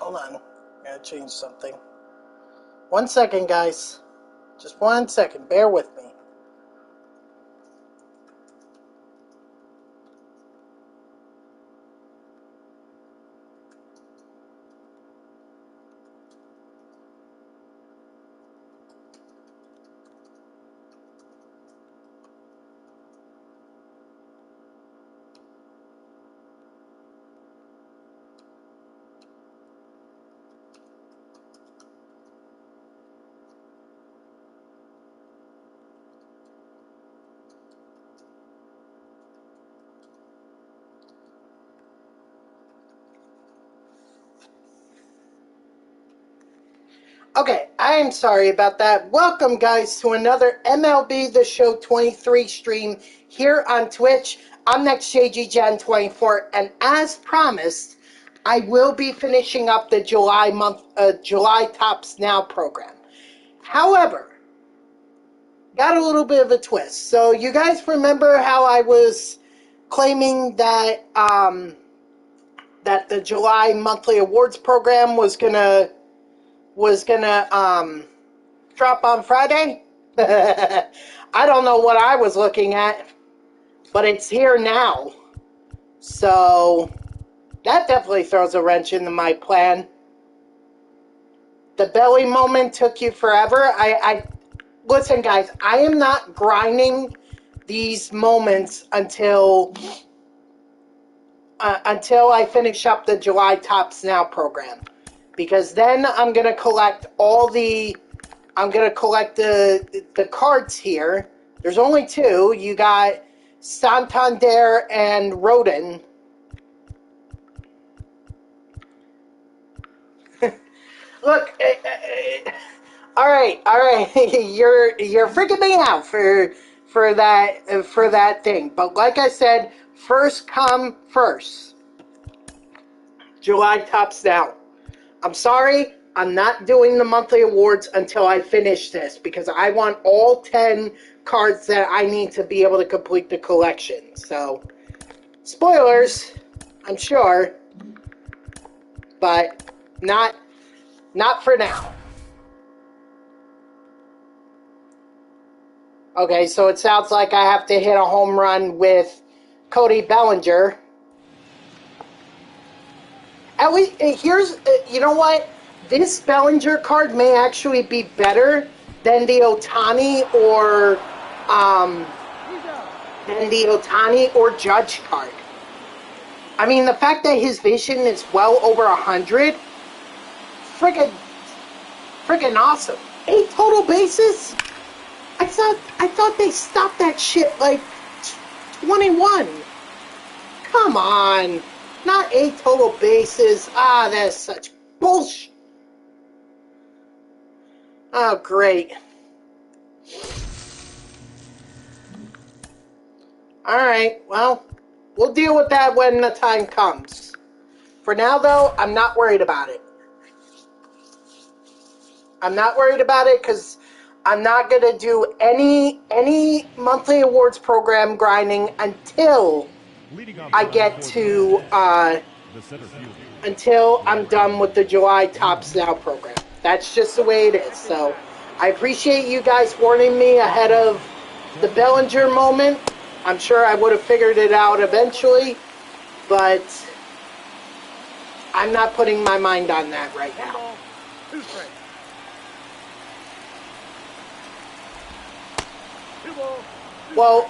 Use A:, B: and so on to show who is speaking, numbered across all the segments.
A: Hold on. I gotta change something. 1 second, guys. Just 1 second. Bear with me. Okay, I am sorry about that. Welcome, guys, to another MLB The Show 23 stream here on Twitch. I'm NextJGGen24, and as promised, I will be finishing up the July Tops Now program. However, got a little bit of a twist. So you guys remember how I was claiming that that the July monthly awards program was gonna drop on Friday? I don't know what I was looking at, but it's here now. So that definitely throws a wrench into my plan. The belly moment took you forever. Listen, guys, I am not grinding these moments until I finish up the July Tops Now program. Because then I'm gonna collect the cards here. There's only two. You got Santander and Rodin. Look, all right. You're freaking me out for that thing. But like I said, first come first. July Tops Now. I'm sorry, I'm not doing the monthly awards until I finish this because I want all 10 cards that I need to be able to complete the collection. So, spoilers, I'm sure, but not for now. Okay, so it sounds like I have to hit a home run with Cody Bellinger. At least, here's, you know what? This Bellinger card may actually be better than the Ohtani or Judge card. I mean, the fact that his vision is well over 100, freaking awesome. 8 total bases? I thought they stopped that shit like 21. Come on. Not 8 total bases. Ah, that's such bullshit. Oh, great. Alright, well, we'll deal with that when the time comes. For now, though, I'm not worried about it. I'm not worried about it because I'm not going to do any monthly awards program grinding until I get to, until I'm done with the July Tops Now program. That's just the way it is. So, I appreciate you guys warning me ahead of the Bellinger moment. I'm sure I would have figured it out eventually, but I'm not putting my mind on that right now. Well,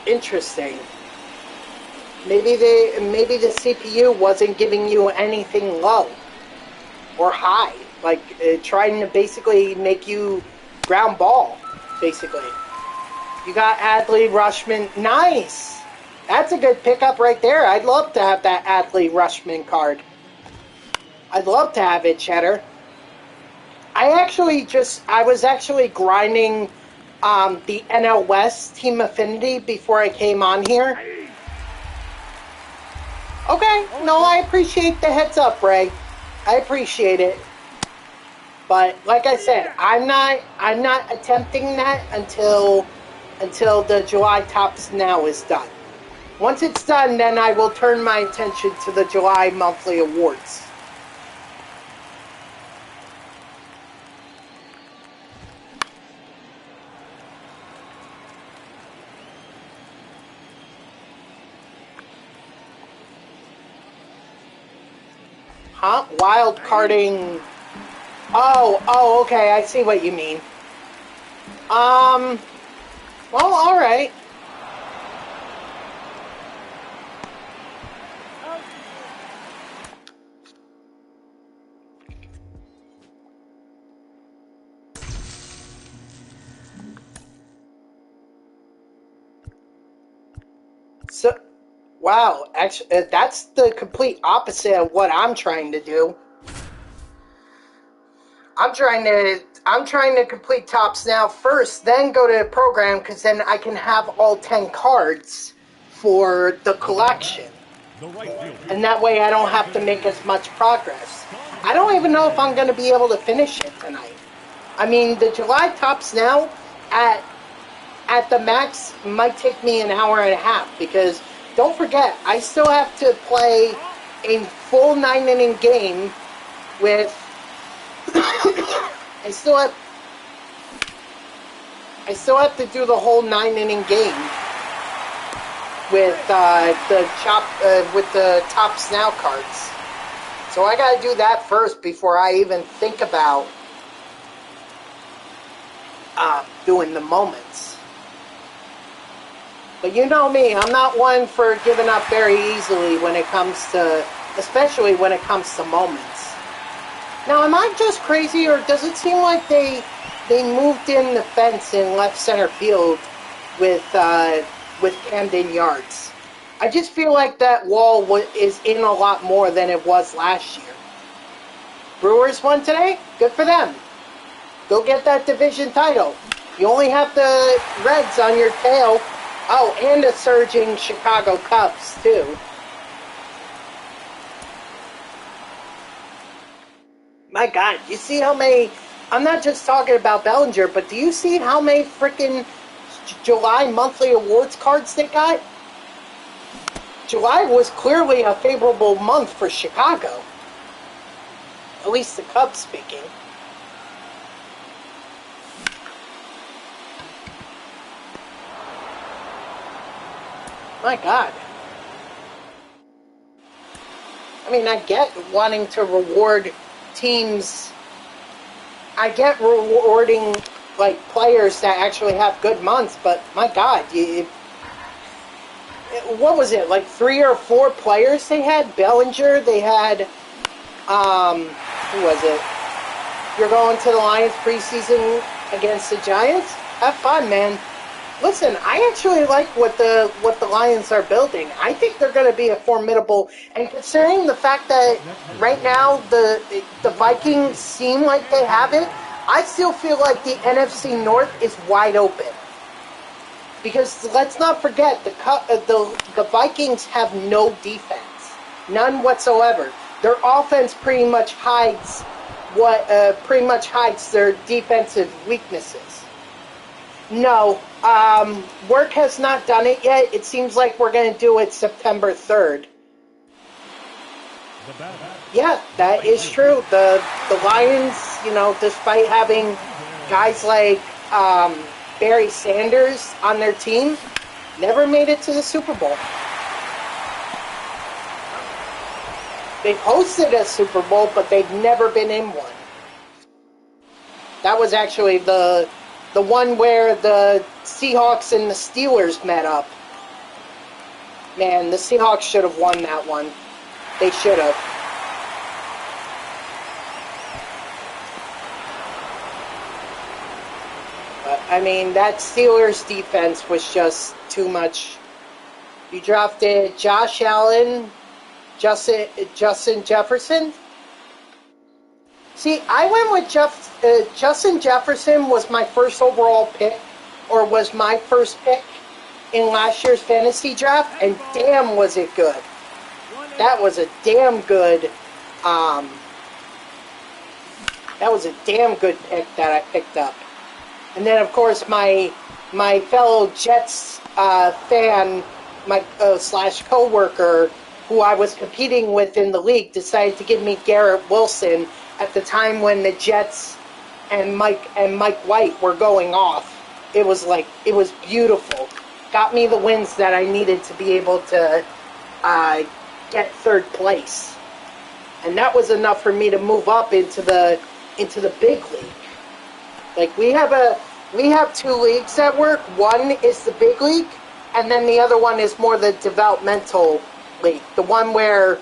A: interesting. Maybe the CPU wasn't giving you anything low or high, like trying to basically make you ground ball, basically. You got Adley Rutschman. Nice! That's a good pickup right there. I'd love to have that Adley Rutschman card. I'd love to have it, Cheddar. I was actually grinding the NL West Team Affinity before I came on here. Okay, no, I appreciate the heads up, Ray. I appreciate it. But like I said, I'm not attempting that until the July Tops Now is done. Once it's done, then I will turn my attention to the July monthly awards. Huh? Wild carding. Oh, okay. I see what you mean. Well, all right. So, wow. Actually, that's the complete opposite of what I'm trying to do. I'm trying to complete Tops Now first, then go to the program, because then I can have all 10 cards for the collection. And that way I don't have to make as much progress. I don't even know if I'm going to be able to finish it tonight. I mean, the July Tops Now at the max might take me an hour and a half, because don't forget, I still have to play a full 9-inning game with I still have to do the whole 9-inning game with with the Tops Now cards. So I gotta do that first before I even think about doing the moments. But you know me, I'm not one for giving up very easily when it comes to, especially when it comes to moments. Now, am I just crazy, or does it seem like they moved in the fence in left center field with Camden Yards? I just feel like that wall is in a lot more than it was last year. Brewers won today? Good for them. Go get that division title. You only have the Reds on your tail. Oh, and a surging Chicago Cubs, too. My God, you see how many... I'm not just talking about Bellinger, but do you see how many freaking July monthly awards cards they got? July was clearly a favorable month for Chicago. At least the Cubs speaking. My God. I mean, I get wanting to reward teams. I get rewarding, like, players that actually have good months, but my God, what was it, like 3 or 4 players they had? Bellinger, they had, who was it? You're going to the Lions preseason against the Giants? Have fun, man. Listen, I actually like what the Lions are building. I think they're going to be a formidable, and considering the fact that right now the Vikings seem like they have it, I still feel like the NFC North is wide open. Because let's not forget, the Vikings have no defense, none whatsoever. Their offense pretty much hides their defensive weaknesses. No, work has not done it yet. It seems like we're going to do it September 3rd. Yeah, that is true. The Lions, despite having guys like Barry Sanders on their team, never made it to the Super Bowl. They've hosted a Super Bowl, but they've never been in one. That was actually the one where the Seahawks and the Steelers met up. Man, the Seahawks should have won that one. They should have. But, I mean, that Steelers defense was just too much. You drafted Josh Allen, Justin Jefferson. See, I went with Justin Jefferson was my first overall pick, or was my first pick in last year's fantasy draft, and damn was it good. That was a damn good, pick that I picked up. And then, of course, my fellow Jets fan, slash coworker, who I was competing with in the league, decided to give me Garrett Wilson at the time when the Jets and Mike White were going off. It was beautiful. Got me the wins that I needed to be able to get third place. and that was enough for me to move up into the big league. Like we have 2 leagues at work. One is the big league, and then the other one is more the developmental league. The one where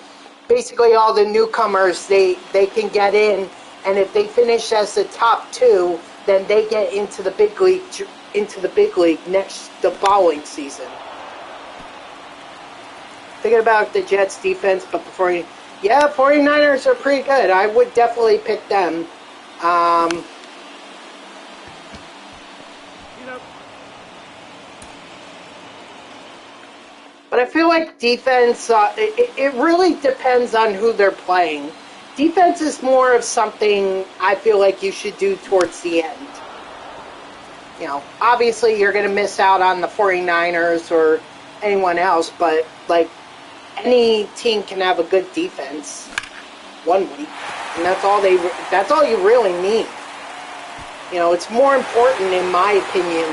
A: basically all the newcomers they can get in, and if they finish as the top 2, then they get into the big league the following season. Thinking about the Jets defense, but before you, 49ers are pretty good. I would definitely pick them. But I feel like defense, it really depends on who they're playing. Defense is more of something I feel like you should do towards the end. You know, obviously you're going to miss out on the 49ers or anyone else, but like any team can have a good defense one week, and that's all you really need. You know, it's more important, in my opinion,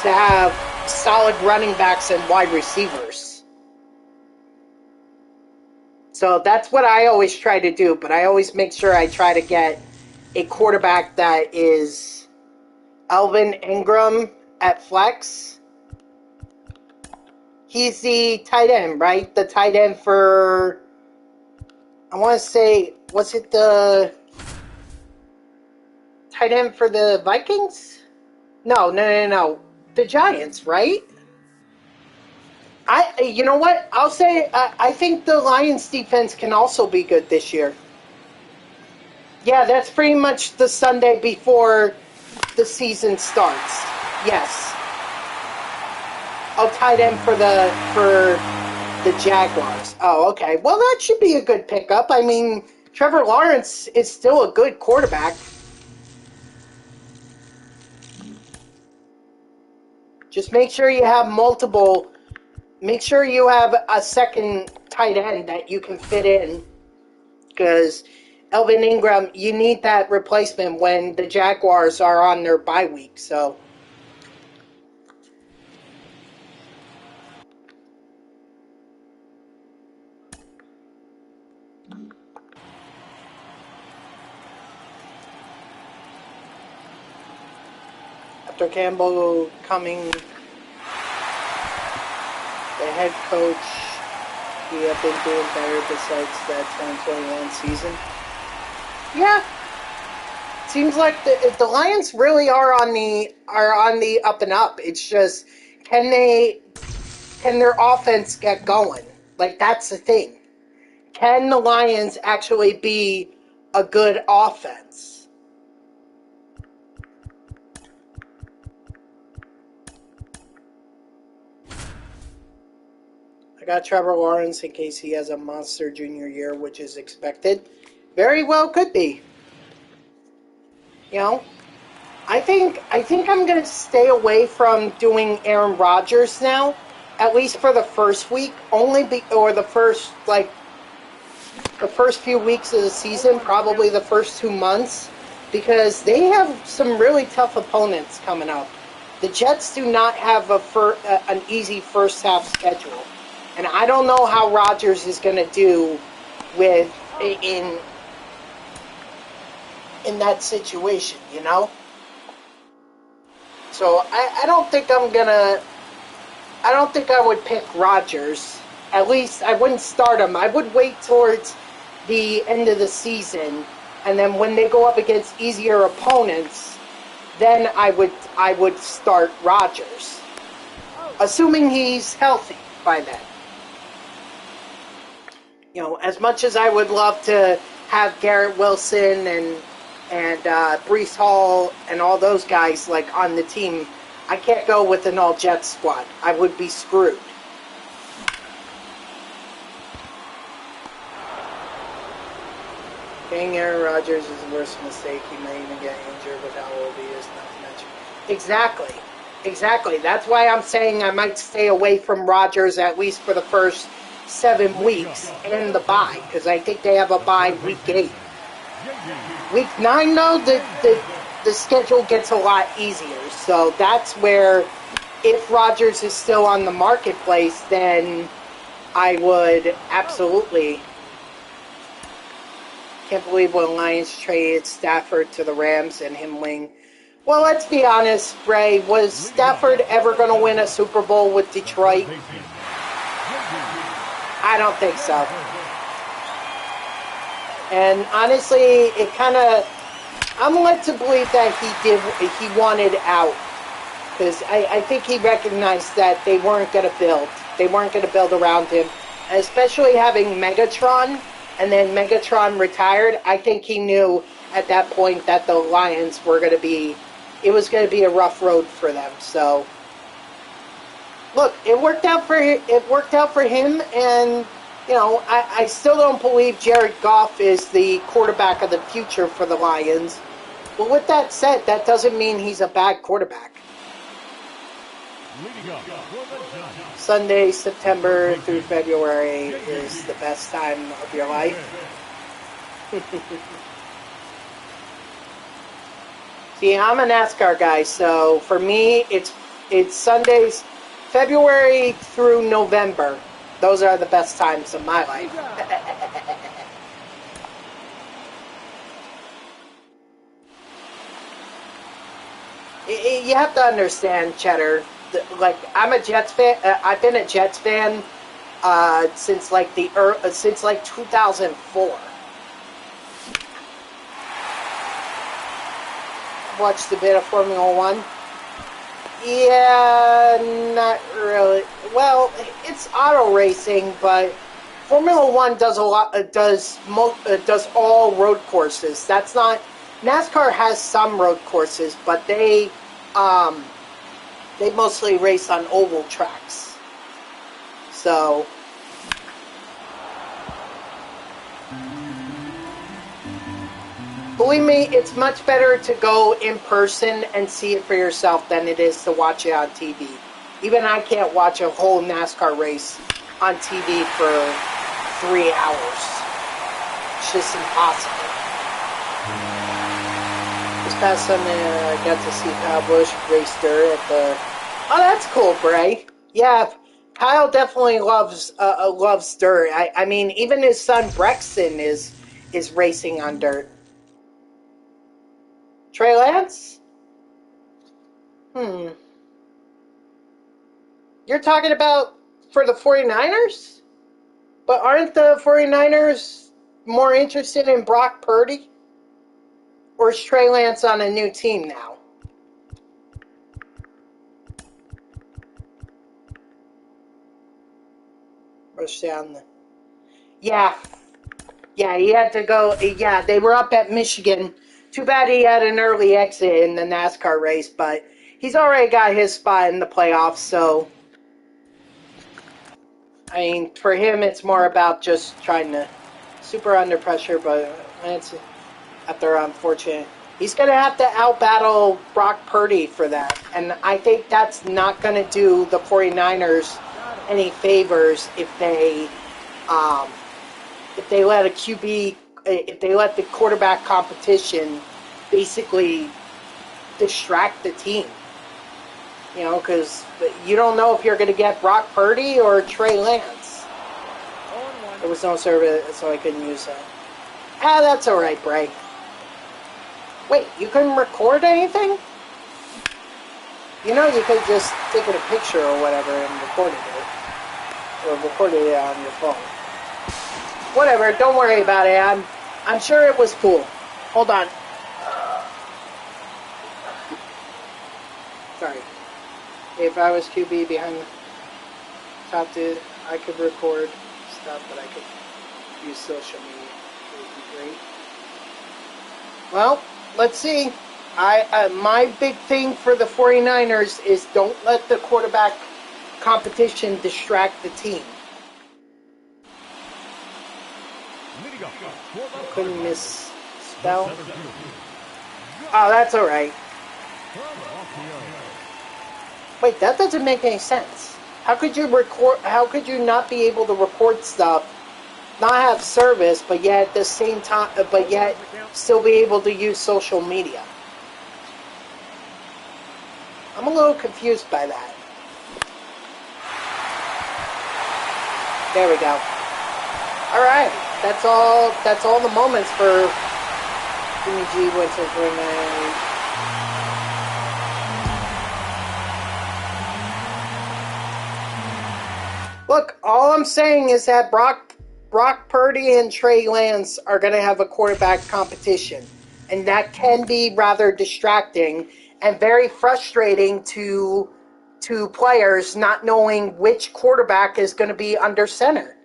A: to have solid running backs and wide receivers. So that's what I always try to do, but I always make sure I try to get a quarterback that is Elvin Ingram at flex. He's the tight end, right? The tight end for, I want to say, was it the tight end for the Vikings? No. The Giants, right? You know what? I'll say I think the Lions defense can also be good this year. Yeah, that's pretty much the Sunday before the season starts. Yes. Oh, tight end for the Jaguars. Oh, okay. Well, that should be a good pickup. I mean, Trevor Lawrence is still a good quarterback. Just make sure you have multiple. Make sure you have a second tight end that you can fit in, because Elvin Ingram, you need that replacement when the Jaguars are on their bye week. So. After Campbell coming, the head coach, we have been doing better besides that 2021 season. Yeah, seems like the Lions really are on the up and up. It's just can their offense get going? Like, that's the thing. Can the Lions actually be a good offense? I got Trevor Lawrence in case he has a monster junior year, which is expected. Very well could be. You know, I think I'm going to stay away from doing Aaron Rodgers now, at least for the first week, or the first few weeks of the season, probably the first 2 months, because they have some really tough opponents coming up. The Jets do not have an easy first half schedule. And I don't know how Rodgers is going to do in that situation, you know? So I don't think I would pick Rodgers. At least I wouldn't start him. I would wait towards the end of the season, and then when they go up against easier opponents, then I would start Rodgers, assuming he's healthy by then. You know, as much as I would love to have Garrett Wilson and Breece Hall and all those guys like on the team, I can't go with an all-Jets squad. I would be screwed. Paying Aaron Rodgers is the worst mistake. He may even get injured with how old he is, not to mention. Exactly. That's why I'm saying I might stay away from Rodgers at least for the first 7 weeks and the bye, because I think they have a bye week 8. Week 9, though, the schedule gets a lot easier. So that's where, if Rodgers is still on the marketplace, then I would absolutely Can't believe when Lions traded Stafford to the Rams and him winning. Well, let's be honest, Ray. Was Stafford ever going to win a Super Bowl with Detroit? I don't think so. And honestly, it kind of... I'm led to believe that he wanted out. Because I think he recognized that they weren't going to build. They weren't going to build around him. And especially having Megatron, and then Megatron retired, I think he knew at that point that the Lions were going to be... It was going to be a rough road for them. So, look, it worked out for him, and you know, I still don't believe Jared Goff is the quarterback of the future for the Lions. But with that said, that doesn't mean he's a bad quarterback. Sunday, September through February is the best time of your life. See, I'm a NASCAR guy, so for me, it's Sundays, February through November. Those are the best times of my life. You have to understand, Cheddar. Like, I'm a Jets fan. I've been a Jets fan since like 2004. Watched a bit of Formula One. Yeah, not really. Well, it's auto racing, but Formula One does a lot. Does all road courses. That's not. NASCAR has some road courses, but they mostly race on oval tracks. So. Believe me, it's much better to go in person and see it for yourself than it is to watch it on TV. Even I can't watch a whole NASCAR race on TV for 3 hours. It's just impossible. This past Sunday, I got to see Kyle Busch race dirt at the... Oh, that's cool, Bray. Yeah, Kyle definitely loves dirt. I mean, even his son Brexton is racing on dirt. Trey Lance? You're talking about for the 49ers? But aren't the 49ers more interested in Brock Purdy? Or is Trey Lance on a new team now? Rush down the... Yeah, he had to go. Yeah, they were up at Michigan. Too bad he had an early exit in the NASCAR race, but he's already got his spot in the playoffs, so... I mean, for him, it's more about just trying to... Super under pressure, but it's after unfortunate. He's going to have to out-battle Brock Purdy for that, and I think that's not going to do the 49ers any favors if they let a QB... If they let the quarterback competition basically distract the team. You know, because you don't know if you're going to get Brock Purdy or Trey Lance. There was no service, so I couldn't use that. That's alright, Bray. Wait, you couldn't record anything? You know, you could just take a picture or whatever and recorded it. Or recorded it on your phone. Whatever, don't worry about it. I'm sure it was cool. Hold on. Sorry. If I was QB behind the top dude, I could record stuff, but I could use social media. It would be great. Well, let's see. My big thing for the 49ers is don't let the quarterback competition distract the team. Couldn't misspell. Oh, that's alright. Wait, that doesn't make any sense. How could you not be able to record stuff, not have service, but yet at the same time, but yet still be able to use social media? I'm a little confused by that. There we go. Alright. That's all. That's all the moments for Jimmy G. Winters when they. Look, all I'm saying is that Brock Purdy and Trey Lance are going to have a quarterback competition, and that can be rather distracting and very frustrating to players not knowing which quarterback is going to be under center.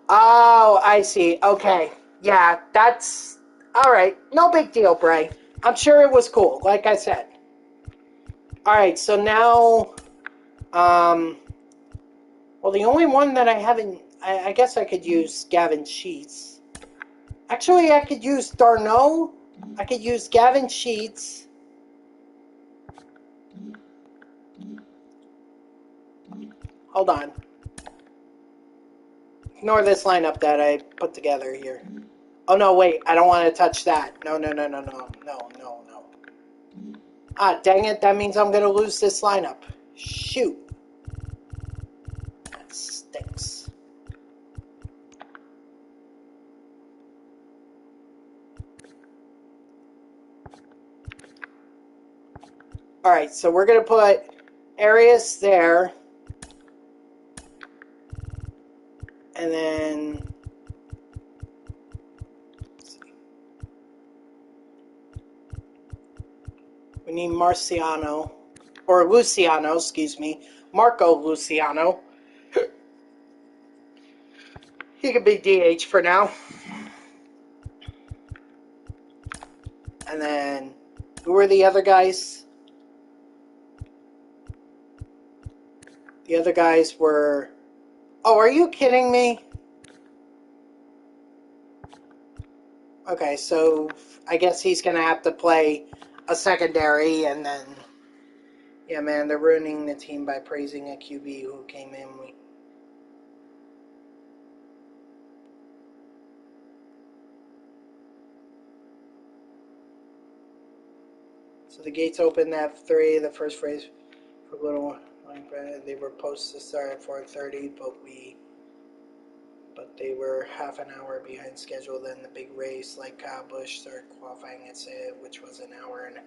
A: Oh, I see. Okay. Yeah, that's all right. No big deal, Bray. I'm sure it was cool, like I said. All right, so now, well, the only one that I haven't, I guess I could use Gavin Sheets. Actually, I could use Darno. I could use Gavin Sheets. Hold on. Ignore this lineup that I put together here. Oh, no, wait. I don't want to touch that. No. Ah, dang it. That means I'm going to lose this lineup. Shoot. That stinks. Alright, so we're going to put Arias there. And then... we need Marciano. Or Luciano, excuse me. Marco Luciano. He could be DH for now. And then, who were the other guys? The other guys were... oh, are you kidding me? Okay, so I guess he's going to have to play a secondary, and then... yeah, man, they're ruining the team by praising a QB who came in. So the gates opened at 3. The first phrase for a little... they were supposed to start at 4:30, but they were half an hour behind schedule. Then the big race, like Kyle Busch, started qualifying at which was an hour and.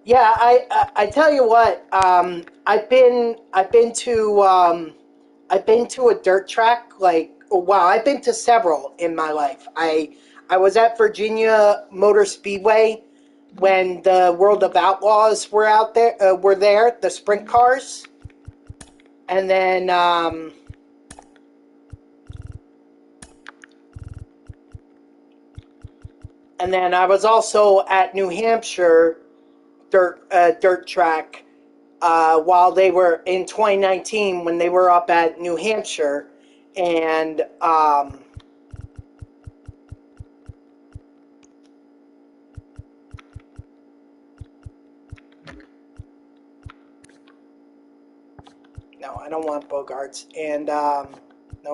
A: Yeah, I tell you what, I've been to a dirt track I've been to several in my life. I was at Virginia Motor Speedway when the World of Outlaws were out there, the sprint cars. And then, I was also at New Hampshire dirt track while they were in 2019 when they were up at New Hampshire, and no, I don't want Bogarts, and no,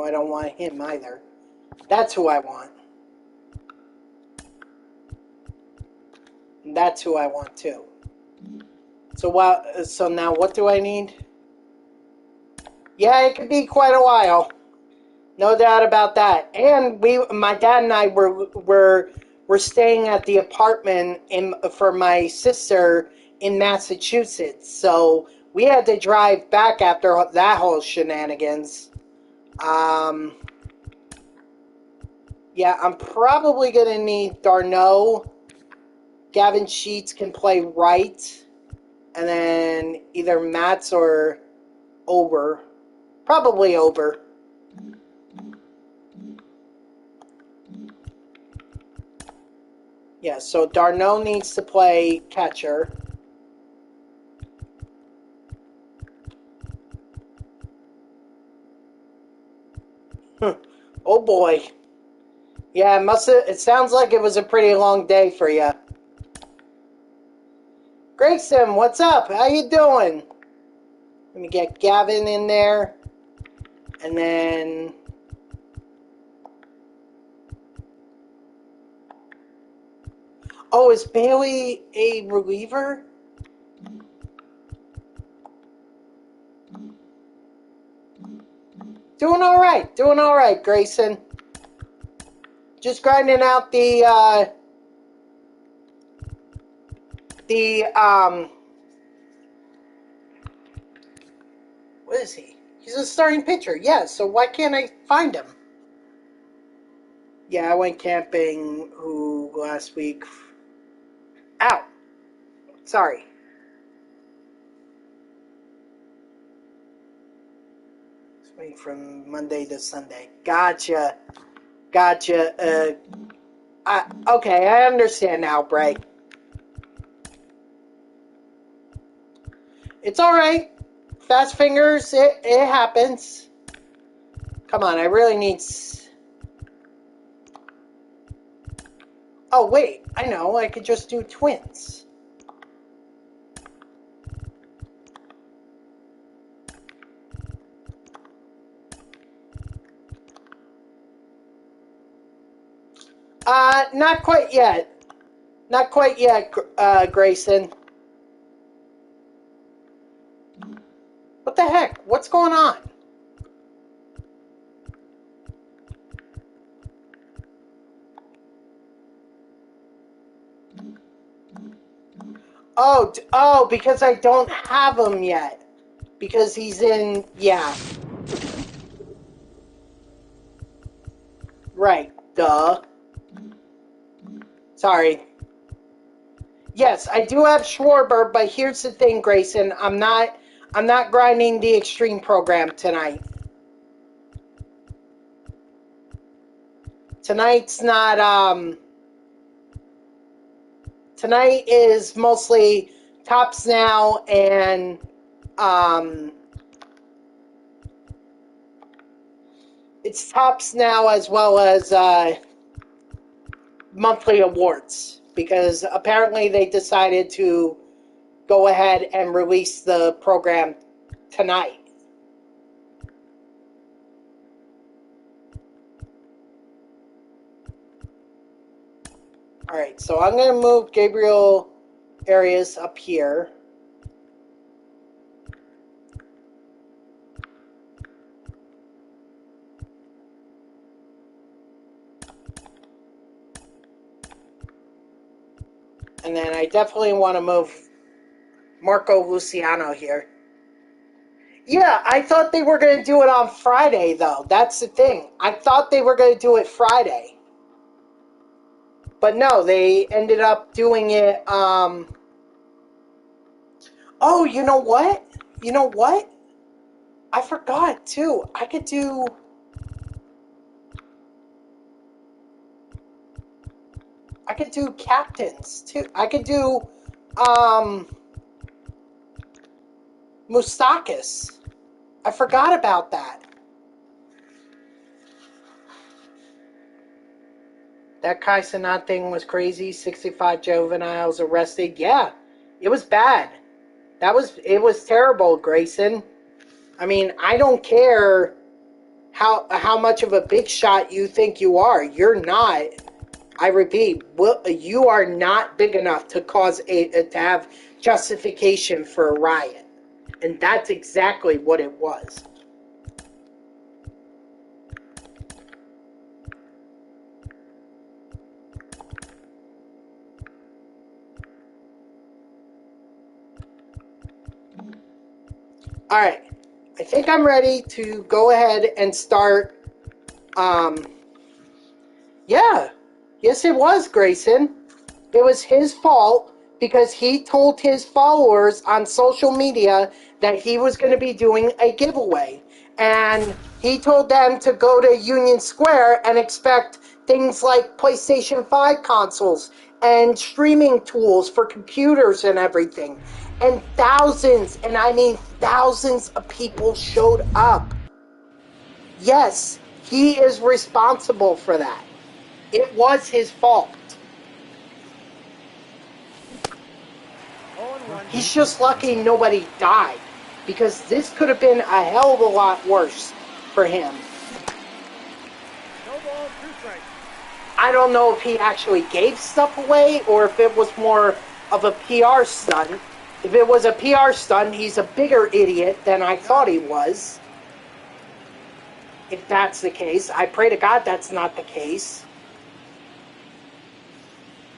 A: I don't want him either. That's who I want. And that's who I want too. So now what do I need? Yeah, it could be quite a while. No doubt about that. And my dad and I were staying at the apartment for my sister in Massachusetts. So we had to drive back after that whole shenanigans. Yeah, I'm probably going to need Darno. Gavin Sheets can play right. And then either Matz or Ober. Probably Ober. Yeah, so Darno needs to play catcher. Oh boy. Yeah, it sounds like it was a pretty long day for you. Grayson, what's up? How you doing? Let me get Gavin in there. And then... oh, is Bailey a reliever? Doing all right, Grayson. Just grinding out what is he? He's a starting pitcher, yeah, so why can't I find him? Yeah, I went camping last week. Ow! Sorry. Waiting from Monday to Sunday. Gotcha. Okay, I understand now, Bray. It's alright. Fast fingers, it happens. Come on, I really need... Oh, wait. I know, I could just do twins. Not quite yet. Not quite yet, Grayson. What the heck? What's going on? Oh, because I don't have him yet. Because he's in, yeah. Right, duh. Sorry. Yes, I do have Schwarber, but here's the thing, Grayson. I'm not grinding the Extreme program tonight. Tonight's not, tonight is mostly Tops Now and, it's Tops Now as well as, monthly awards, because apparently they decided to go ahead and release the program tonight. Alright, so I'm going to move Gabriel Arias up here. And then I definitely want to move Marco Luciano here. Yeah, I thought they were going to do it on Friday, though. That's the thing. I thought they were going to do it Friday. But no, they ended up doing it, Oh, you know what? I forgot, too. I could do captains, too. I could do, Moustakis. I forgot about that. That Kai Cenat thing was crazy. 65 juveniles arrested. Yeah, it was bad. It was terrible, Grayson. I mean, I don't care how much of a big shot you think you are. You're not. I repeat, you are not big enough to to have justification for a riot. And that's exactly what it was. Alright, I think I'm ready to go ahead and start, yeah, yes it was, Grayson. It was his fault because he told his followers on social media that he was going to be doing a giveaway. And he told them to go to Union Square and expect things like PlayStation 5 consoles and streaming tools for computers and everything. And thousands, and I mean thousands of people showed up. Yes, he is responsible for that. It was his fault. He's just lucky nobody died, because this could have been a hell of a lot worse for him. I don't know if he actually gave stuff away or if it was more of a PR stunt. If it was a PR stunt, he's a bigger idiot than I thought he was. if that's the case. I pray to God that's not the case.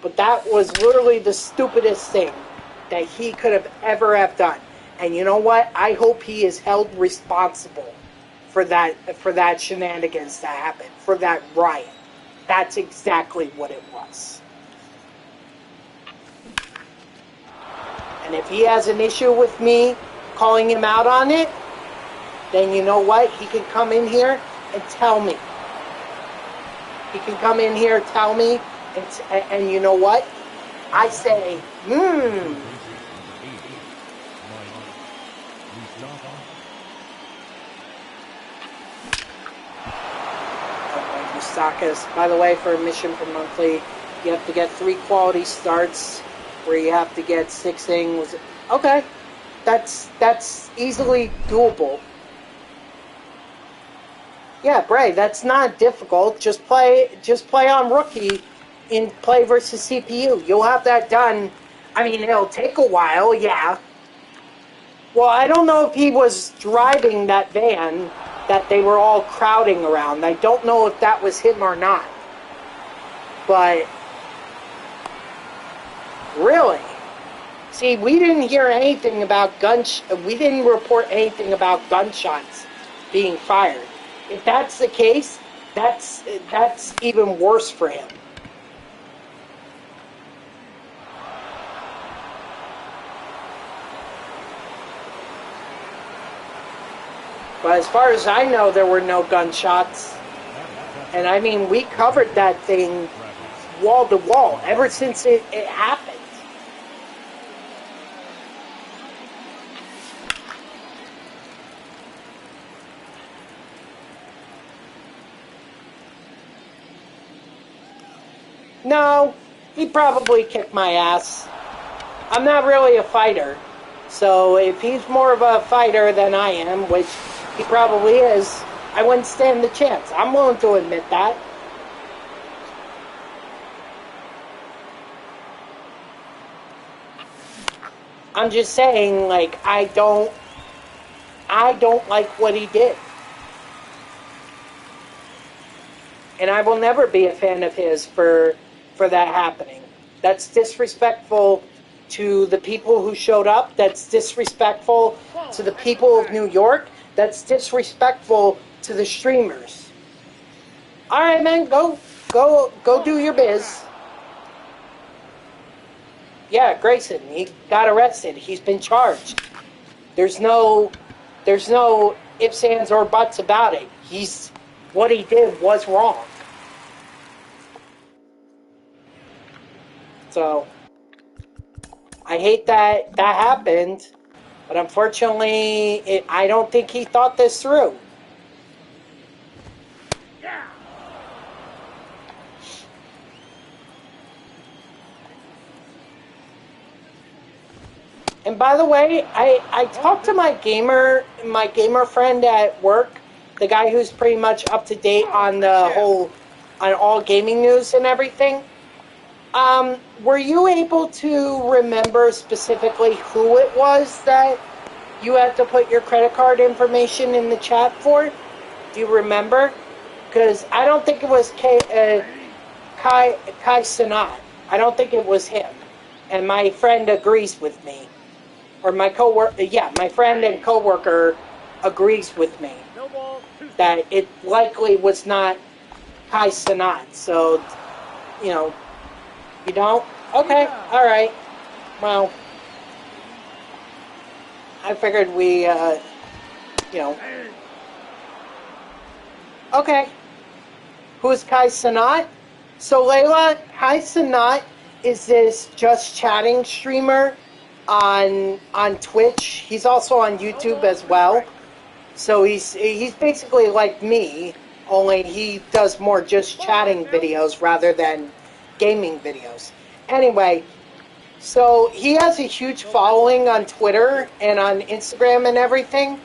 A: But that was literally the stupidest thing that he could have ever have done. And you know what? I hope he is held responsible for that shenanigans that happened, for that riot. That's exactly what it was. And if he has an issue with me calling him out on it, then you know what? He can come in here and tell me. He can come in here and tell me, and you know what? I say, Mustakas, by the way, for a mission for monthly, you have to get 3 quality starts where you have to get 6 things. Okay, that's easily doable. Yeah, Bray, that's not difficult. Just play on rookie in play versus CPU. You'll have that done. I mean, it'll take a while, yeah. Well, I don't know if he was driving that van that they were all crowding around. I don't know if that was him or not. But really, see, we didn't hear anything about we didn't report anything about gunshots being fired. If that's the case, that's even worse for him. But as far as I know, there were no gunshots. And I mean, we covered that thing wall to wall ever since it happened. No, he probably kicked my ass. I'm not really a fighter. So if he's more of a fighter than I am, which he probably is, I wouldn't stand the chance. I'm willing to admit that. I'm just saying, like, I don't like what he did. And I will never be a fan of his for that happening. That's disrespectful to the people who showed up. That's disrespectful to the people of New York. That's disrespectful to the streamers. All right, man, go do your biz. Yeah, Grayson, he got arrested. He's been charged. There's no ifs, ands, or buts about it. What he did was wrong. So, I hate that happened, but unfortunately, I don't think he thought this through. Yeah. And by the way, I talked to my gamer friend at work, the guy who's pretty much up to date on on all gaming news and everything. Were you able to remember specifically who it was that you had to put your credit card information in the chat for? Do you remember? Because I don't think it was Kai Sanat. I don't think it was him. And my friend agrees with me. Or my my friend and coworker agrees with me that it likely was not Kai Sanat. So, you don't? Okay, all right. Well, I figured we, Okay. Who's Kai Sanat? So, Layla, Kai Sanat is this just chatting streamer on Twitch. He's also on YouTube as well. So he's basically like me, only he does more just chatting videos rather than gaming videos. Anyway, so he has a huge following on Twitter and on Instagram and everything.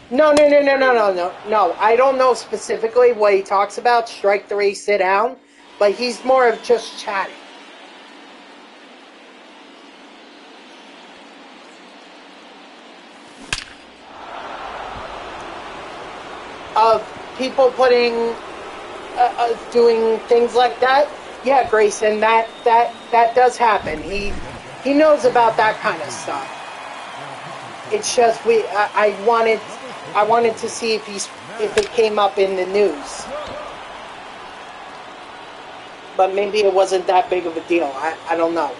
A: No. I don't know specifically what he talks about. Strike 3, sit down. But he's more of just chatting. people putting, doing things like that. Yeah, Grayson, that does happen. He knows about that kind of stuff. It's just I wanted to see if it came up in the news. But maybe it wasn't that big of a deal. I don't know.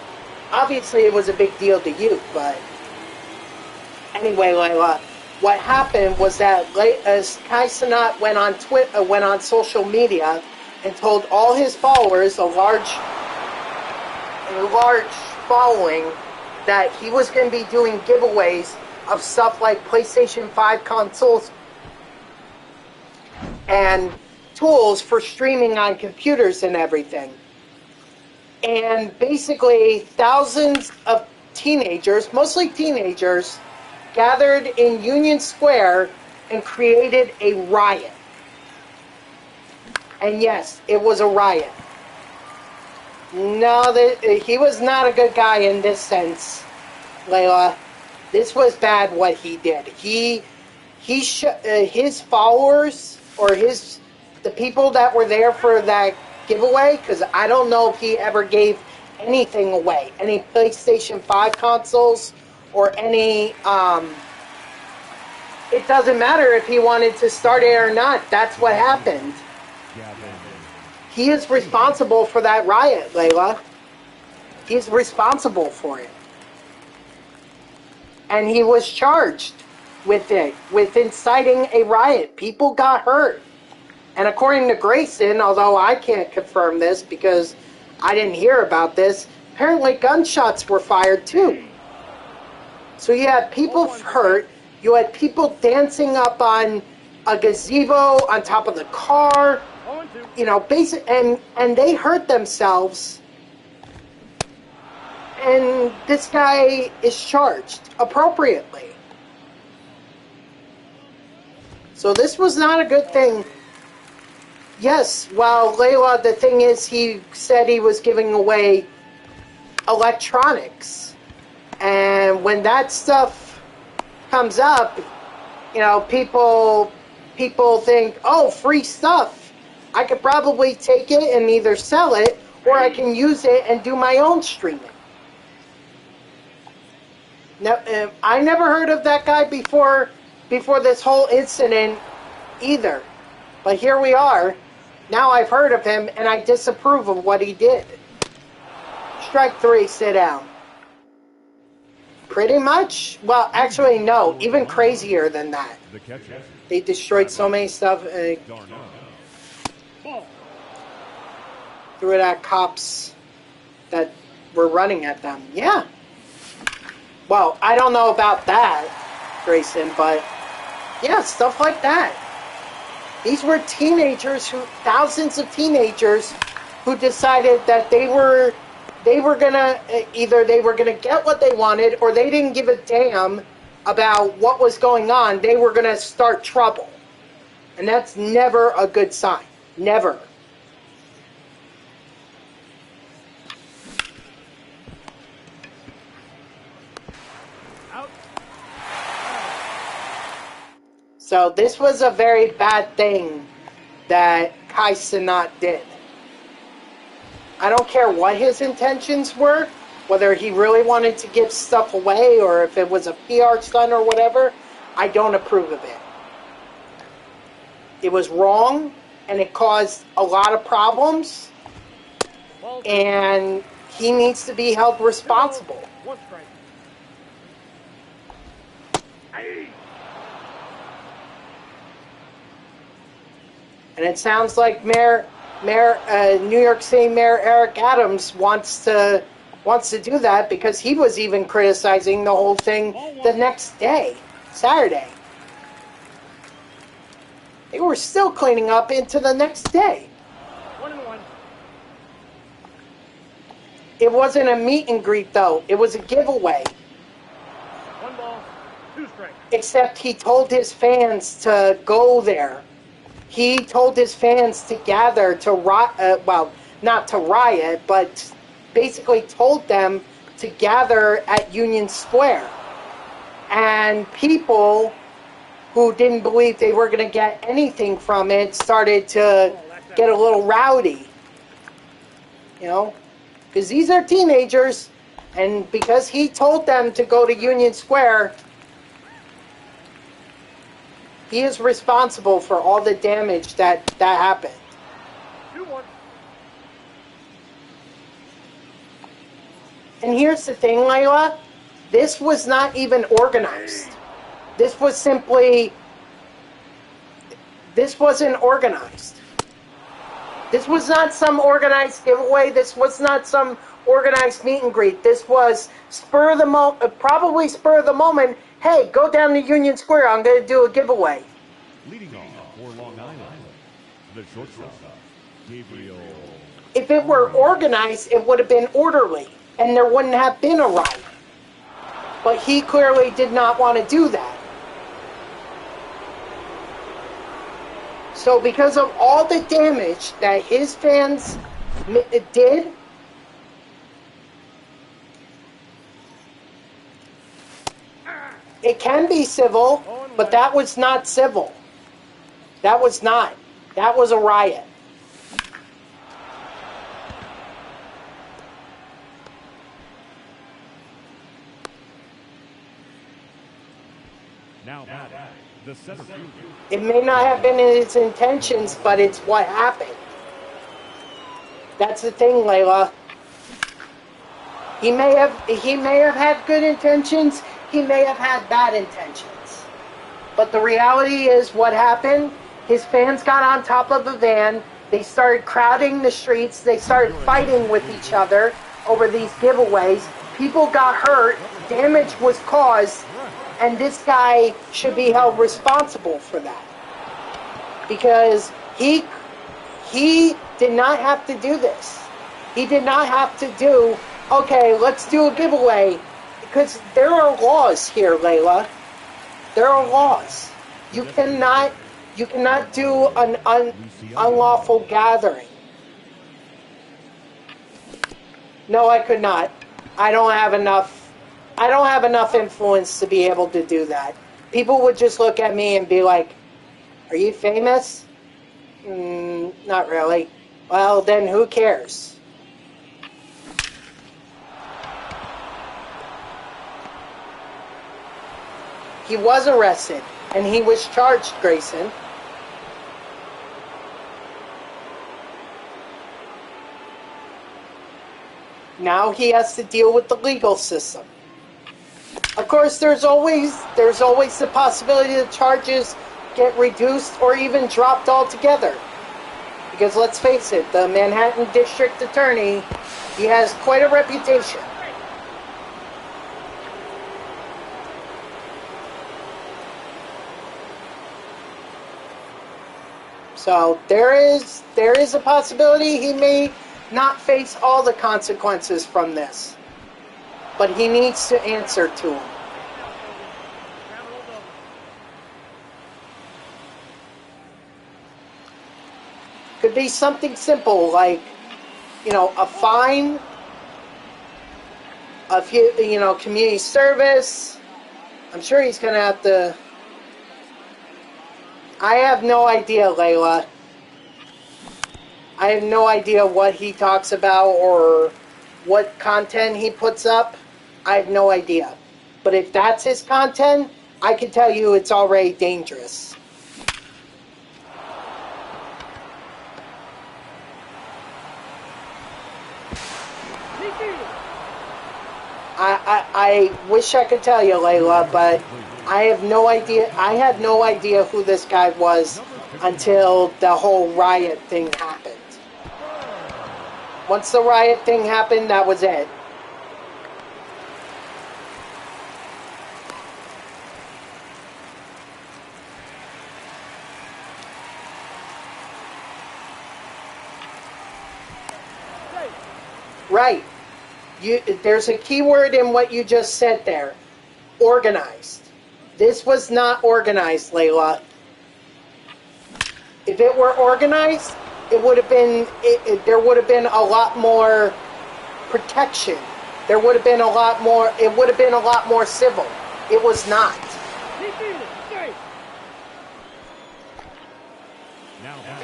A: Obviously, it was a big deal to you, but anyway, Layla, what happened was that Kai Cenat went on went on social media and told all his followers, a large following, that he was going to be doing giveaways of stuff like PlayStation 5 consoles and tools for streaming on computers and everything. And basically, thousands of teenagers, mostly teenagers, gathered in Union Square and created a riot. And yes, it was a riot. No, he was not a good guy in this sense, Layla. This was bad what he did. His followers, or the people that were there for that giveaway, because I don't know if he ever gave anything away, any PlayStation 5 consoles or any, it doesn't matter if he wanted to start it or not. That's what happened. He is responsible for that riot, Layla. He's responsible for it. And he was charged with it, with inciting a riot. People got hurt. And according to Grayson, although I can't confirm this because I didn't hear about this, apparently gunshots were fired too. So you had people hurt, you had people dancing up on a gazebo on top of the car, you know, and they hurt themselves. And this guy is charged appropriately. So this was not a good thing. Yes, well, Layla, the thing is, he said he was giving away electronics. And when that stuff comes up, you know, people think, oh, free stuff. I could probably take it and either sell it, or I can use it and do my own streaming. Now, I never heard of that guy before this whole incident either. But here we are. Now I've heard of him, and I disapprove of what he did. Strike 3, sit down. Pretty much? Well, actually, no. Even crazier than that. They destroyed so many stuff. Threw it at cops that were running at them. Yeah. Well, I don't know about that, Grayson, but yeah, stuff like that. These were teenagers, thousands of teenagers, who decided that they were gonna either they were gonna get what they wanted, or they didn't give a damn about what was going on. They were gonna start trouble, and that's never a good sign. Never. So this was a very bad thing that Kai Cenat did. I don't care what his intentions were, whether he really wanted to give stuff away or if it was a PR stunt or whatever. I don't approve of it. It was wrong, and it caused a lot of problems, and he needs to be held responsible. And it sounds like New York City Mayor Eric Adams wants to do that, because he was even criticizing the whole thing the next day, Saturday. They were still cleaning up into the next day. 1-1. It wasn't a meet and greet, though. It was a giveaway.
B: 1 ball, 2 strikes.
A: Except he told his fans to go there. He told his fans to gather to well, not to riot, but basically told them to gather at Union Square. And people who didn't believe they were going to get anything from it, started to get a little rowdy. You know? Because these are teenagers, and because he told them to go to Union Square, he is responsible for all the damage that happened.
B: 2-1.
A: And here's the thing, Layla. This was not even organized. This was simply... This wasn't organized. This was not some organized giveaway. This was not some organized meet and greet. This was probably spur of the moment. Hey, go down to Union Square. I'm going to do a giveaway.
C: Leading off for Long Island, the shortstop, Gabriel.
A: If it were organized, it would have been orderly, and there wouldn't have been a riot. But he clearly did not want to do that. So because of all the damage that his fans did, it can be civil, but that was not civil. That was not. That was a riot.
C: Now, the center fielder.
A: It may not have been in his intentions, but it's what happened. That's the thing, Layla. He may have had good intentions. He may have had bad intentions. But the reality is what happened. His fans got on top of the van. They started crowding the streets. They started fighting with each other over these giveaways. People got hurt. Damage was caused. And this guy should be held responsible for that. Because he did not have to do this. He did not have to do, okay, let's do a giveaway. Because there are laws here, Layla. There are laws. You cannot do an unlawful gathering. No, I could not. I don't have enough influence to be able to do that. People would just look at me and be like, "Are you famous?" Not really. Well, then who cares? He was arrested, and he was charged, Grayson. Now he has to deal with the legal system. Of course, there's always the possibility that charges get reduced or even dropped altogether. Because let's face it, the Manhattan District Attorney, he has quite a reputation. So there is a possibility he may not face all the consequences from this. But he needs to answer to them. Could be something simple like, a fine, community service. I'm sure he's going to have to... I have no idea, Layla. I have no idea what he talks about or what content he puts up. I have no idea. But if that's his content, I can tell you it's already dangerous. I wish I could tell you, Layla, but I have no idea. I had no idea who this guy was until the whole riot thing happened. Once the riot thing happened, that was it. Right. There's a key word in what you just said there. Organized. This was not organized, Layla. If it were organized, it would have been. There would have been a lot more protection. There would have been a lot more. It would have been a lot more civil. It was not.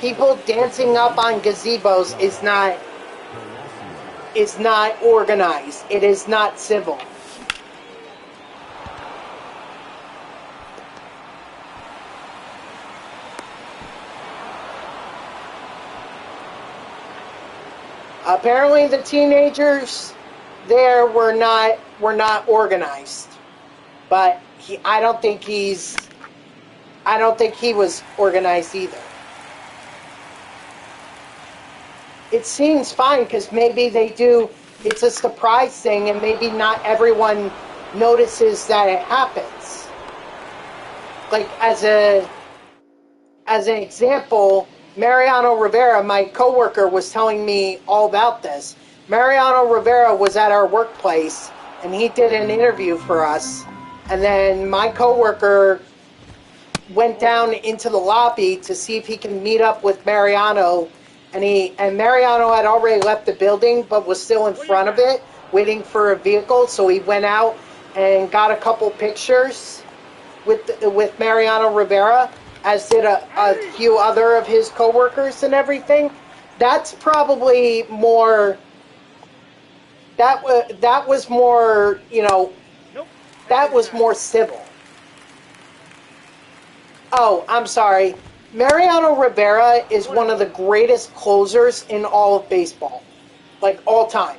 A: people dancing up on gazebos is not organized. It is not civil. Apparently, the teenagers there were not organized, but I don't think he was organized either. It seems fine because maybe they do. It's a surprise thing, and maybe not everyone notices that it happens. Like as an example, Mariano Rivera, my coworker, was telling me all about this. Mariano Rivera was at our workplace, and he did an interview for us. And then my coworker went down into the lobby to see if he can meet up with Mariano. And Mariano had already left the building, but was still in front of it, waiting for a vehicle. So he went out and got a couple pictures with Mariano Rivera, as did a few other of his coworkers and everything. That's probably more. That was more, that was more civil. Oh, I'm sorry. Mariano Rivera is one of the greatest closers in all of baseball, like all time.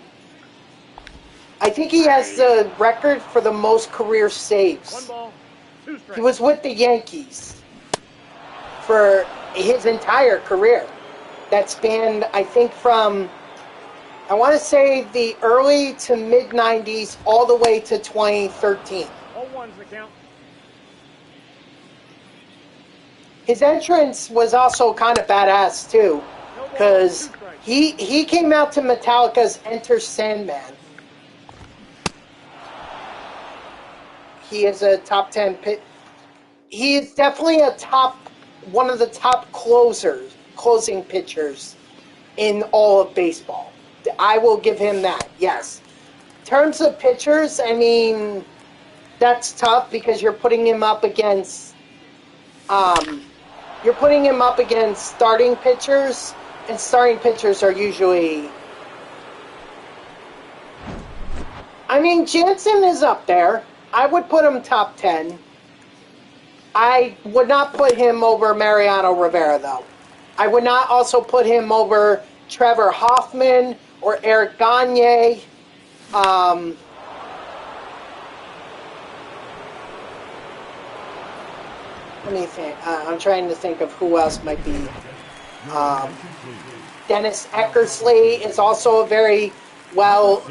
A: I think he has the record for the most career saves.
B: 1 ball, 2 strikes.
A: He was with the Yankees for his entire career. That spanned, I think, from, I want to say, the early to mid-90s all the way to 2013.
B: All ones the count.
A: His entrance was also kind of badass, too, because he came out to Metallica's Enter Sandman. He is a top 10 he is definitely one of the top closing pitchers in all of baseball. I will give him that, yes. In terms of pitchers, I mean, that's tough because you're putting him up against starting pitchers, and starting pitchers are usually, I mean, Jansen is up there. I would put him top 10. I would not put him over Mariano Rivera, though. I would not also put him over Trevor Hoffman or Eric Gagne. Let me think. I'm trying to think of who else might be. Dennis Eckersley is also a very what's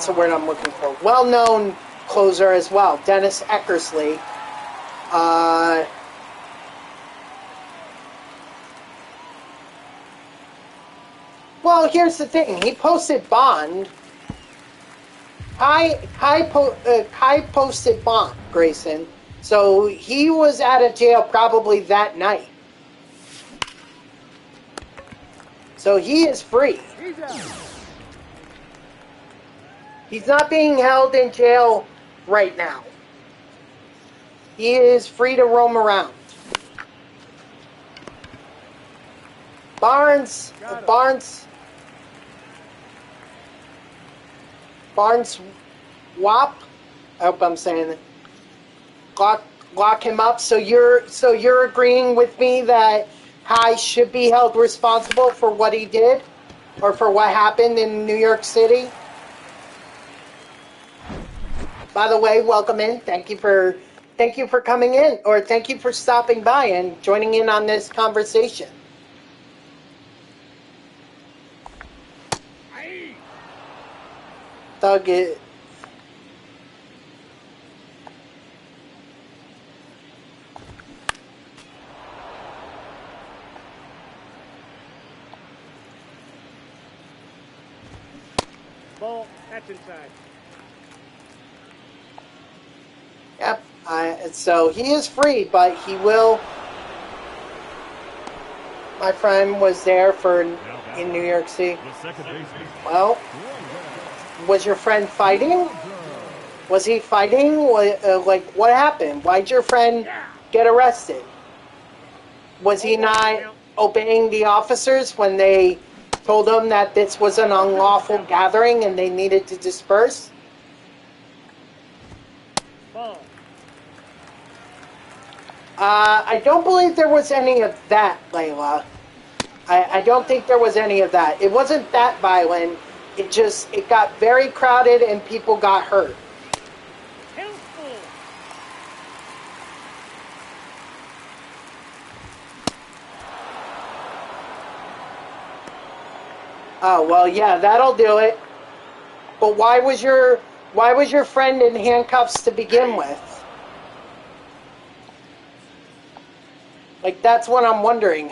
A: the word I'm looking for? Well-known closer as well, Dennis Eckersley. Well, here's the thing. He posted bond. Kai posted bond, Grayson. So he was out of jail probably that night. So he is free. He's not being held in jail right now. He is free to roam around. Barnes Wap. I hope I'm saying it. Lock him up. So you're agreeing with me that Kai should be held responsible for what he did, or for what happened in New York City. By the way, welcome in. Thank you for coming in, or thank you for stopping by and joining in on this conversation. Thug it.
B: Ball, that's inside.
A: Yep. So he is free, but he will. My friend was there in New York City. Well, was your friend fighting? Was he fighting? Like, what happened? Why'd your friend get arrested? Was he not obeying the officers when they told him that this was an unlawful gathering and they needed to disperse?
B: Ball.
A: I don't believe there was any of that, Layla. I don't think there was any of that. It wasn't that violent. It got very crowded and people got hurt.
B: Helpful.
A: Oh, well, yeah, that'll do it. But why was your friend in handcuffs to begin with? Like, that's what I'm wondering.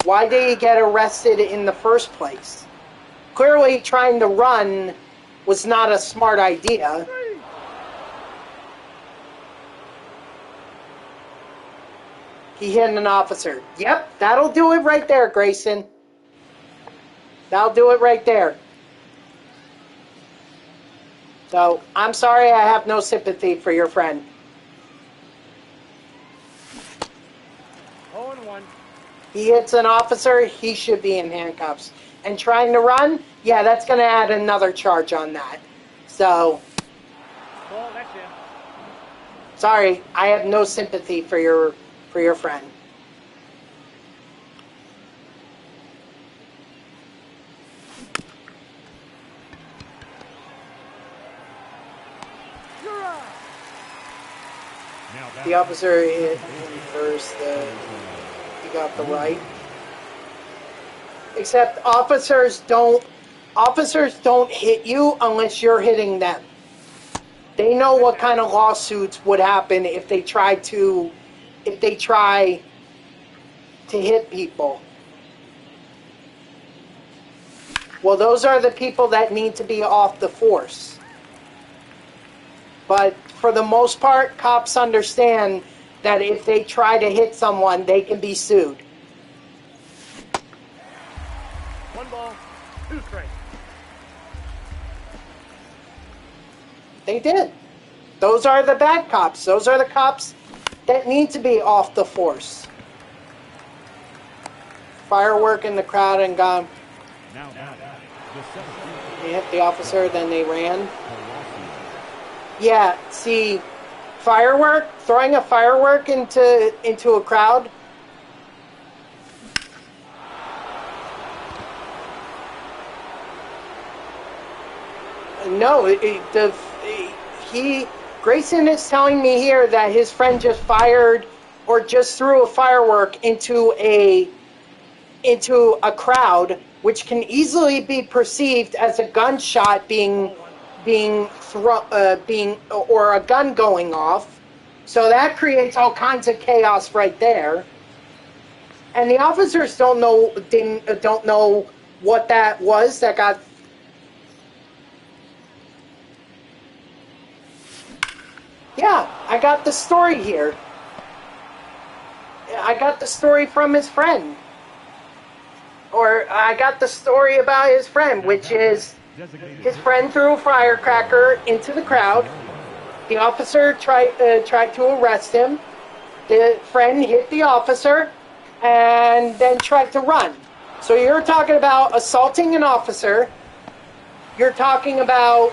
A: Why did he get arrested in the first place? Clearly, trying to run was not a smart idea. He hit an officer. Yep, that'll do it right there, Grayson. That'll do it right there. So, I'm sorry I have no sympathy for your friend.
B: 0-1.
A: He hits an officer, he should be in handcuffs. And trying to run, yeah, that's going to add another charge on that. So,
B: Ball, that's in.
A: sorry, I have no sympathy for your friend.
B: You're up.
C: Now
A: The officer hit him first, he got the right. Except officers don't hit you unless you're hitting them. They know what kind of lawsuits would happen if they try to hit people. Well, those are the people that need to be off the force. But for the most part, cops understand that if they try to hit someone, they can be sued.
B: 1 ball, 2 strikes.
A: They did. Those are the bad cops. Those are the cops that need to be off the force. Firework in the crowd and gone.
C: Now the 17th
A: They hit the officer, then they ran. Yeah, see, throwing a firework into a crowd. No, Grayson is telling me here that his friend just fired or just threw a firework into a crowd, which can easily be perceived as a gunshot being or a gun going off. So that creates all kinds of chaos right there. And the officers don't know what that was that got. Yeah, I got the story here. I got the story from his friend. Or I got the story about his friend, which is his friend threw a firecracker into the crowd. The officer tried to arrest him. The friend hit the officer and then tried to run. So you're talking about assaulting an officer. You're talking about,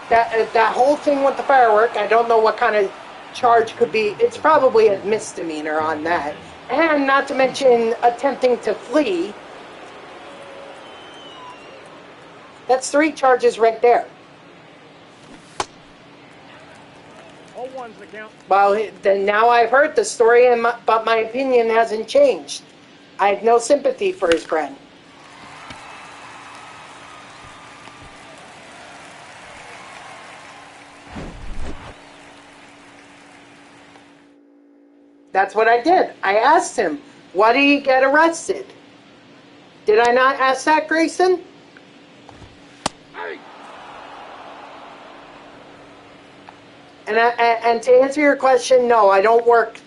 A: that whole thing with the firework. I don't know what kind of charge could be. It's probably a misdemeanor on that. And not to mention attempting to flee. That's 3 charges right there.
B: 0-1's the count.
A: Well, then now I've heard the story, but my opinion hasn't changed. I have no sympathy for his friend. That's what I did. I asked him, why did he get arrested? Did I not ask that, Grayson?
B: Hey.
A: And to answer your question, no, I don't work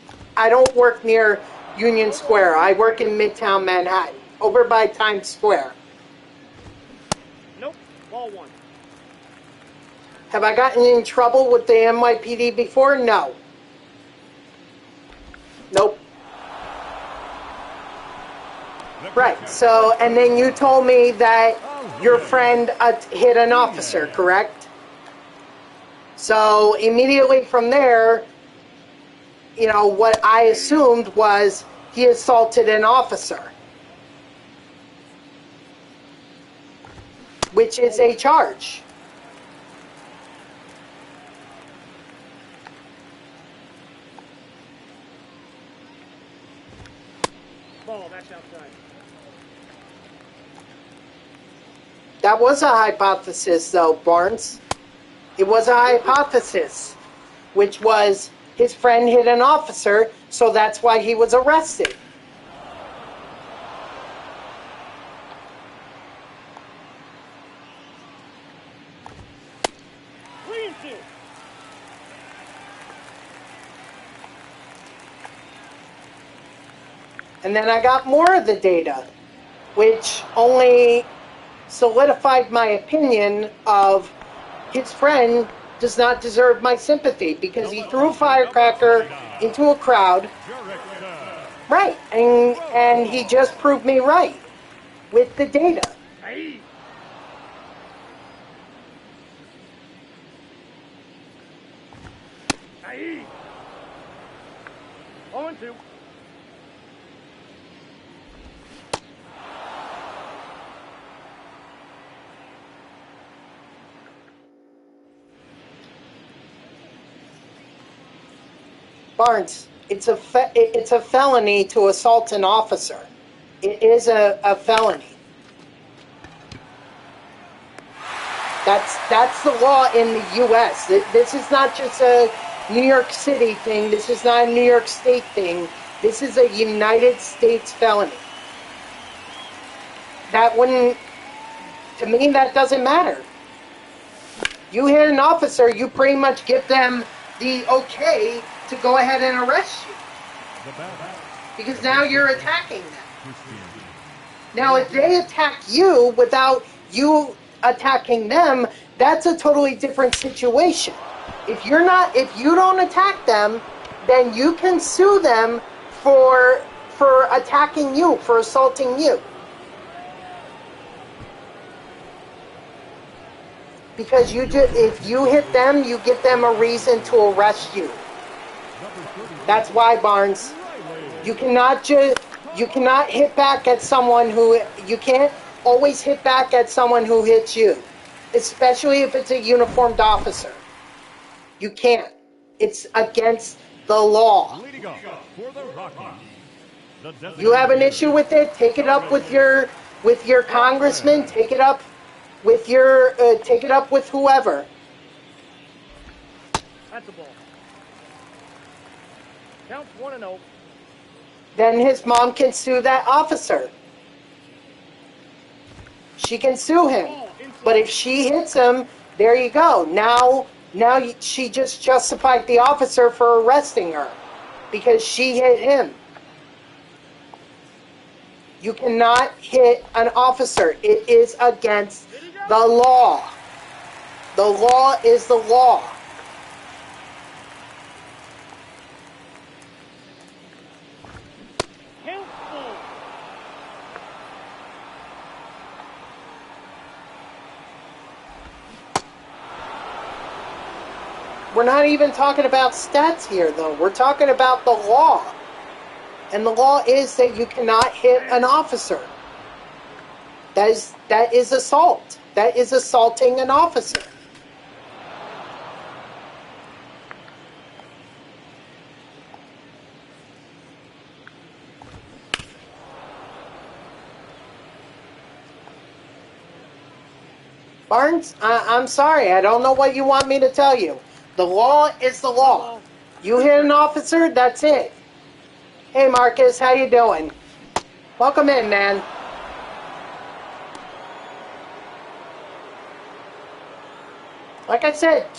A: near Union Square. I work in Midtown Manhattan, over by Times Square.
B: Nope. Ball 1.
A: Have I gotten in trouble with the NYPD before? No. Nope. Right. So, and then you told me that your friend hit an officer, correct? So immediately from there, you know, what I assumed was he assaulted an officer, which is a charge.
B: Ball, that's outside.
A: That was a hypothesis, though, Barnes. It was a hypothesis, which was his friend hit an officer, so that's why he was arrested.
B: Clean field.
A: And then I got more of the data, which only solidified my opinion of his friend does not deserve my sympathy because he threw a firecracker into a crowd. Right, and he just proved me right with the data.
B: Aye. Aye. 0-2.
A: Barnes, it's a felony to assault an officer. It is a felony. That's the law in the U.S. This is not just a New York City thing. This is not a New York State thing. This is a United States felony. That wouldn't, to me, that doesn't matter. You hit an officer, you pretty much give them the okay to go ahead and arrest you. Because now you're attacking them. Now, if they attack you without you attacking them, that's a totally different situation. If you don't attack them, then you can sue them for attacking you, for assaulting you. Because if you hit them, you give them a reason to arrest you. That's why, Barnes. You cannot hit back at someone you can't always hit back at someone who hits you, especially if it's a uniformed officer. You can't. It's against the law. You have an issue with it? Take it up with your congressman. Take it up with whoever.
B: That's a ball. Counts 1-0.
A: Then his mom can sue that officer. She can sue him. But if she hits him, there you go. Now she just justified the officer for arresting her because she hit him. You cannot hit an officer. It is against the law. The law is the law. We're not even talking about stats here, though. We're talking about the law. And the law is that you cannot hit an officer. That is assault. That is assaulting an officer. Barnes, I'm sorry. I don't know what you want me to tell you. The law is the law. You hit an officer, that's it. Hey, Marcus, how you doing? Welcome in, man. Like I said, if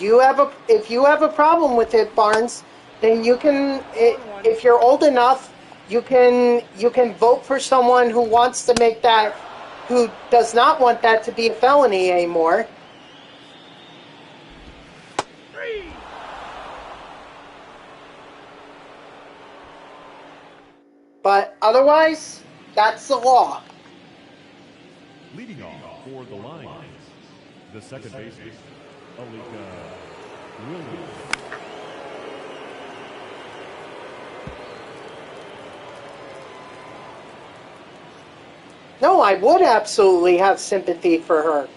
A: you have a problem with it, Barnes, then you can, if you're old enough, you can vote for someone who wants to make that, who does not want that to be a felony anymore. But otherwise, That's the law.
C: Leading off for the Lions, the second baseman, Alika Williams.
A: No, I would absolutely have sympathy for her.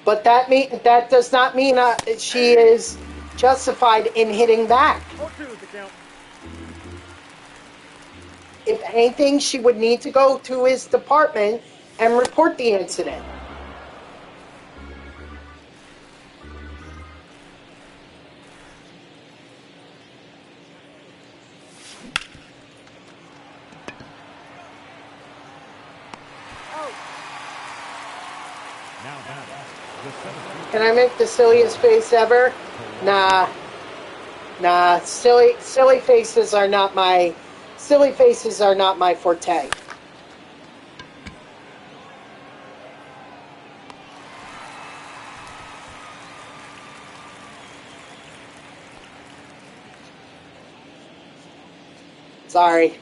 A: But that does not mean she is justified in hitting back.
B: 0-2 is the count.
A: If anything, she would need to go to his department and report the incident. Can I make the silliest face ever? Nah. Silly faces are not my forte. Sorry.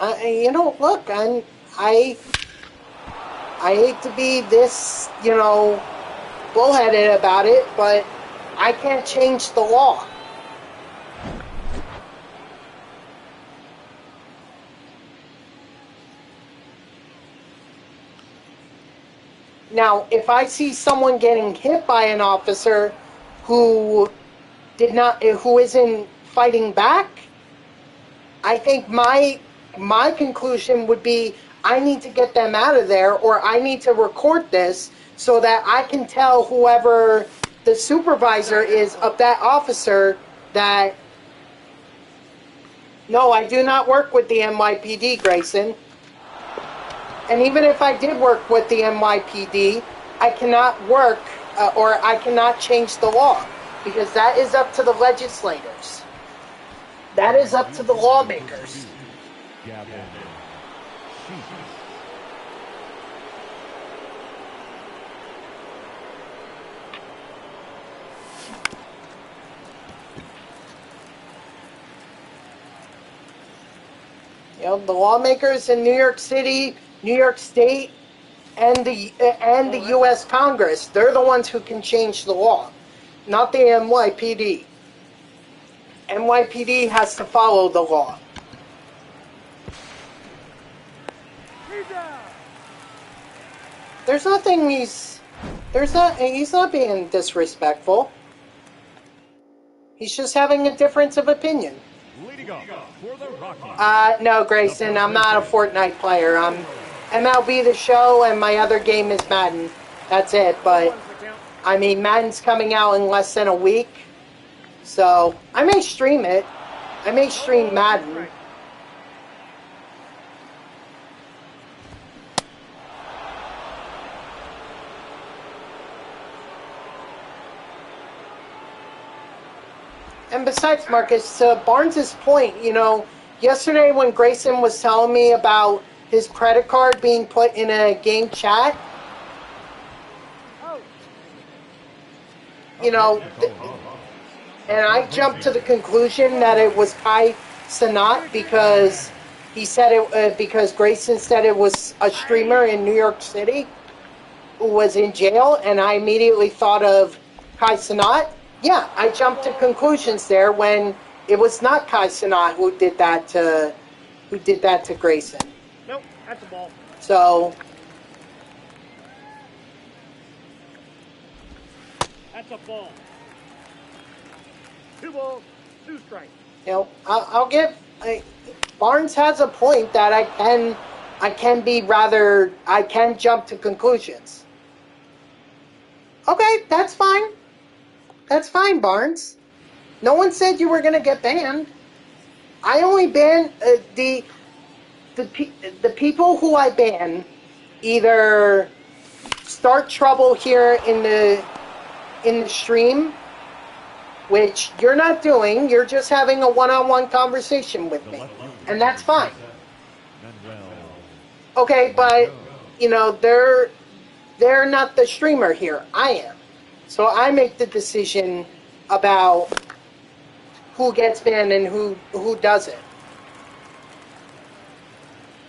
A: Look, I hate to be this, bullheaded about it, but I can't change the law. Now, if I see someone getting hit by an officer who isn't fighting back, I think my conclusion would be I need to get them out of there, or I need to record this so that I can tell whoever the supervisor is of that officer that, no, I do not work with the NYPD, Grayson. And even if I did work with the NYPD, I cannot work or I cannot change the law, because that is up to the legislators. That is up to the lawmakers. The lawmakers in New York City, New York State, and the U.S. Congress, they're the ones who can change the law, not the NYPD. NYPD has to follow the law. There's nothing he's not being disrespectful. He's just having a difference of opinion. No, Grayson, I'm not a Fortnite player. I'm MLB The Show, and my other game is Madden. That's it, but, I mean, Madden's coming out in less than a week, so I may stream it. I may stream Madden. And besides, Marcus, to Barnes' point, yesterday when Grayson was telling me about his credit card being put in a game chat, and I jumped to the conclusion that it was Kai Sanat because because Grayson said it was a streamer in New York City who was in jail, and I immediately thought of Kai Sanat. Yeah, I jumped to conclusions there when it was not Kai Sanat who did that to Grayson.
B: Nope, that's a ball.
A: So
B: that's a ball. 2 balls, 2 strikes.
A: I'll give Barnes has a point that I can jump to conclusions. Okay, that's fine. That's fine, Barnes. No one said you were going to get banned. I only ban the people who I ban either start trouble here in the stream, which you're not doing. You're just having a one-on-one conversation with me, and that's fine. Okay, but they're not the streamer here. I am. So I make the decision about who gets banned and who doesn't.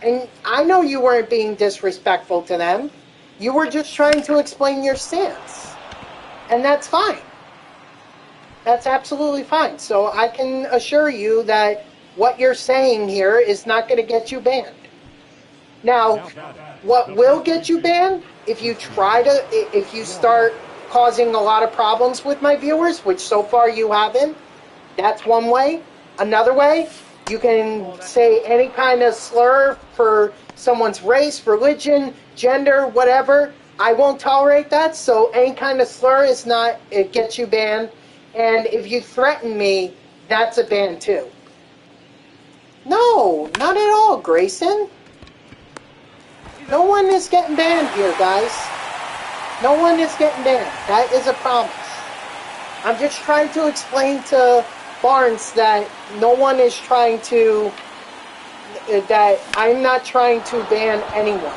A: And I know you weren't being disrespectful to them. You were just trying to explain your stance. And that's fine. That's absolutely fine. So I can assure you that what you're saying here is not going to get you banned. Now, what will get you banned, if you start causing a lot of problems with my viewers, which so far you haven't, that's one way. Another way, you can say any kind of slur for someone's race, religion, gender, whatever. I won't tolerate that, so any kind of slur it gets you banned. And if you threaten me, that's a ban too. No, not at all, Grayson. No one is getting banned here, guys. No one is getting banned. That is a promise. I'm just trying to explain to Barnes that no one is trying to, that I'm not trying to ban anyone.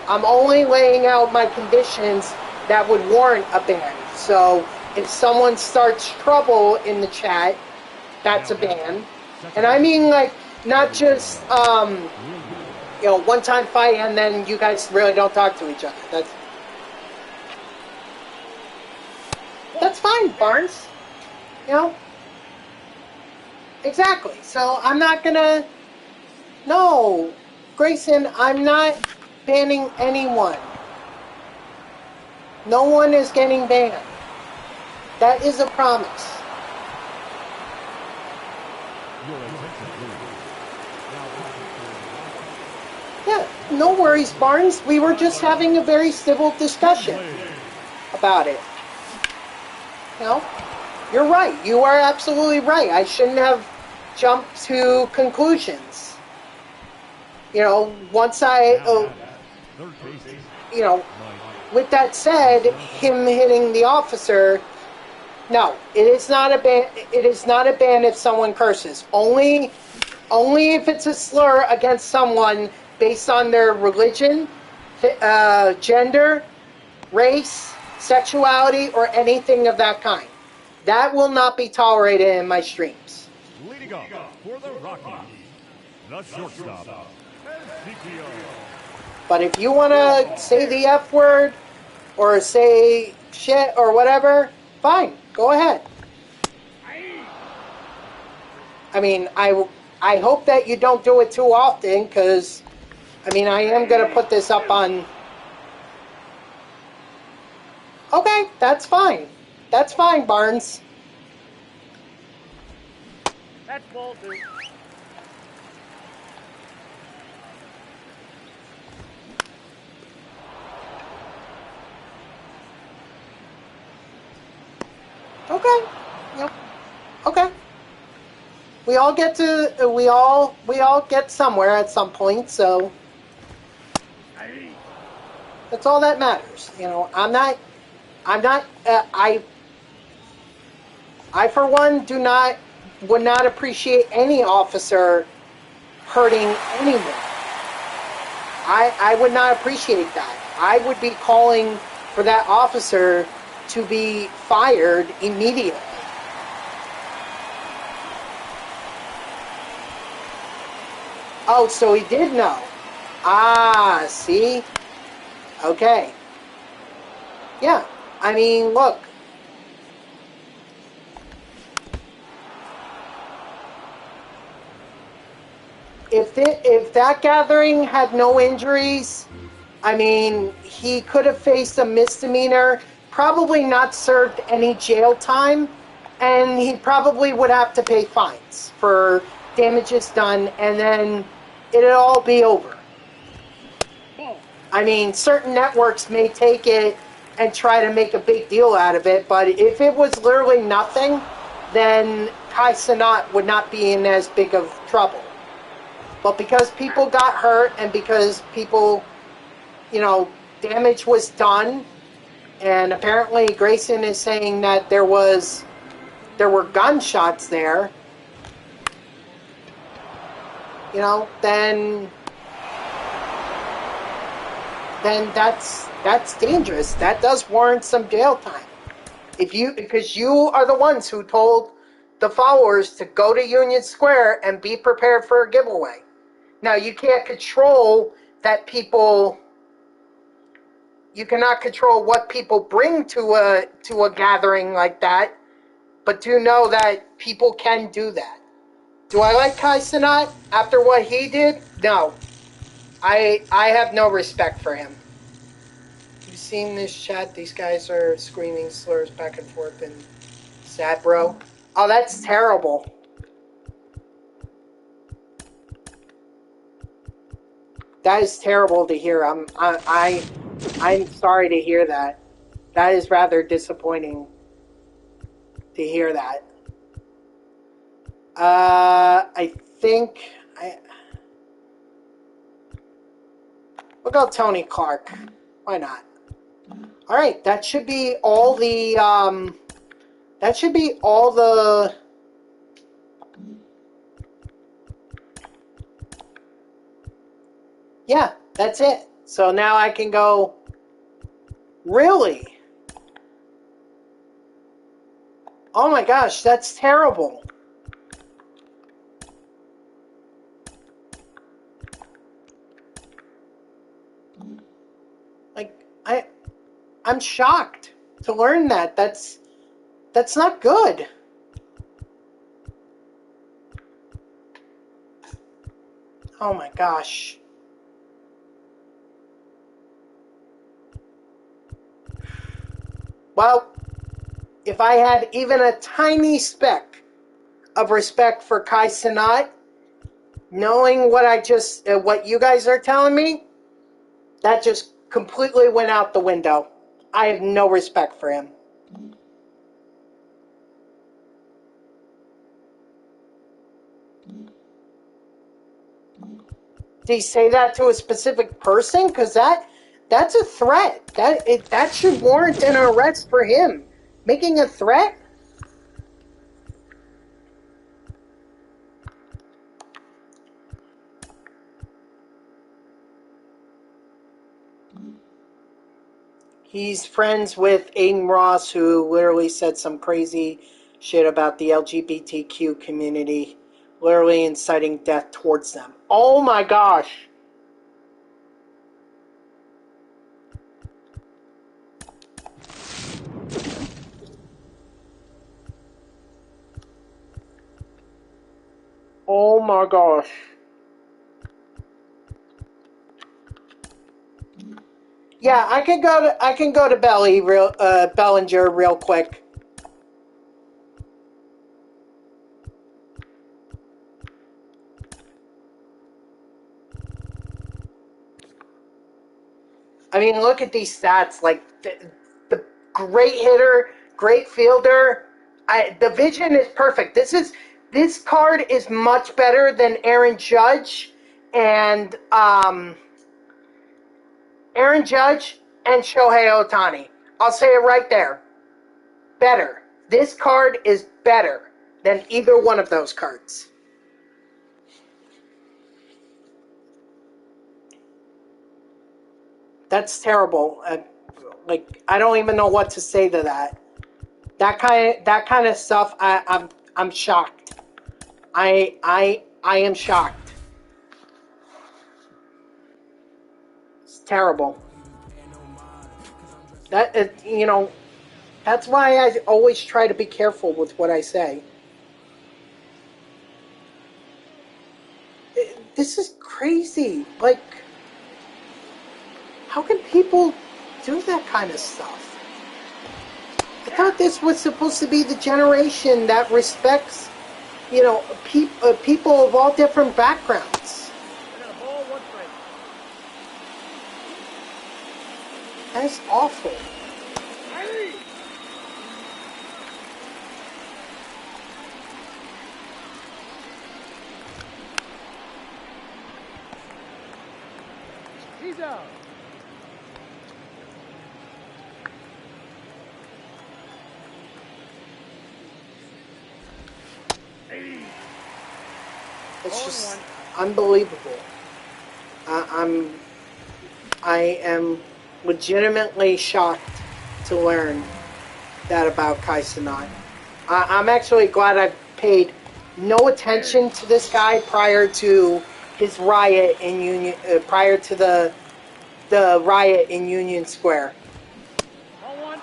A: I'm only laying out my conditions that would warrant a ban. So if someone starts trouble in the chat, that's a ban. And I mean, like, not just, one-time fight and then you guys really don't talk to each other. That's fine, Barnes. Exactly. So I'm not gonna... No, Grayson, I'm not banning anyone. No one is getting banned. That is a promise. Yeah, no worries, Barnes. We were just having a very civil discussion about it. You're right. You are absolutely right. I shouldn't have jumped to conclusions. Once with that said, him hitting the officer, no, it is not a ban. It is not a ban if someone curses. Only if it's a slur against someone based on their religion, gender, race, sexuality, or anything of that kind. That will not be tolerated in my streams.
C: Leading up for the Rockies, the shortstop, CPO.
A: But if you want to say the F word or say shit or whatever, fine, go ahead. I mean, I hope that you don't do it too often because, I am going to put this up on... Okay, that's fine. That's fine, Barnes.
B: That's ball two.
A: Okay. Yep. Okay. We all get somewhere at some point, so that's all that matters. I for one would not appreciate any officer hurting anyone. I would not appreciate that. I would be calling for that officer to be fired immediately. Oh, so he did know. Ah, see? Okay. Yeah, look. If that gathering had no injuries, he could have faced a misdemeanor, probably not served any jail time, and he probably would have to pay fines for damages done, and then it'd all be over. Certain networks may take it and try to make a big deal out of it, but if it was literally nothing, then Kai Cenat would not be in as big of trouble. But because people got hurt and because people, damage was done, and apparently Grayson is saying that there were gunshots there, then that's dangerous. That does warrant some jail time. Because you are the ones who told the followers to go to Union Square and be prepared for a giveaway. Now, you can't control that people... You cannot control what people bring to a gathering like that, but do know that people can do that. Do I like Kai Cenat after what he did? No. I have no respect for him. You seen this chat? These guys are screaming slurs back and forth and sad, bro. Oh, that's terrible. That is terrible to hear. I'm sorry to hear that. That is rather disappointing to hear that. I think we'll go Tony Clark. Why not? All right, that should be all the yeah, that's it. So now I can go. Really? Oh my gosh, that's terrible. Like, I'm shocked to learn that. That's not good. Oh my gosh. Well, if I had even a tiny speck of respect for Kai Cenat, knowing what you guys are telling me, that just completely went out the window. I have no respect for him. Did he say that to a specific person? Because that's a threat. That should warrant an arrest for him. Making a threat? He's friends with Aiden Ross, who literally said some crazy shit about the LGBTQ community, literally inciting death towards them. Oh my gosh. Oh my gosh. Yeah, I can go to Bellinger real quick. I mean, look at these stats. Like the great hitter, great fielder. The vision is perfect. This card is much better than Aaron Judge and Shohei Ohtani. I'll say it right there. Better. This card is better than either one of those cards. That's terrible. I don't even know what to say to that. That kind of stuff. I'm shocked. I am shocked. It's terrible. That's why I always try to be careful with what I say. This is crazy. Like, how can people do that kind of stuff? I thought this was supposed to be the generation that respects, people of all different backgrounds. That's awful.
B: He's out.
A: It's just unbelievable. I am legitimately shocked to learn that about Kai Cenat. I'm actually glad paid no attention to this guy prior to his riot in Union, prior to the riot in Union Square.
B: Ball one.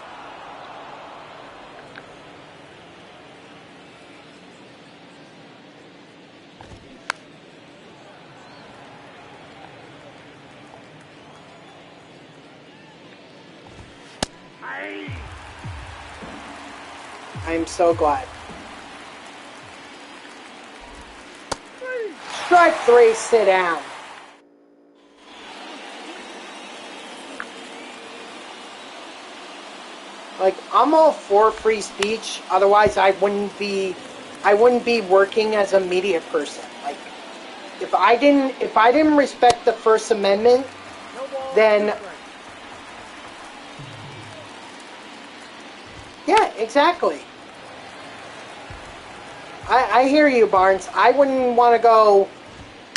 A: I'm so glad. Strike 3, sit down. Like, I'm all for free speech. Otherwise, I wouldn't be working as a media person. Like, if I didn't respect the First Amendment,
B: No ball.
A: then yeah, exactly. I hear you, Barnes. I wouldn't want to go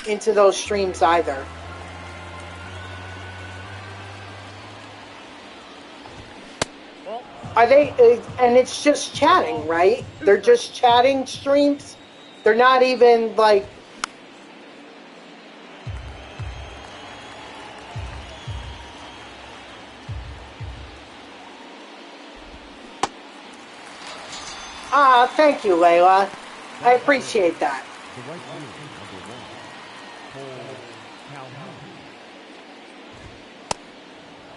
A: into those streams either.
B: Well,
A: Are they? And it's just chatting, right? They're just chatting streams. They're not even like. Ah, thank you, Layla. I appreciate that.
C: The right fielder, number 1, Cole Calhoun.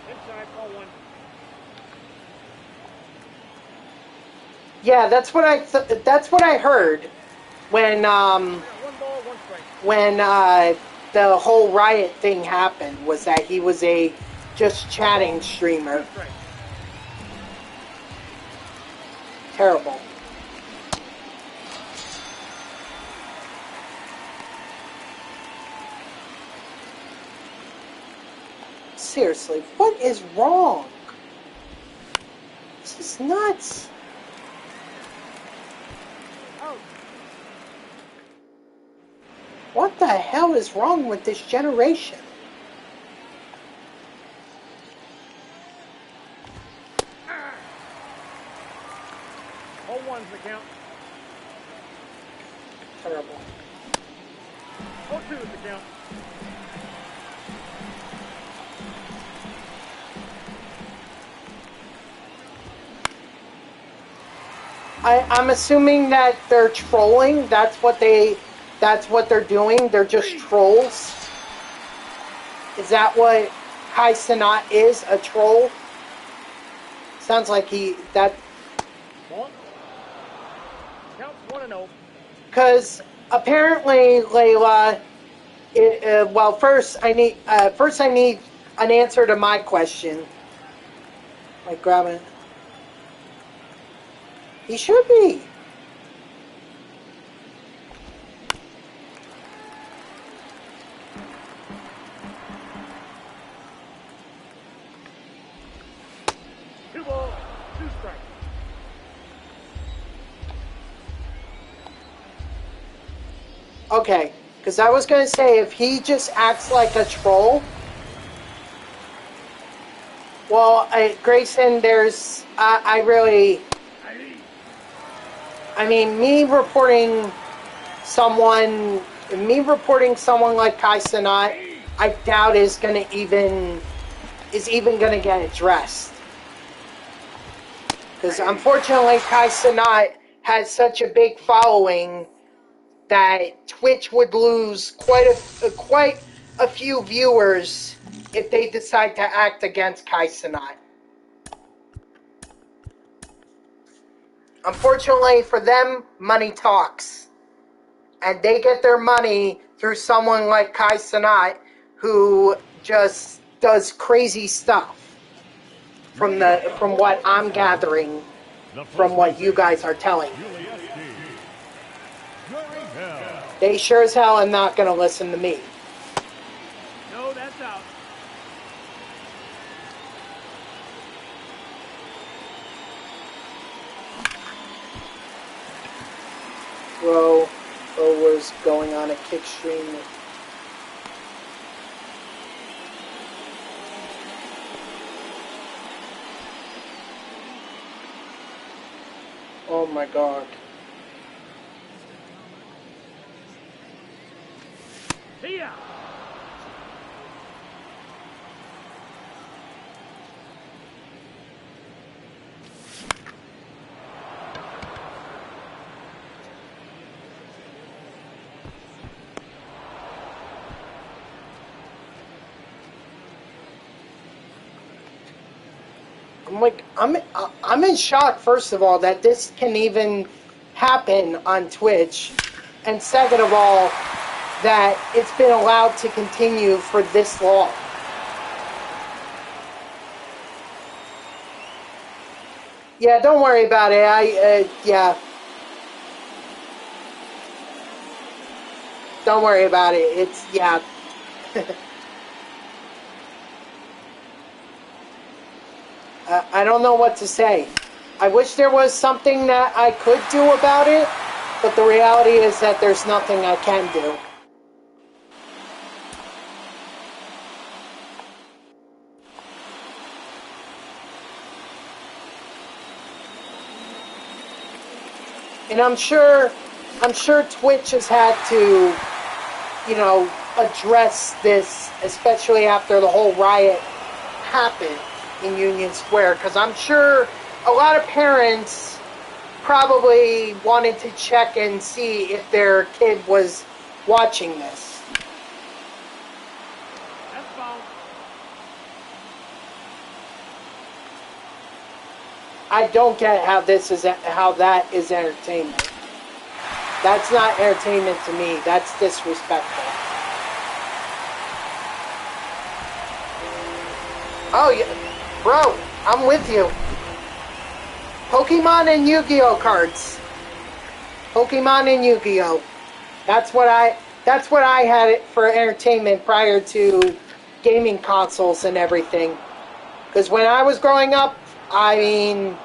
B: inside. Ball one.
A: Yeah, that's what I heard when
B: One ball, one strike.
A: when the whole riot thing happened, was that he was a just chatting streamer.
B: Strike.
A: Terrible. Seriously, what is wrong? This is nuts.
B: Out.
A: What the hell is wrong with this generation?
B: Ball one's the count.
A: Terrible.
B: 0-2 is the count.
A: I'm assuming that they're trolling. That's what they're doing. They're just trolls. Is that what Kai Cenat is? A troll? Sounds like that.
B: Ball. Counts 1-0.
A: Because apparently, Layla. Well, first I need an answer to my question. Like, grab it. He should be.
B: Two balls, two strikes.
A: Okay, because I was going to say, if he just acts like a troll... Well, Grayson, there's... I mean, me reporting someone like Kai Cenat, I doubt is even going to get addressed. Because unfortunately, Kai Cenat has such a big following that Twitch would lose quite a few viewers if they decide to act against Kai Cenat. Unfortunately for them, money talks. And they get their money through someone like Kai Cenat, who just does crazy stuff. From what I'm gathering, from what you guys are telling me. They sure as hell are not going to listen to me.
B: No, that's out.
A: Bro was going on a kick stream. Oh my god.
B: See ya.
A: I'm in shock, first of all, that this can even happen on Twitch, and second of all, that it's been allowed to continue for this long. Yeah, don't worry about it. Yeah. Don't worry about it. It's, yeah. I don't know what to say. I wish there was something that I could do about it, but the reality is that there's nothing I can do. And I'm sure Twitch has had to, address this, especially after the whole riot happened in Union Square, because I'm sure a lot of parents probably wanted to check and see if their kid was watching this.
B: That's foul.
A: I don't get how that is entertainment. That's not entertainment to me. That's disrespectful. Oh yeah, bro, I'm with you. Pokemon and Yu-Gi-Oh cards. Pokemon and Yu-Gi-Oh. That's what I had it for entertainment prior to gaming consoles and everything. Because when I was growing up, I mean,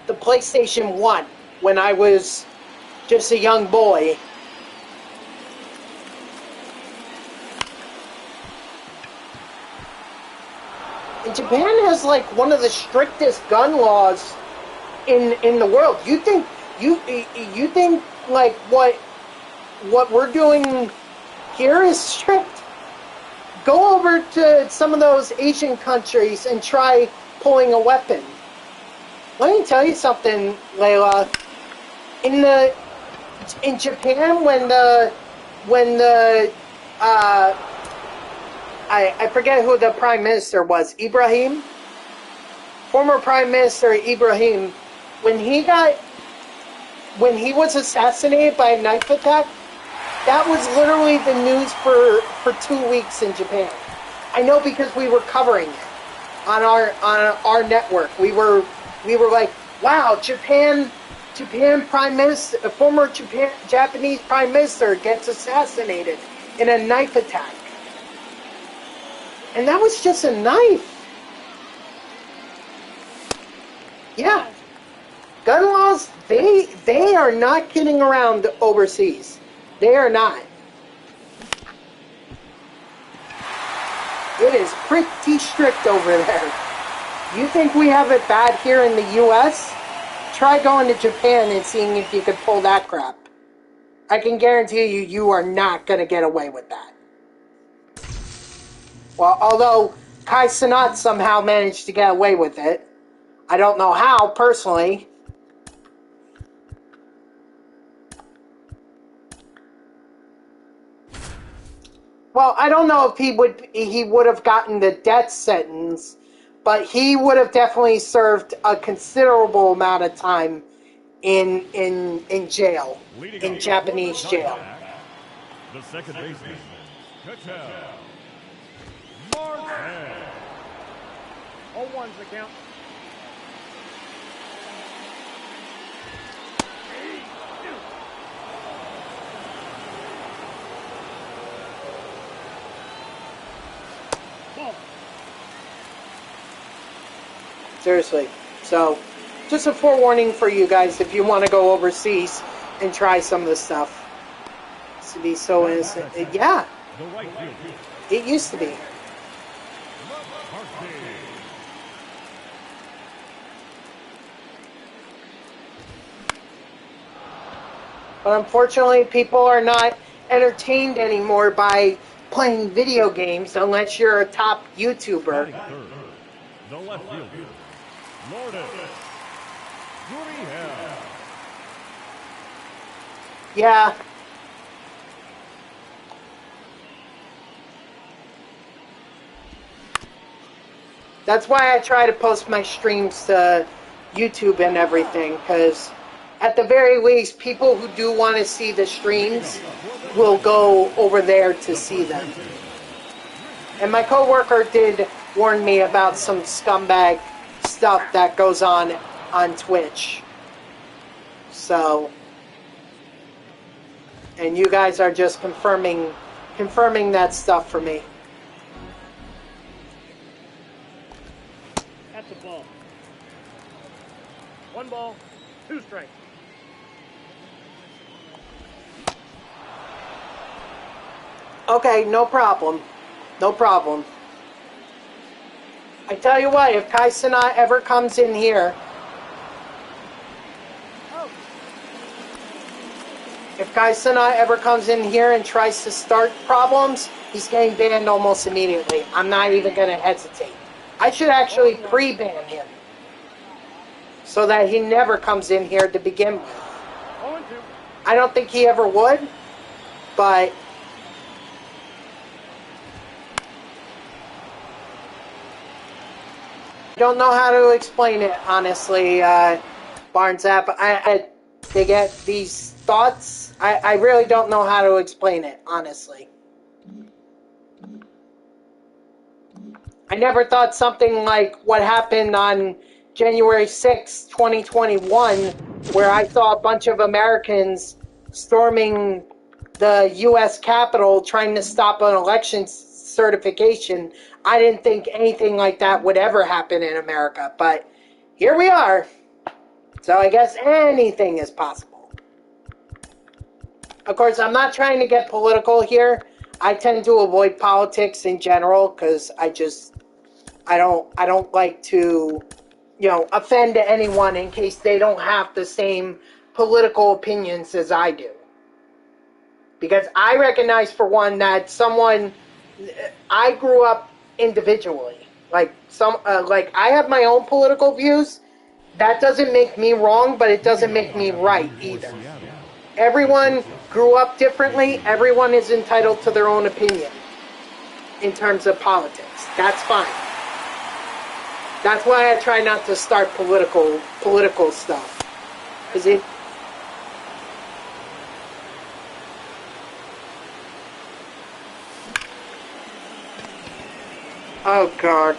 A: the PlayStation 1, when I was just a young boy. And Japan has like one of the strictest gun laws in the world. You think like what we're doing here is strict? Go over to some of those Asian countries and try pulling a weapon. Let me tell you something, Layla. In Japan, when the I forget who the prime minister was, former prime minister Ibrahim, when he was assassinated by a knife attack, that was literally the news for 2 weeks in Japan. I know, because we were covering it on our network. We were like, wow, Japan prime minister, a former Japanese prime minister gets assassinated in a knife attack. And that was just a knife. Yeah. Gun laws, they are not kidding around overseas. They are not. It is pretty strict over there. You think we have it bad here in the U.S.? Try going to Japan and seeing if you could pull that crap. I can guarantee you are not going to get away with that. Well, although Kai Cenat somehow managed to get away with it. I don't know how, personally. Well, I don't know if he would have gotten the death sentence, but he would have definitely served a considerable amount of time in jail, in Japanese jail.
C: The second baseman, Cattell.
B: 0-1's the count.
A: Seriously. So, just a forewarning for you guys if you want to go overseas and try some of the stuff. To be so innocent. Yeah. It used to be. But unfortunately, people are not entertained anymore by playing video games unless you're a top YouTuber.
C: Batting third, the left fielder, Lourdes Gurriel.
A: Yeah. That's why I try to post my streams to YouTube and everything, because at the very least, people who do want to see the streams will go over there to see them. And my coworker did warn me about some scumbag stuff that goes on Twitch. So, and you guys are just confirming that stuff for me.
B: That's a ball. 1 ball, 2 strikes.
A: Okay, no problem. No problem. I tell you what, if Kai Cenat ever comes in here, and tries to start problems, he's getting banned almost immediately. I'm not even going to hesitate. I should actually pre-ban him so that he never comes in here to begin with. I don't think he ever would, but I don't know how to explain it, honestly, Barnes App. They get these thoughts. I really don't know how to explain it, honestly. I never thought something like what happened on January 6, 2021, where I saw a bunch of Americans storming the U.S. Capitol trying to stop an election certification. I didn't think anything like that would ever happen in America, but here we are. So I guess anything is possible. Of course, I'm not trying to get political here. I tend to avoid politics in general because I don't like to, offend anyone in case they don't have the same political opinions as I do. Because I recognize, for one, that I grew up individually. Like I have my own political views. That doesn't make me wrong, but it doesn't make me right either. Everyone grew up differently. Everyone is entitled to their own opinion in terms of politics. That's fine. That's why I try not to start political stuff. Because it... Oh, God.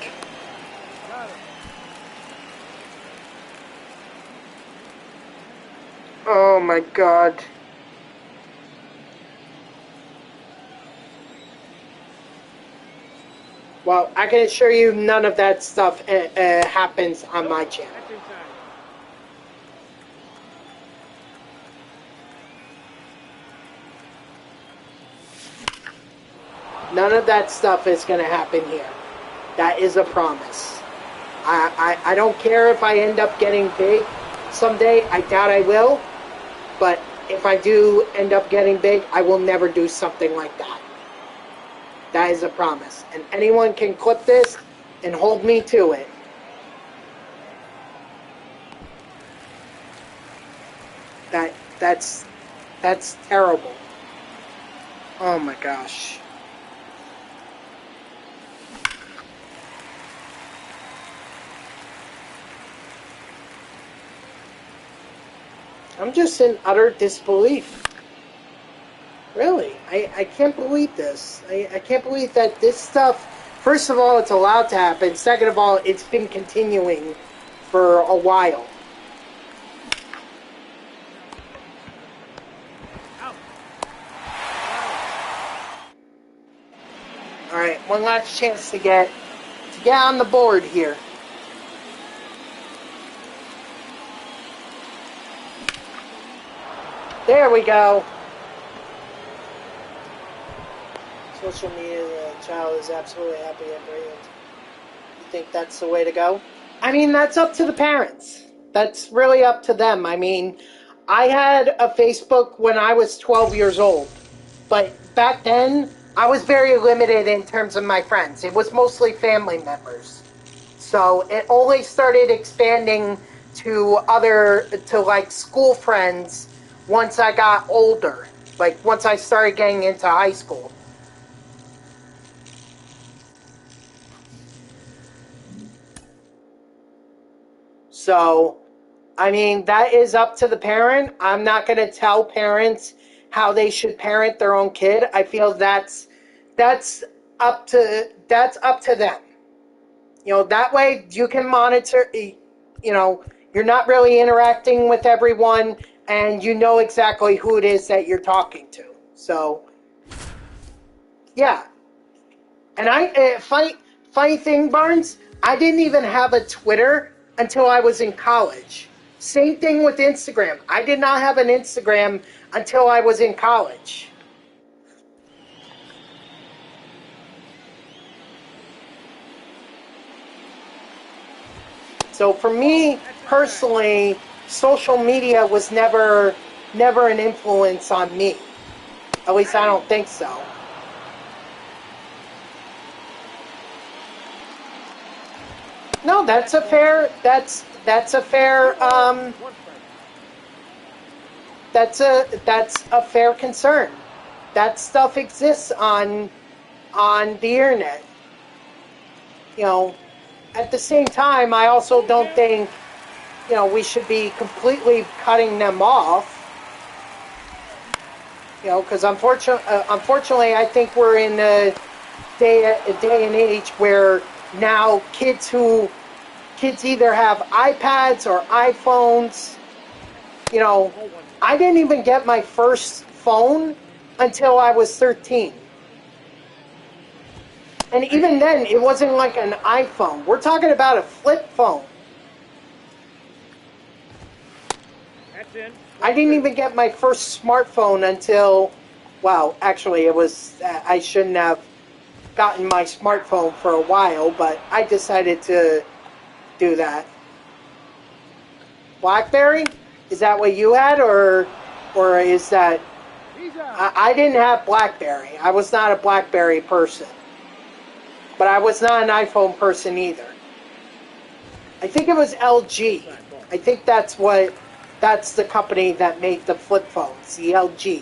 A: Oh, my God. Well, I can assure you none of that stuff happens on my channel. None of that stuff is going to happen here. That is a promise. I don't care if I end up getting big someday. I doubt I will. But if I do end up getting big, I will never do something like that. That is a promise. And anyone can clip this and hold me to it. That's terrible. Oh my gosh. I'm just in utter disbelief. Really, I can't believe this. I can't believe that this stuff, first of all, it's allowed to happen. Second of all, it's been continuing for a while. Alright, one last chance to get on the board here. There we go. Social media, the child is absolutely happy and brilliant. You think that's the way to go? I mean, that's up to the parents. That's really up to them. I mean, I had a Facebook when I was 12 years old. But back then, I was very limited in terms of my friends. It was mostly family members. So it only started expanding to like school friends once I got older. Like once I started getting into high school. So, I mean, that is up to the parent. I'm not going to tell parents how they should parent their own kid. I feel that's up to them. You know, that way you can monitor, you know, you're not really interacting with everyone and you know exactly who it is that you're talking to. So, yeah. And funny thing, Barnes, I didn't even have a Twitter until I was in college. Same thing with Instagram. I did not have an Instagram until I was in college. So for me personally, social media was never an influence on me. At least I don't think so. No, that's a fair that's a fair that's a fair concern. That stuff exists on the internet. You know, at the same time, I also don't think, you know, we should be completely cutting them off. You know, because unfortunately, I think we're in a day and age where now kids either have iPads or iPhones. You know, I didn't even get my first phone until I was 13. And even then, it wasn't like an iPhone. We're talking about a flip phone. I didn't even get my first smartphone until, well, actually, I shouldn't have gotten my smartphone for a while, but I decided to do that. BlackBerry? Is that what you had, or is that... I didn't have BlackBerry. I was not a BlackBerry person. But I was not an iPhone person either. I think it was LG. I think that's the company that made the flip phones, the LG.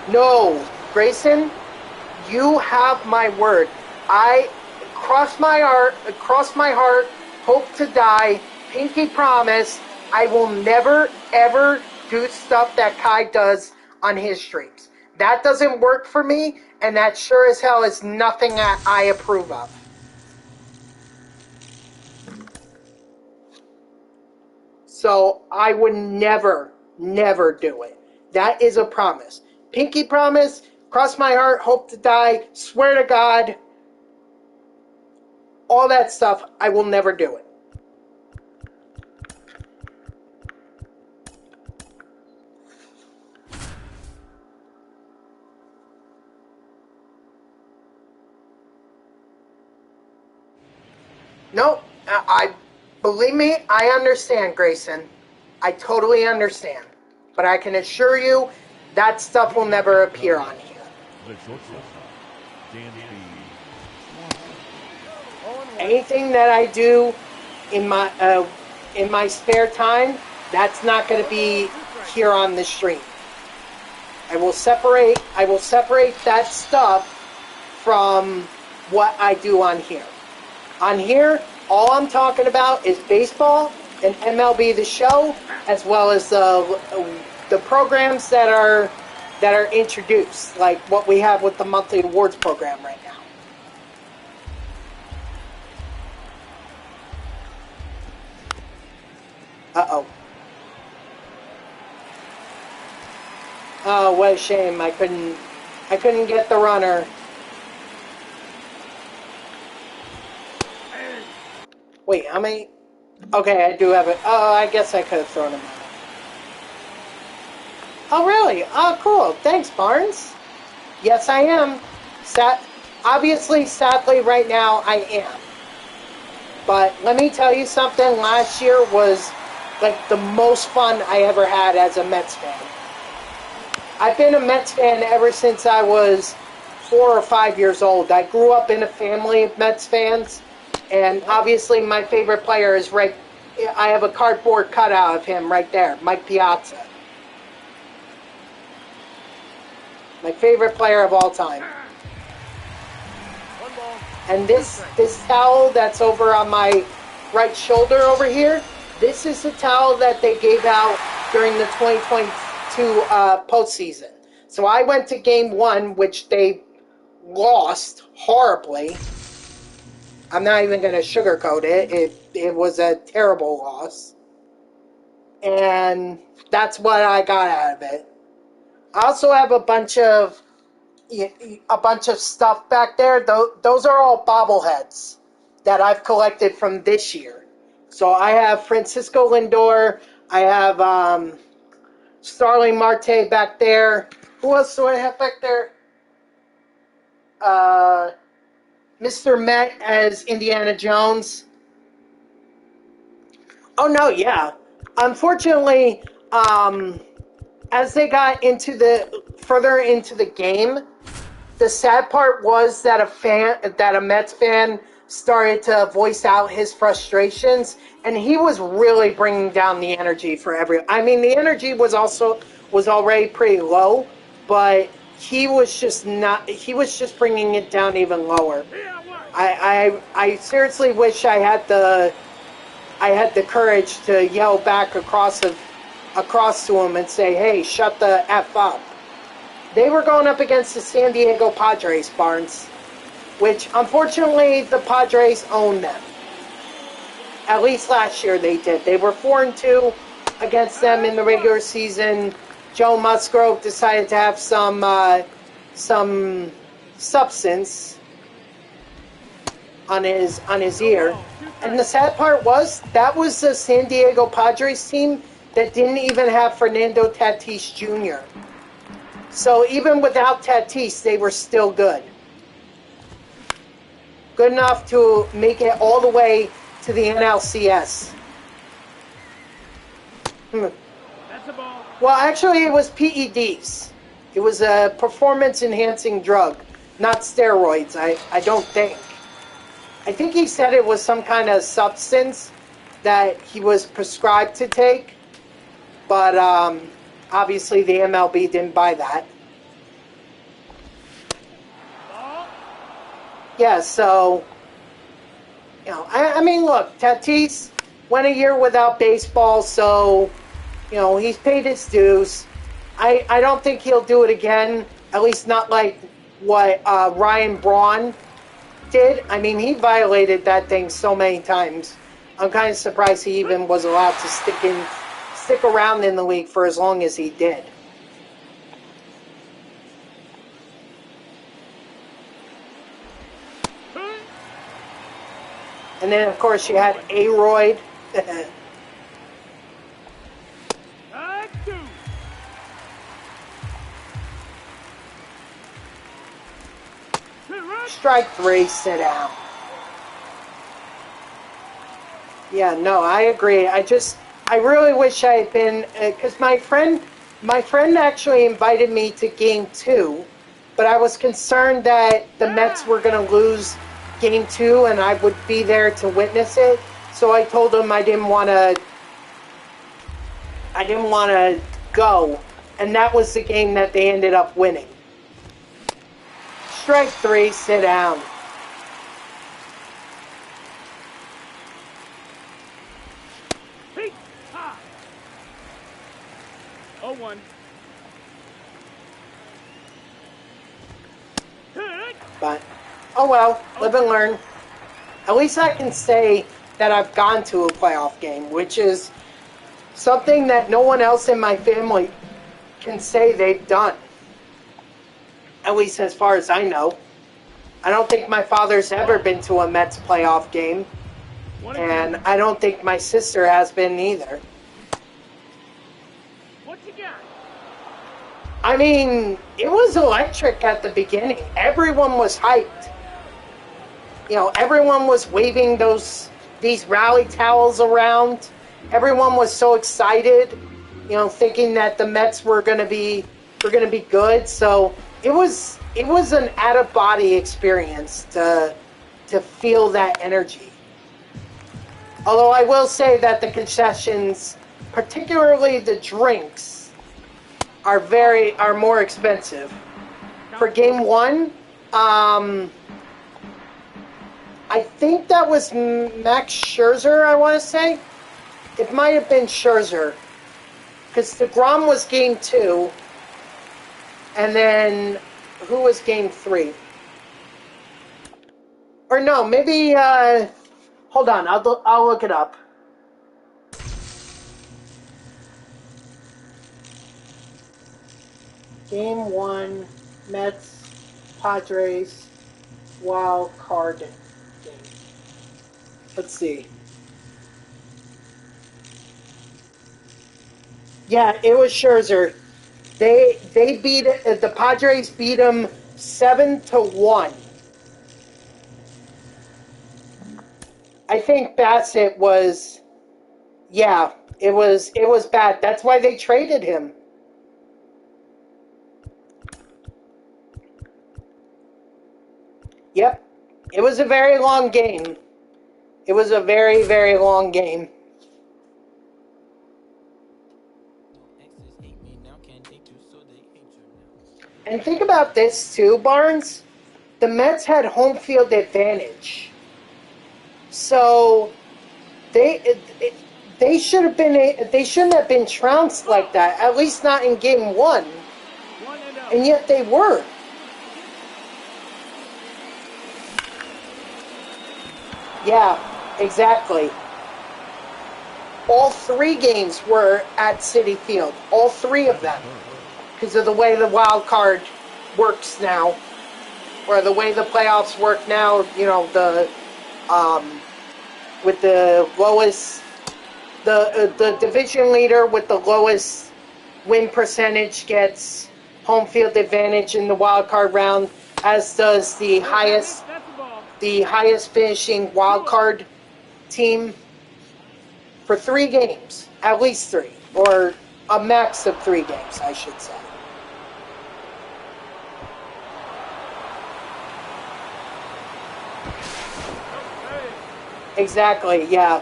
A: No, Grayson, you have my word. I cross my heart, hope to die, pinky promise, I will never, ever do stuff that Kai does on his streams. That doesn't work for me, and that sure as hell is nothing that I approve of. So I would never, never do it. That is a promise. Pinky promise, cross my heart, hope to die, swear to God, all that stuff, I will never do it. No, believe me, I understand, Grayson. I totally understand. But I can assure you, that stuff will never appear on here. Anything that I do in my spare time, that's not going to be here on the stream. I will separate that stuff from what I do on here. On here, all I'm talking about is baseball and MLB The Show, as well as the programs that are introduced, like what we have with the monthly awards program right now. Uh-oh. Oh, what a shame. I couldn't get the runner. Wait, how many? Okay, I do have it. Oh, I guess I could have thrown him out. Oh, really? Oh, cool. Thanks, Barnes. Yes, I am. Obviously, sadly, right now, I am. But let me tell you something. Last year was like the most fun I ever had as a Mets fan. I've been a Mets fan ever since I was 4 or 5 years old. I grew up in a family of Mets fans, and obviously my favorite player is right. I have a cardboard cutout of him right there, Mike Piazza. My favorite player of all time. And this towel that's over on my right shoulder over here, this is the towel that they gave out during the 2022 postseason. So I went to game 1, which they lost horribly. I'm not even going to sugarcoat it. It was a terrible loss. And that's what I got out of it. I also have a bunch of stuff back there. Those are all bobbleheads that I've collected from this year. So I have Francisco Lindor. I have Starling Marte back there. Who else do I have back there? Mr. Met as Indiana Jones. Oh, no, yeah. Unfortunately, as they got further into the game, the sad part was that a Mets fan started to voice out his frustrations, and he was really bringing down the energy for everyone. I mean, the energy was already pretty low, but he was just bringing it down even lower. I seriously wish I had the courage to yell back across to him and say, "Hey, shut the F up." They were going up against the San Diego Padres, Barnes, which unfortunately the Padres own them. At least last year they did. They were 4-2 against them in the regular season. Joe Musgrove decided to have some substance on his ear. And the sad part was that was the San Diego Padres team that didn't even have Fernando Tatis Jr. So even without Tatis, they were still good. Good enough to make it all the way to the NLCS.
B: That's a ball.
A: Well, actually, it was PEDs. It was a performance-enhancing drug, not steroids, I don't think. I think he said it was some kind of substance that he was prescribed to take, but obviously the MLB didn't buy that. Yeah, so, I mean, look, Tatis went a year without baseball, so, he's paid his dues. I don't think he'll do it again, at least not like what Ryan Braun did. I mean, he violated that thing so many times. I'm kind of surprised he even was allowed to stick around in the league for as long as he did. And then, of course, you had Aroyd. Strike 3, sit down. Yeah, no, I agree. I really wish I had been, because my friend actually invited me to Game 2, but I was concerned that the Mets were going to lose Game 2 and I would be there to witness it. So I told him I didn't want to go, and that was the game that they ended up winning. Strike 3, sit down.
B: Hey, ha. 0-1.
A: But, oh well, live and learn. At least I can say that I've gone to a playoff game, which is something that no one else in my family can say they've done. At least as far as I know. I don't think my father's ever been to a Mets playoff game. And I don't think my sister has been either.
B: What you got?
A: I mean, it was electric at the beginning. Everyone was hyped. Everyone was waving those these rally towels around. Everyone was so excited, thinking that the Mets were going to be good. So it was an out of body experience to feel that energy. Although I will say that the concessions, particularly the drinks, are more expensive. For game one, I think that was Max Scherzer, I want to say. It might have been Scherzer. Because DeGrom was game 2. And then, who was game 3? Or no, maybe, hold on, I'll look it up. Game 1, Mets, Padres, wild card game. Let's see. Yeah, it was Scherzer. They beat the Padres beat them 7-1. I think Bassett was, yeah, it was bad. That's why they traded him. Yep, it was a very long game. It was a very, very long game. And think about this too, Barnes. The Mets had home field advantage, so they shouldn't have been trounced like that. At least not in game 1. And yet they were. Yeah, exactly. All 3 games were at Citi Field. All 3 of them. Because of the way the wild card works now, or the way the playoffs work now, with the lowest, the division leader with the lowest win percentage gets home field advantage in the wild card round, as does the highest finishing wild card team for 3 games, at least 3, or a max of 3 games, I should say. Exactly, yeah.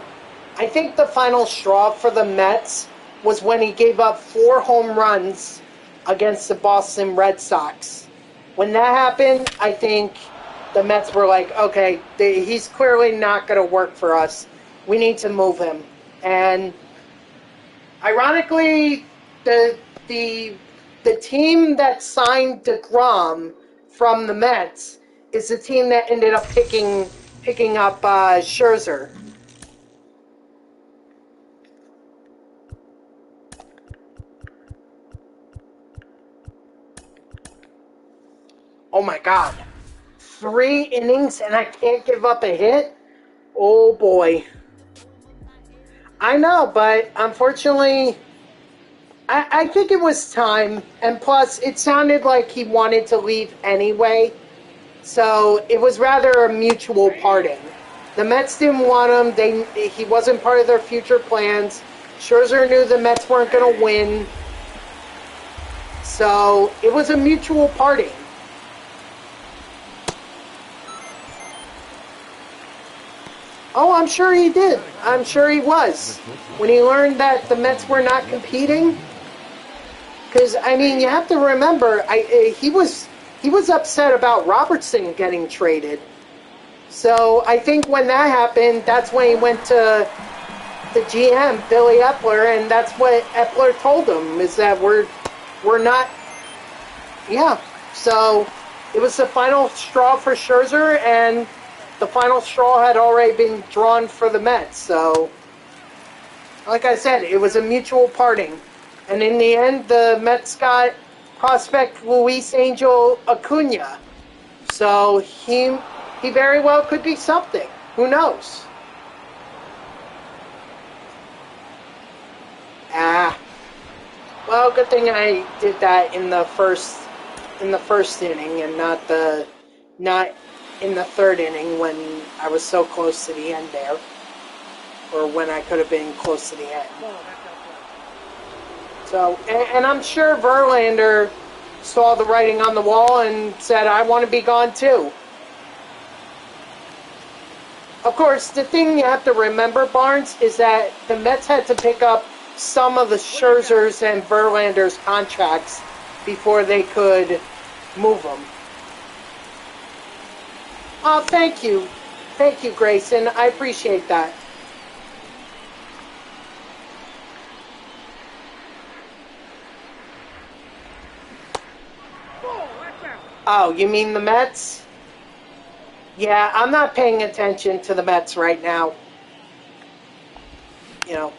A: I think the final straw for the Mets was when he gave up 4 home runs against the Boston Red Sox. When that happened, I think the Mets were like, okay, he's clearly not going to work for us. We need to move him. And ironically, the team that signed DeGrom from the Mets is the team that ended up picking up Scherzer. Oh my God. 3 innings and I can't give up a hit? Oh boy. I know, but unfortunately, I think it was time. And plus, it sounded like he wanted to leave anyway. So it was rather a mutual parting. The Mets didn't want him. He wasn't part of their future plans. Scherzer knew the Mets weren't going to win. So it was a mutual parting. Oh, I'm sure he did. I'm sure he was. When he learned that the Mets were not competing. Because, I mean, you have to remember, he was upset about Robertson getting traded. So I think when that happened, that's when he went to the GM, Billy Epler, and that's what Epler told him, is that we're not... Yeah, so it was the final straw for Scherzer, and the final straw had already been drawn for the Mets. So, like I said, it was a mutual parting. And in the end, the Mets got prospect Luis Angel Acuna. So he very well could be something. Who knows? Well, good thing I did that in the first inning and not in the 3rd inning when I was so close to the end there. or when I could have been close to the end.
B: Ball, that's outside.
A: So, and I'm sure Verlander saw the writing on the wall and said, I want to be gone too. Of course, the thing you have to remember, Barnes, is that the Mets had to pick up some of the Scherzer's and Verlander's contracts before they could move them. Oh, thank you. Thank you, Grayson. I appreciate that.
B: Ball, that's out.
A: Oh, you mean the Mets? Yeah, I'm not paying attention to the Mets right now. You know.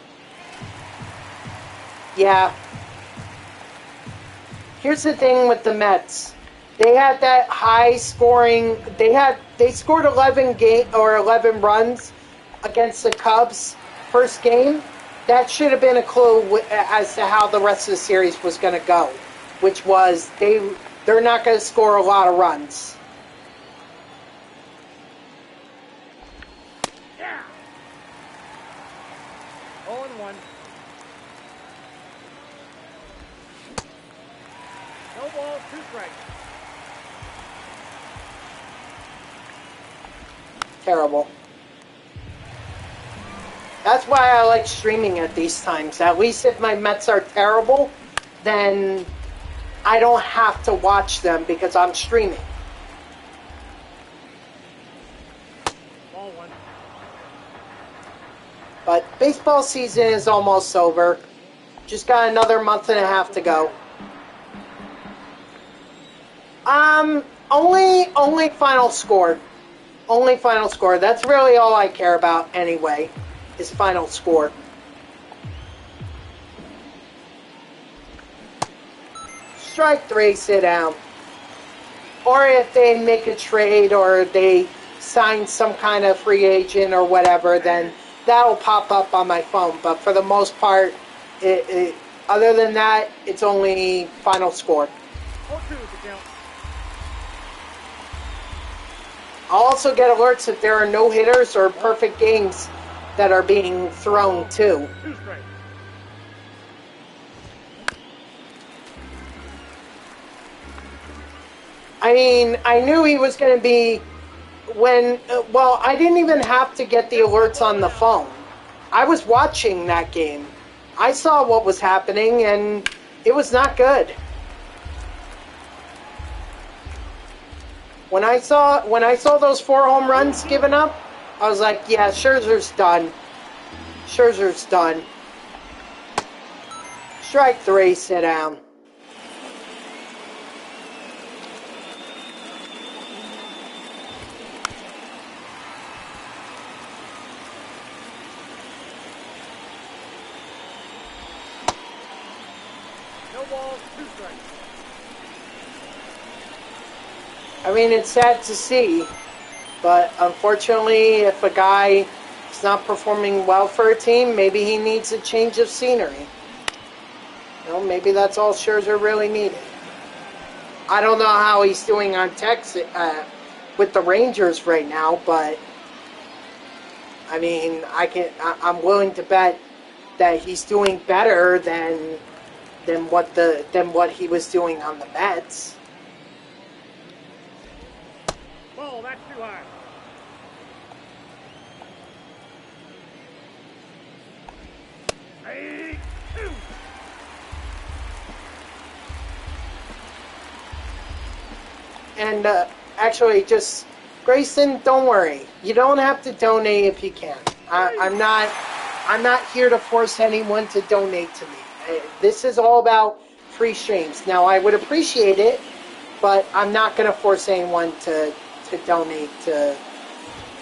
A: Yeah. Here's the thing with the Mets. They had that high scoring. They scored 11 runs against the Cubs first game. That should have been a clue as to how the rest of the series was going to go, which was they're not going to score a lot of runs.
B: Yeah. 0-1. No ball, 2 strikes.
A: Terrible. That's why I like streaming at these times. At least if my Mets are terrible, then I don't have to watch them because I'm streaming.
B: Ball 1.
A: But baseball season is almost over. Just got another month and a half to go. Only final score. Only final score. That's really all I care about anyway, is final score. Strike 3, sit down. Or if they make a trade or they sign some kind of free agent or whatever, then that'll pop up on my phone. But for the most part, other than that, it's only final score.
B: 0-2 is the count.
A: I'll also get alerts if there are no hitters or perfect games that are being thrown too.
B: 2 strikes.
A: I mean, I knew he was going to be I didn't even have to get the alerts on the phone. I was watching that game. I saw what was happening and it was not good. When I saw those 4 home runs given up, I was like, yeah, Scherzer's done. Scherzer's done. Strike 3, sit down.
B: No balls, 2 strikes.
A: I mean, it's sad to see, but unfortunately, if a guy is not performing well for a team, maybe he needs a change of scenery. You know, maybe that's all Scherzer really needed. I don't know how he's doing on Texas with the Rangers right now, but I mean, I'm willing to bet that he's doing better than what he was doing on the Mets.
B: Ball, that's too high. Hey, 2.
A: And actually, just Grayson, don't worry. You don't have to donate if you can't. I'm not here to force anyone to donate to me. This is all about free streams. Now, I would appreciate it, but I'm not going to force anyone to donate to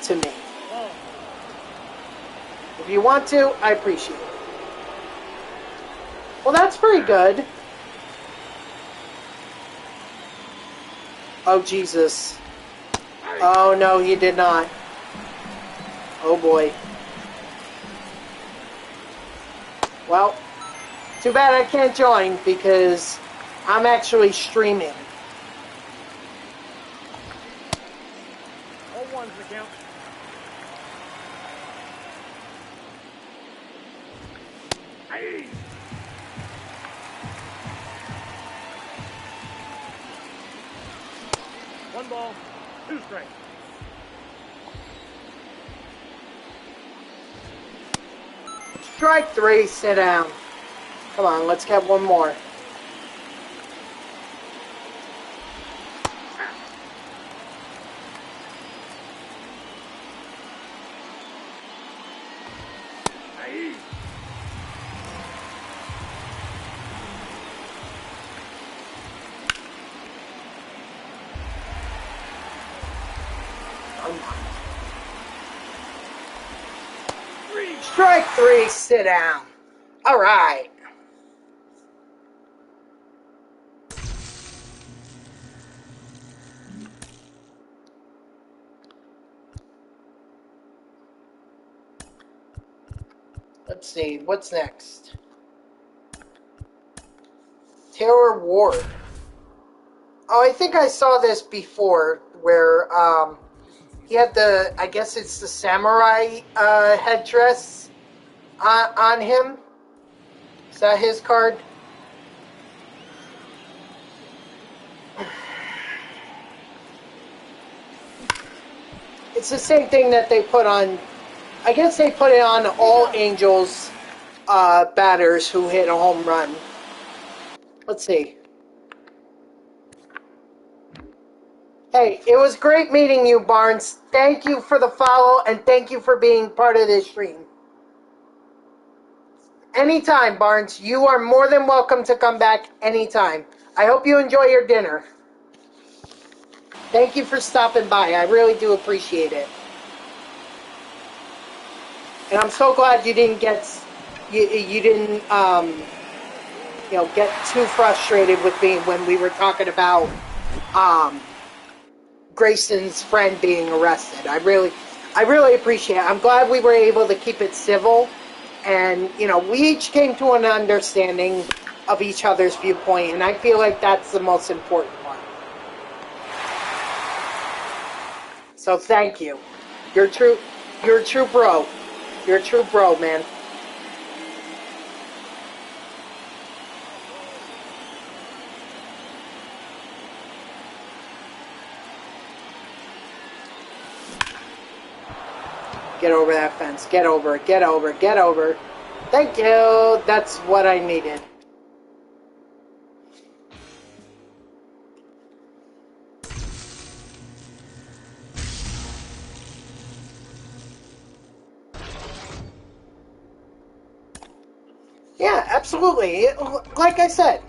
A: me.
B: Ball.
A: If you want to, I appreciate it. Well, that's pretty good. Oh, Jesus. Oh, no, he did not. Oh, boy. Well, too bad I can't join because I'm actually streaming.
B: 0-1 is the count. Aye. One ball, two strikes.
A: Strike three, sit down. Come on, let's get one more.
B: Aye.
A: Strike three, sit down. All right. Let's see, what's next? Taylor Ward. Oh, I think I saw this before, where he had the, I guess it's the samurai headdress on him. Is that his card? It's the same thing that they put on, I guess they put it on all Angels batters who hit a home run. Let's see. Hey, it was great meeting you, Barnes. Thank you for the follow, and thank you for being part of this stream. Anytime, Barnes. You are more than welcome to come back anytime. I hope you enjoy your dinner. Thank you for stopping by. I really do appreciate it. And I'm so glad you didn't get get too frustrated with me when we were talking about Grayson's friend being arrested. I really appreciate it. I'm glad we were able to keep it civil, and we each came to an understanding of each other's viewpoint, and I feel like that's the most important part. So thank you. You're a true bro. You're a true bro, man. Get over that fence. Get over. Get over. Get over. Thank you. That's what I needed. Yeah, absolutely. Like I said,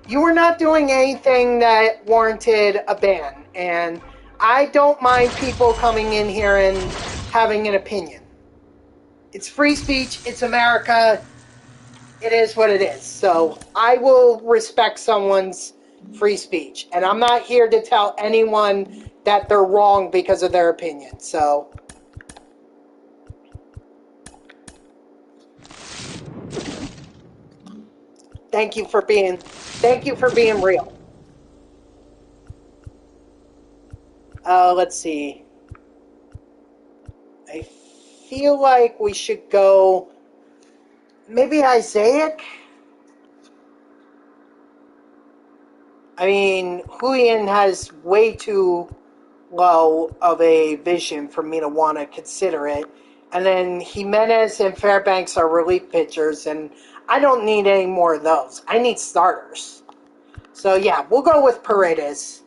A: you were not doing anything that warranted a ban. And I don't mind people coming in here and having an opinion. It's free speech. It's America. It is what it is. So I will respect someone's free speech. And I'm not here to tell anyone that they're wrong because of their opinion. So thank you for being real. Let's see. I feel like we should go maybe Isaac. I mean, Julian has way too low of a vision for me to want to consider it. And then Jimenez and Fairbanks are relief pitchers, and I don't need any more of those. I need starters. So yeah, we'll go with Paredes.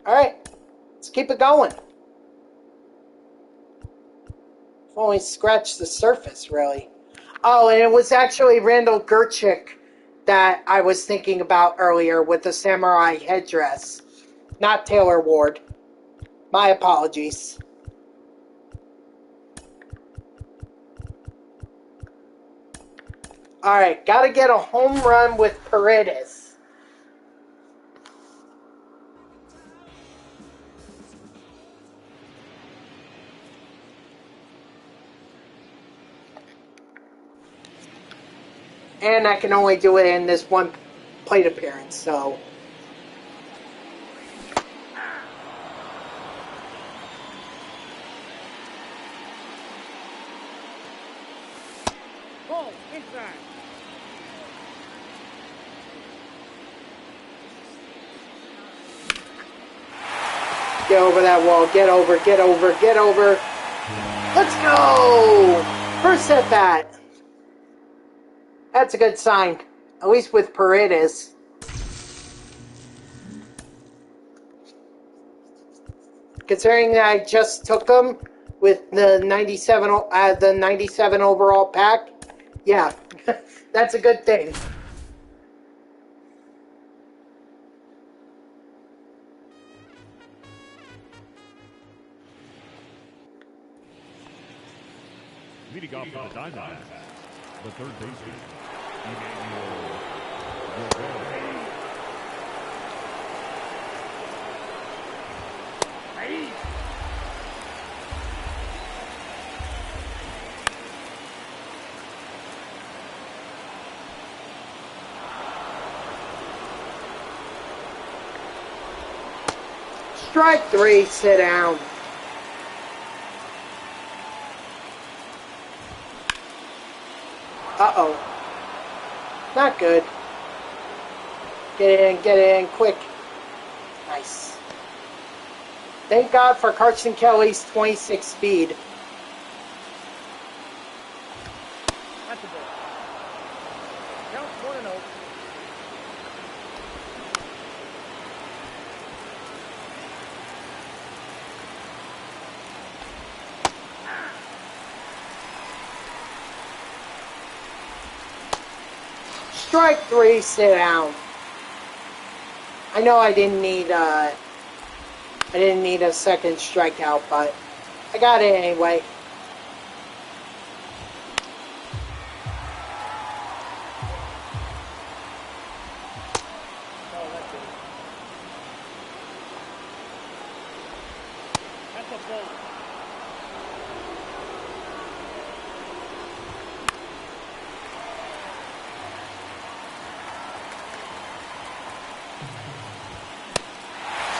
A: All right, let's keep it going. I've only scratched the surface, really. Oh, and it was actually Randall Gerchik that I was thinking about earlier with the samurai headdress, not Taylor Ward. My apologies. All right, got to get a home run with Paredes. And I can only do it in this one plate appearance, so.
B: Ball inside.
A: Get over that wall. Get over, get over, get over. Let's go! First at bat. That's a good sign. At least with Paredes. Considering that I just took him with the 97 overall pack, yeah, that's a good thing.
C: Leading off for the Dynasty, the third baseman, Emmanuel.
A: Strike three, sit down. Uh-oh. Not good. Get in, quick. Nice. Thank God for Carson Kelly's 26 speed.
B: That's a ball. Count 1-0.
A: Strike three, sit down. I know I didn't need a second strikeout, but I got it anyway.
B: Oh, that's it. That's a ball.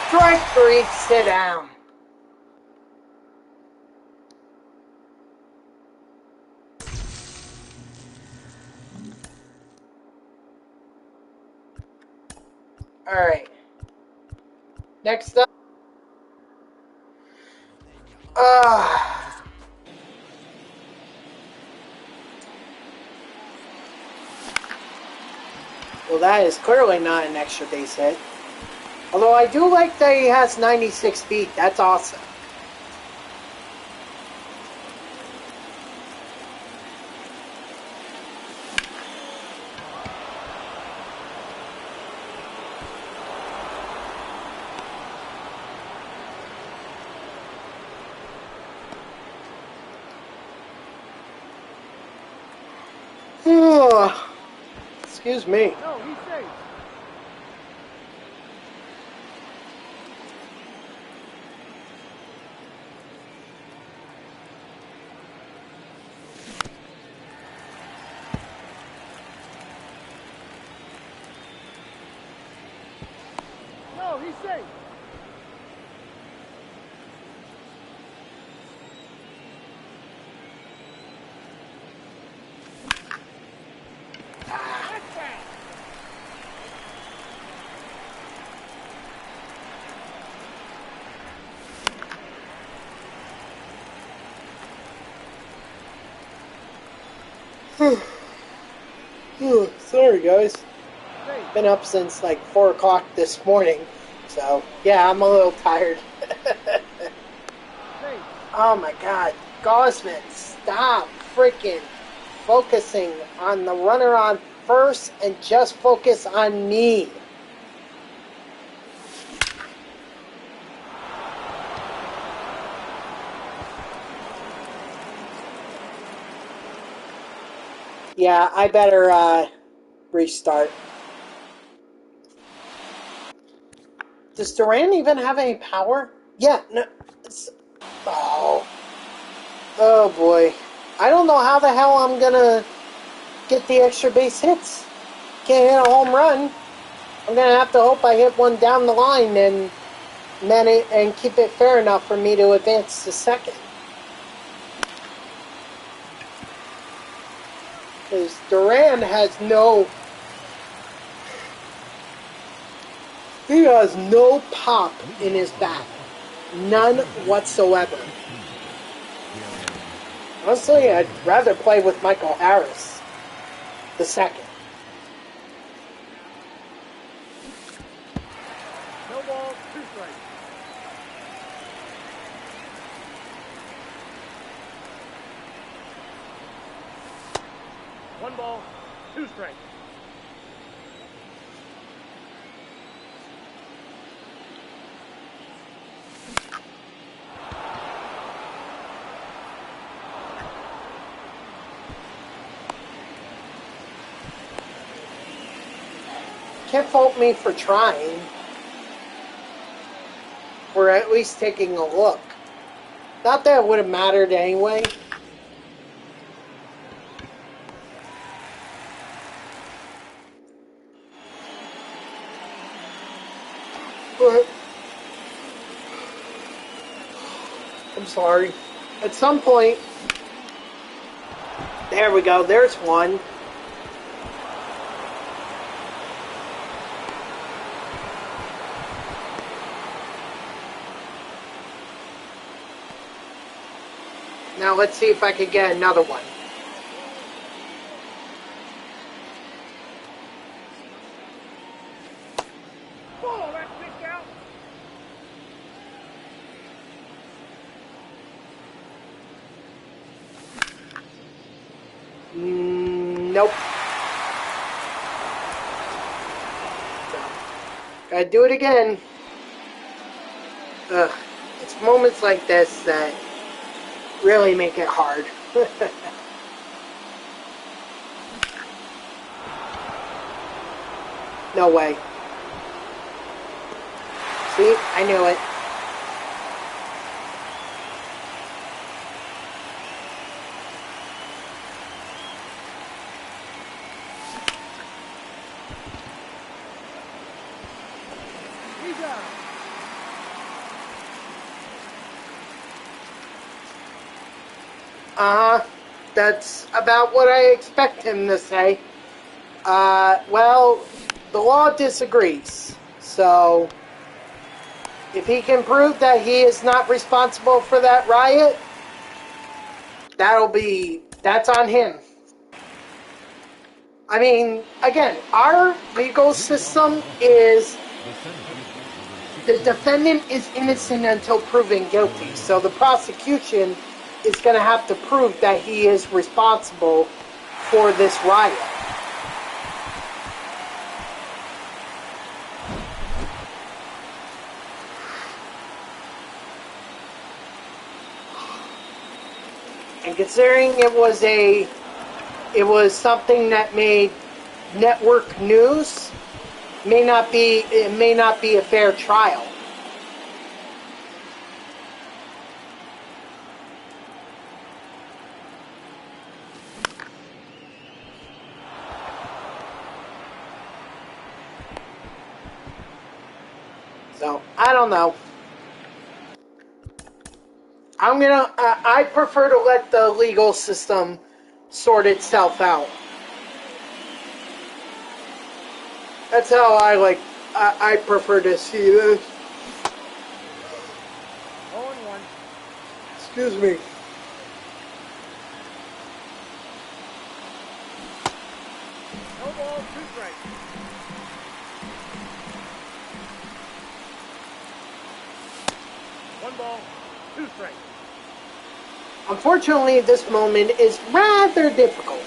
A: Strike three, sit down. Alright. Next up. Well, that is clearly not an extra base hit. Although I do like that he has 96 speed. That's awesome. Excuse me.
B: No, he's safe. No, he's safe. That's foul.
A: Sorry, guys.
B: Safe.
A: Been up since like 4 o'clock this morning. So, yeah, I'm a little tired.
B: Safe.
A: Oh my god. Gosman, stop freaking focusing on the runner on first and just focus on me. Yeah, I better restart. Does Duran even have any power? Yeah, no. Oh boy. I don't know how the hell I'm gonna get the extra base hits. Can't hit a home run. I'm gonna have to hope I hit one down the line and keep it fair enough for me to advance to second. Because Duran has no... He has no pop in his bat. None whatsoever. Honestly, I'd rather play with Michael Harris the second.
B: No ball, 2 strikes. One ball, 2 strikes.
A: Can't fault me for trying. Or at least taking a look. Not that it would have mattered anyway. But I'm sorry. At some point, there we go. There's one. Now let's see if I can get another one.
B: Ball, that's picked out.
A: Nope. Gotta do it again. Ugh. It's moments like this that really make it hard. No way. See? I knew it.
B: He's out.
A: That's about what I expect him to say. Well, the law disagrees. So, if he can prove that he is not responsible for that riot, that's on him. I mean, again, our legal system is the defendant is innocent until proven guilty. So the prosecution is going to have to prove that he is responsible for this riot. And considering it was something that made network news, it may not be a fair trial. So, I don't know. I prefer to let the legal system sort itself out. That's how I prefer to see this.
B: 0-1.
A: Excuse me.
B: No ball, 2 strikes. One ball, 2 strikes.
A: Unfortunately, this moment is rather difficult.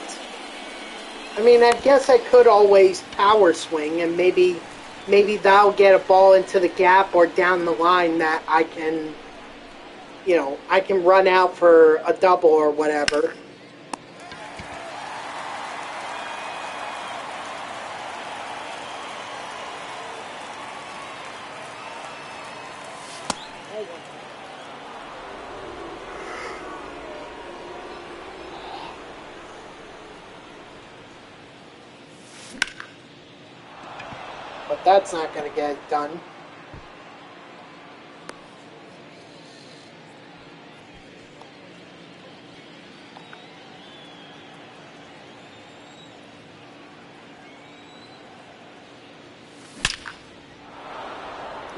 A: I mean, I guess I could always power swing, and maybe that'll get a ball into the gap or down the line that I can run out for a double or whatever. But that's not going to get it done.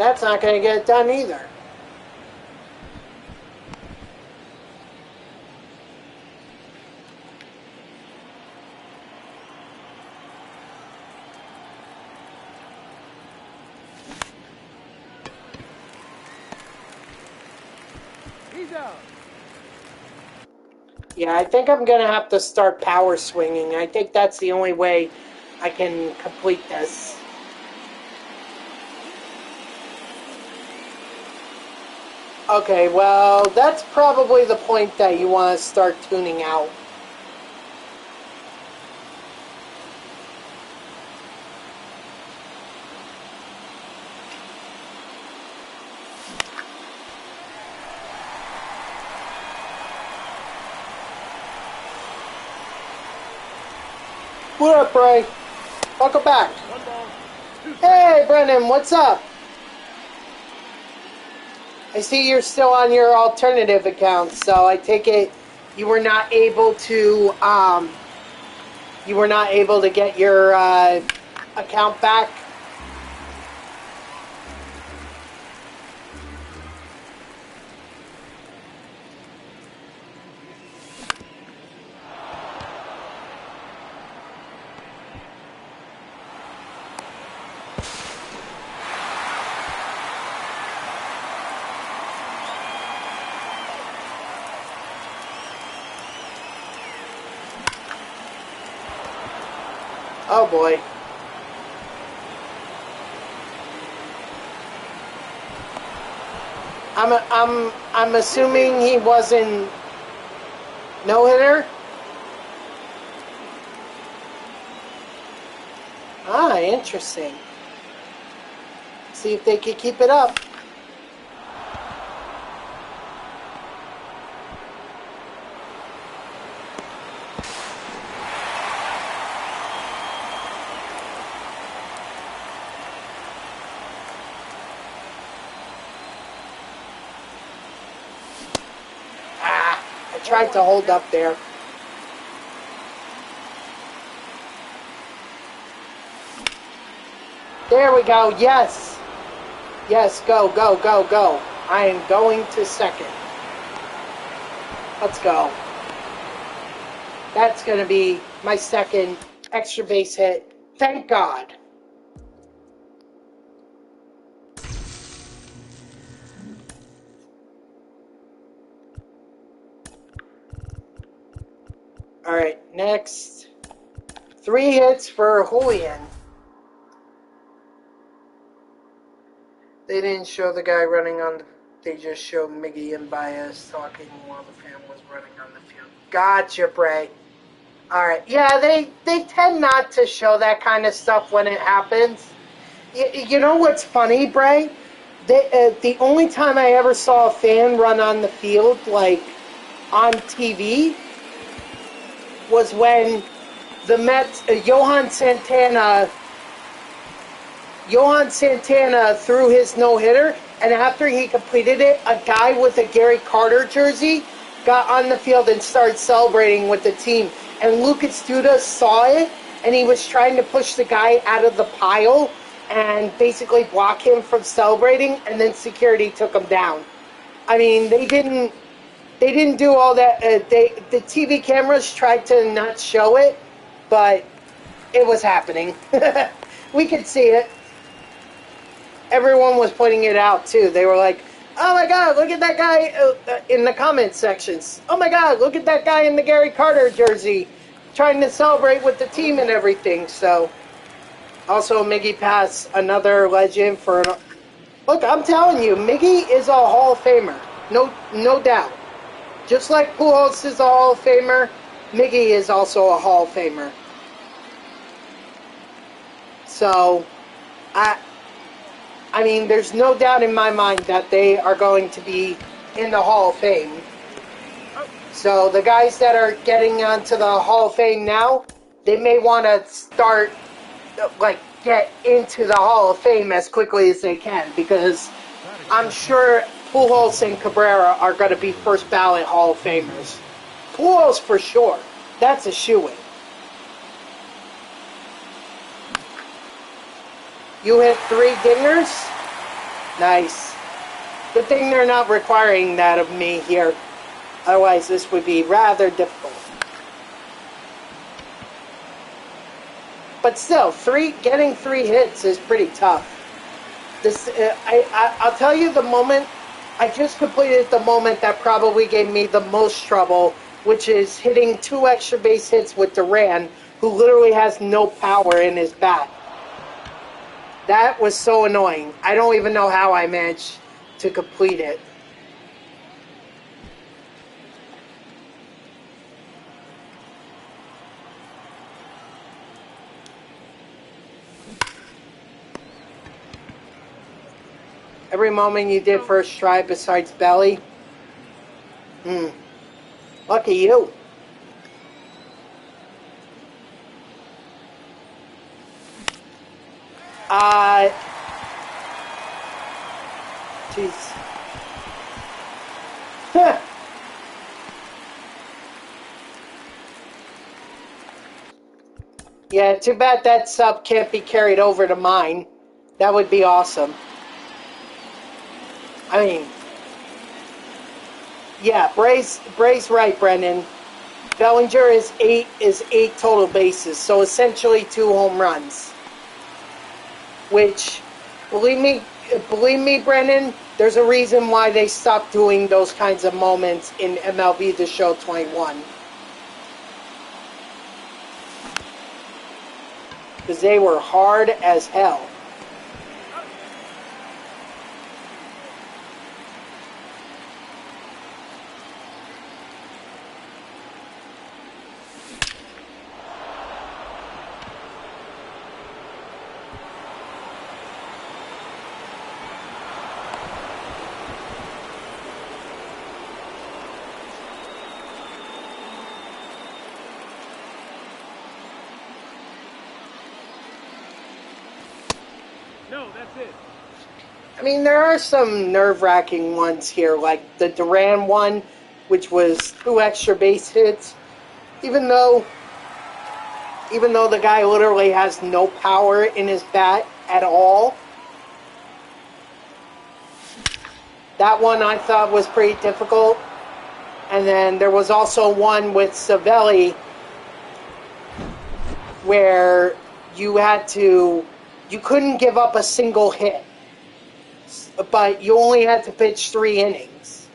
A: That's not going to get it done either.
B: He's out.
A: Yeah, I think I'm going to have to start power swinging. I think that's the only way I can complete this. Okay, well, that's probably the point that you want to start tuning out. What up, Bray? Welcome back.
B: 1 ball, 2 strikes.
A: Hey, Brennan, what's up? I see you're still on your alternative account, so I take it you were not able to get your account back. Oh boy. I'm assuming he wasn't no-hitter? Ah, interesting. See if they can keep it up. I tried to hold up there. There we go. Yes. Yes, go, go, go, go. I am going to second. Let's go. That's going to be my second extra base hit. Thank God. All right, next. 3 hits for Julian. They didn't show the guy running on the... They just showed Miggy and Baez talking while the fan was running on the field. Gotcha, Bray. All right. Yeah, they tend not to show that kind of stuff when it happens. You know what's funny, Bray? The only time I ever saw a fan run on the field, like, on TV, was when the Mets, Johan Santana threw his no-hitter, and after he completed it, a guy with a Gary Carter jersey got on the field and started celebrating with the team. And Lucas Duda saw it, and he was trying to push the guy out of the pile and basically block him from celebrating, and then security took him down. I mean, they didn't do all that. The TV cameras tried to not show it, but it was happening. We could see it. Everyone was pointing it out, too. They were like, oh my God, look at that guy in the comment sections. Oh my God, look at that guy in the Gary Carter jersey trying to celebrate with the team and everything. So, also Miggy Pass, another legend for... Look, I'm telling you, Miggy is a Hall of Famer. No doubt. Just like Pujols is a Hall of Famer, Miggy is also a Hall of Famer. So, I mean, there's no doubt in my mind that they are going to be in the Hall of Fame. So the guys that are getting onto the Hall of Fame now, they may want to start, like, get into the Hall of Fame as quickly as they can, because I'm sure Pujols and Cabrera are going to be first ballot Hall of Famers. Pujols for sure. That's a shoo-in. You hit 3 dingers? Nice. Good thing they're not requiring that of me here. Otherwise, this would be rather difficult. But still, getting 3 hits is pretty tough. This, I'll tell you the moment. I just completed the moment that probably gave me the most trouble, which is hitting 2 extra base hits with Duran, who literally has no power in his bat. That was so annoying. I don't even know how I managed to complete it. Every moment you did first try besides belly. Lucky you. Jeez. Yeah, too bad that sub can't be carried over to mine. That would be awesome. I mean, yeah, Bray's right, Brendan. Bellinger is eight total bases, so essentially 2 home runs. Which, believe me, Brendan, there's a reason why they stopped doing those kinds of moments in MLB The Show 21. Because they were hard as hell.
B: No, that's it.
A: I mean, there are some nerve-wracking ones here, like the Duran one, which was 2 extra base hits. Even though the guy literally has no power in his bat at all. That one I thought was pretty difficult. And then there was also one with Savelli where you couldn't give up a single hit, but you only had to pitch 3 innings.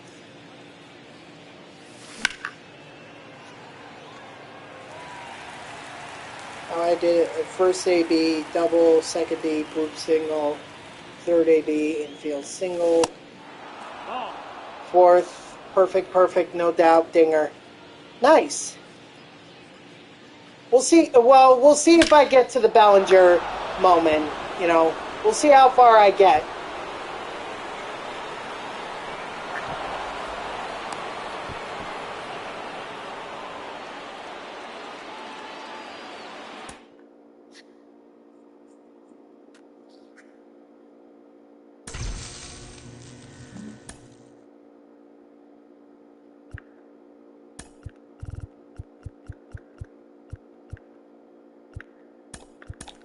A: I did it first AB, double, second D, group single, third AB, infield single, fourth, perfect, no doubt, dinger. Nice. We'll see if I get to the Bellinger moment, you know. We'll see how far I get.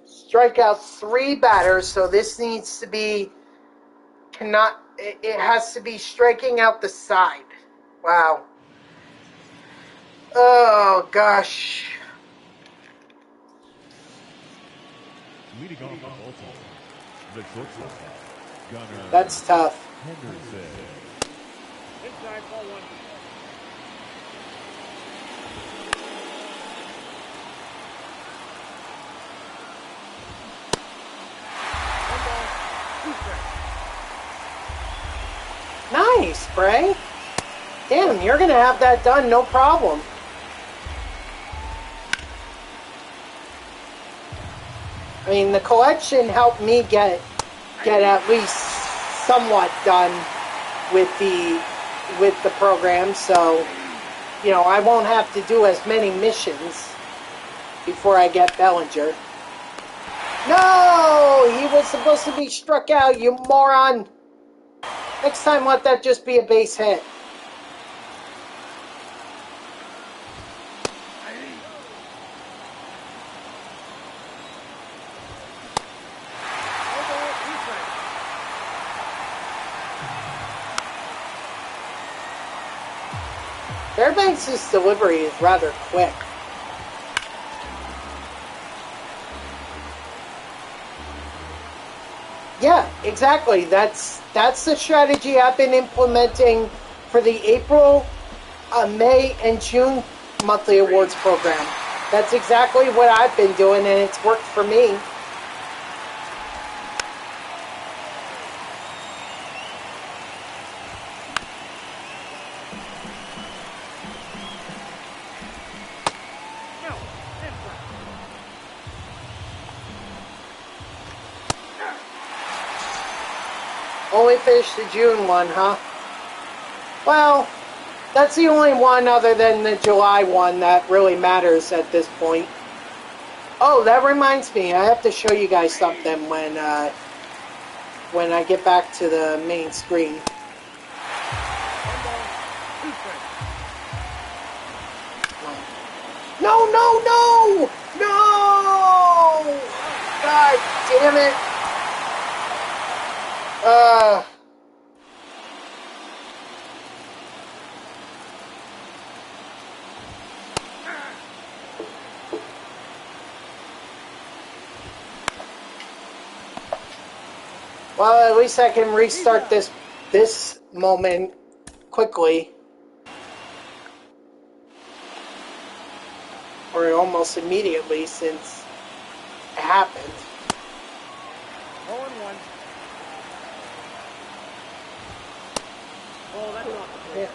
A: Strike out 3 batters, so this needs to be it has to be striking out the side. Wow. Oh gosh.
C: Leading off the Baltimore, the shortstop, Gunnar.
A: That's tough.
C: Henderson.
B: Inside ball 1.
A: Nice, Bray. Damn, you're going to have that done, no problem. I mean, the collection helped me get at least somewhat done with the program, so, you know, I won't have to do as many missions before I get Bellinger. No! He was supposed to be struck out, you moron! Next time, let that just be a base hit. Fairbanks' delivery is rather quick. Yeah, exactly. That's the strategy I've been implementing for the April, May, and June monthly awards program. That's exactly what I've been doing, and it's worked for me. Only finished the June one, huh? Well, that's the only one other than the July one that really matters at this point. Oh, that reminds me, I have to show you guys something when I get back to the main screen. No, no, no! No! God damn it! Well, at least I can restart this moment quickly. Or almost immediately, since it happened.
B: 0-1. Oh, that's not the play.
A: Yeah.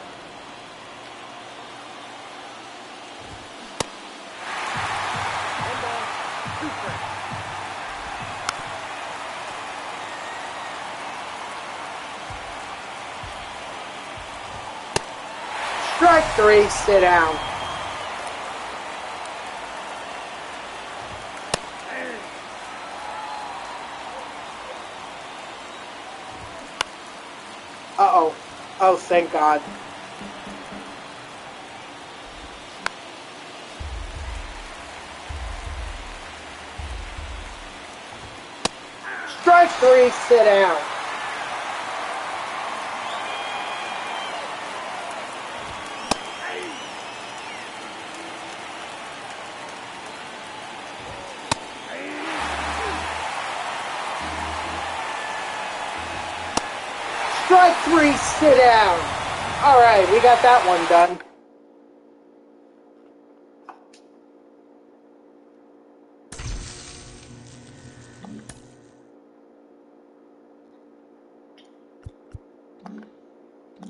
B: One ball, 2 strikes.
A: Strike 3, sit down. Uh-oh. Oh, thank God. Strike 3, sit down. Strike 3, sit down. All right, we got that one done.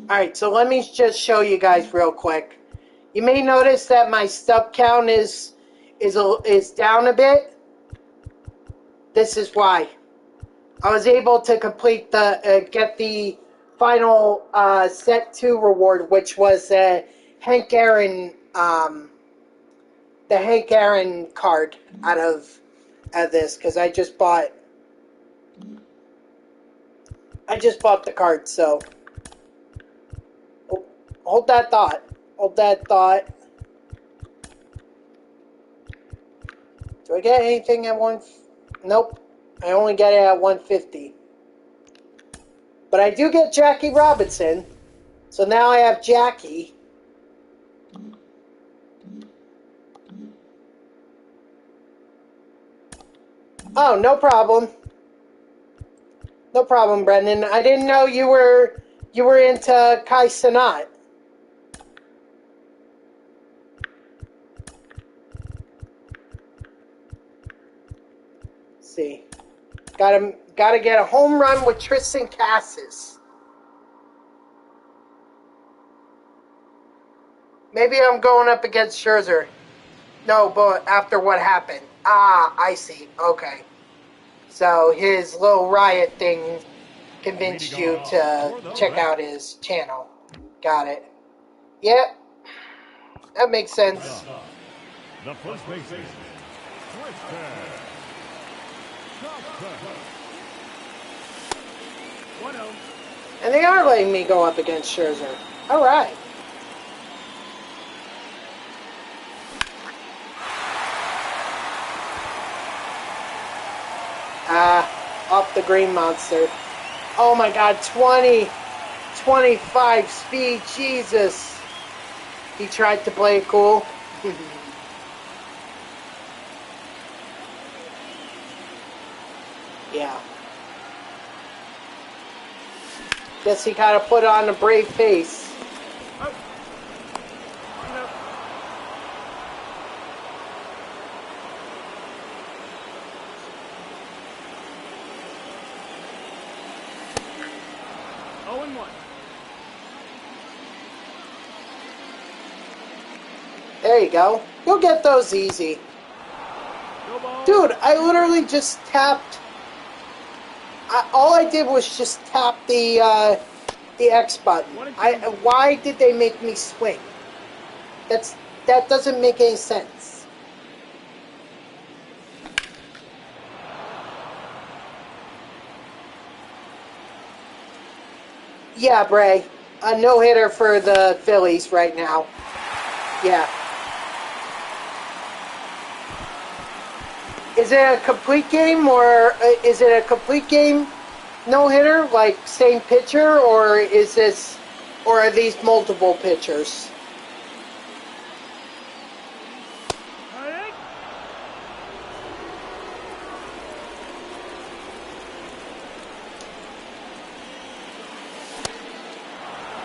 A: All right, so let me just show you guys real quick. You may notice that my stub count is down a bit. This is why. I was able to complete get the final set 2 reward, which was Hank Aaron, the Hank Aaron card out of this, because I just bought the card. So hold that thought. Hold that thought. Do I get anything at one? Nope. I only get it at 150. But I do get Jackie Robinson. So now I have Jackie. Oh, no problem. No problem, Brendan. I didn't know you were into Kai Cenat. See. Gotta get a home run with Tristan Cassis. Maybe I'm going up against Scherzer. No, but after what happened. Ah, I see. Okay. So his little riot thing convinced you to check out his channel. Got it. Yep. That makes sense.
C: The first baseman, Tristan.
B: 1-0.
A: And they are letting me go up against Scherzer. All right. Off the green monster. Oh my God, 25 speed, Jesus. He tried to play it cool. Yeah. Guess he kind of put on a brave face.
B: Oh. No. Oh, and 1.
A: There you go. You'll get those easy.
B: No ball.
A: Dude, I literally just tapped... all I did was just tap the X button. Why did they make me swing? That doesn't make any sense. Yeah, Bray. A no-hitter for the Phillies right now. Yeah. Is it a complete game, or is it a complete game no-hitter, like same pitcher, or are these multiple pitchers?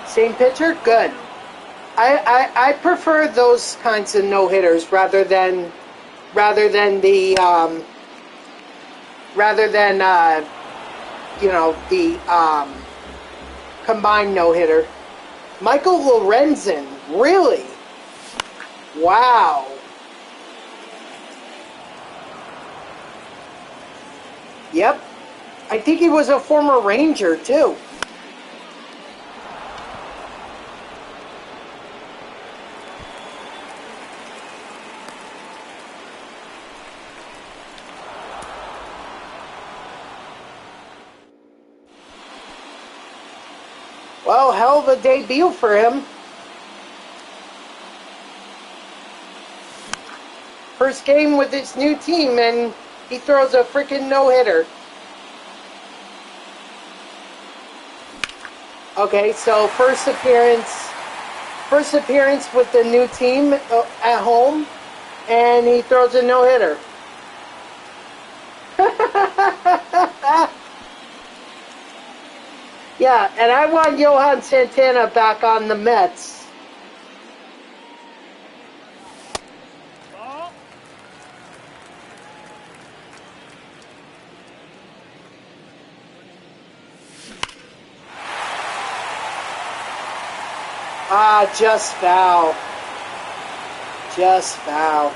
A: Same pitcher? Good. I prefer those kinds of no-hitters rather than the combined no-hitter. Michael Lorenzen, really? Wow. Yep. I think he was a former Ranger too. Well, hell of a debut for him. First game with his new team, and he throws a freaking no-hitter. Okay, so first appearance with the new team at home, and he throws a no-hitter. Yeah, and I want Johan Santana back on the Mets.
B: Ball.
A: Ah, just foul. Just foul.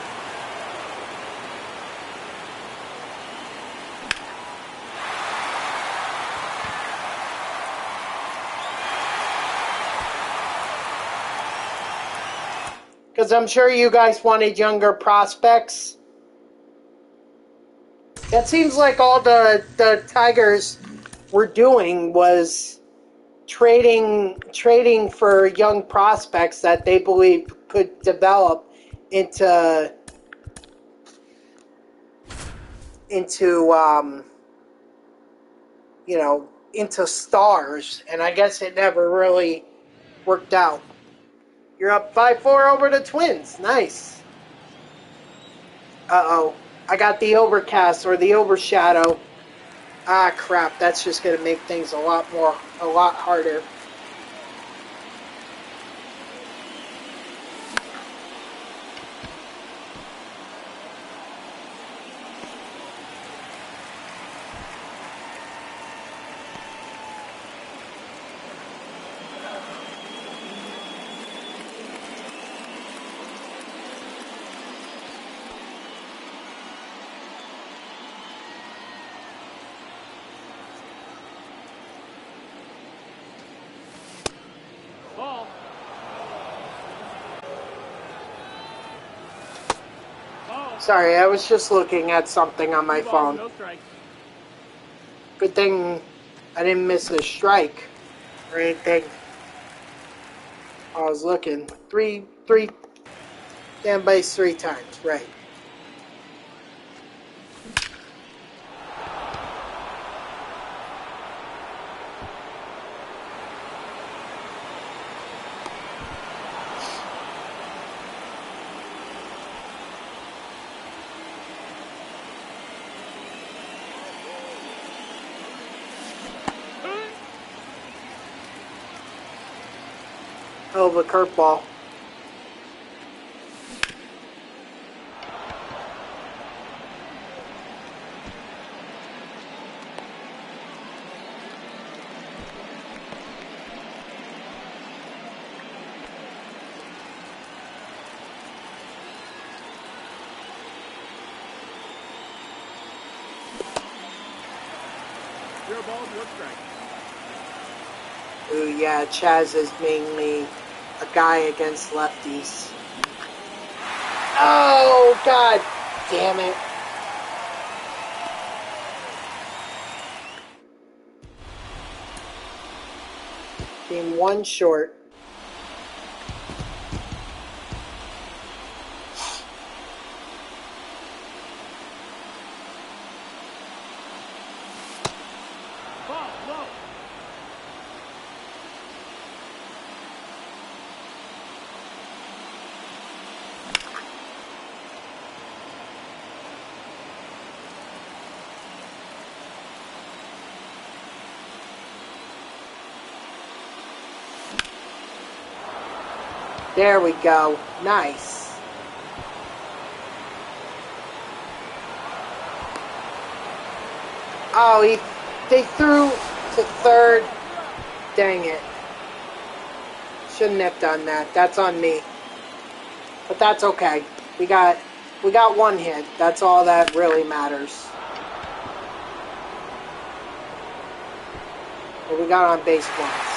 A: Because I'm sure you guys wanted younger prospects. That seems like all the Tigers were doing was trading for young prospects that they believe could develop into into stars, and I guess it never really worked out. You're up 5-4 over the Twins. Nice. Uh-oh. I got the overcast or the overshadow. Ah, crap. That's just going to make things a lot harder.
B: Ball. Ball.
A: Sorry, I was just looking at something on my
B: 2 balls,
A: phone.
B: no strikes.
A: Good thing I didn't miss a strike or anything. I was looking. Three damn base 3 times, right. Hell of a curveball.
B: Your ball, your strike.
A: Ooh, yeah, Chaz is mainly a guy against lefties. Oh, God damn it. Being one short.
B: Ball, low.
A: There we go. Nice. Oh, they threw to third. Dang it. Shouldn't have done that. That's on me. But that's okay. We got one hit. That's all that really matters. But we got on base once.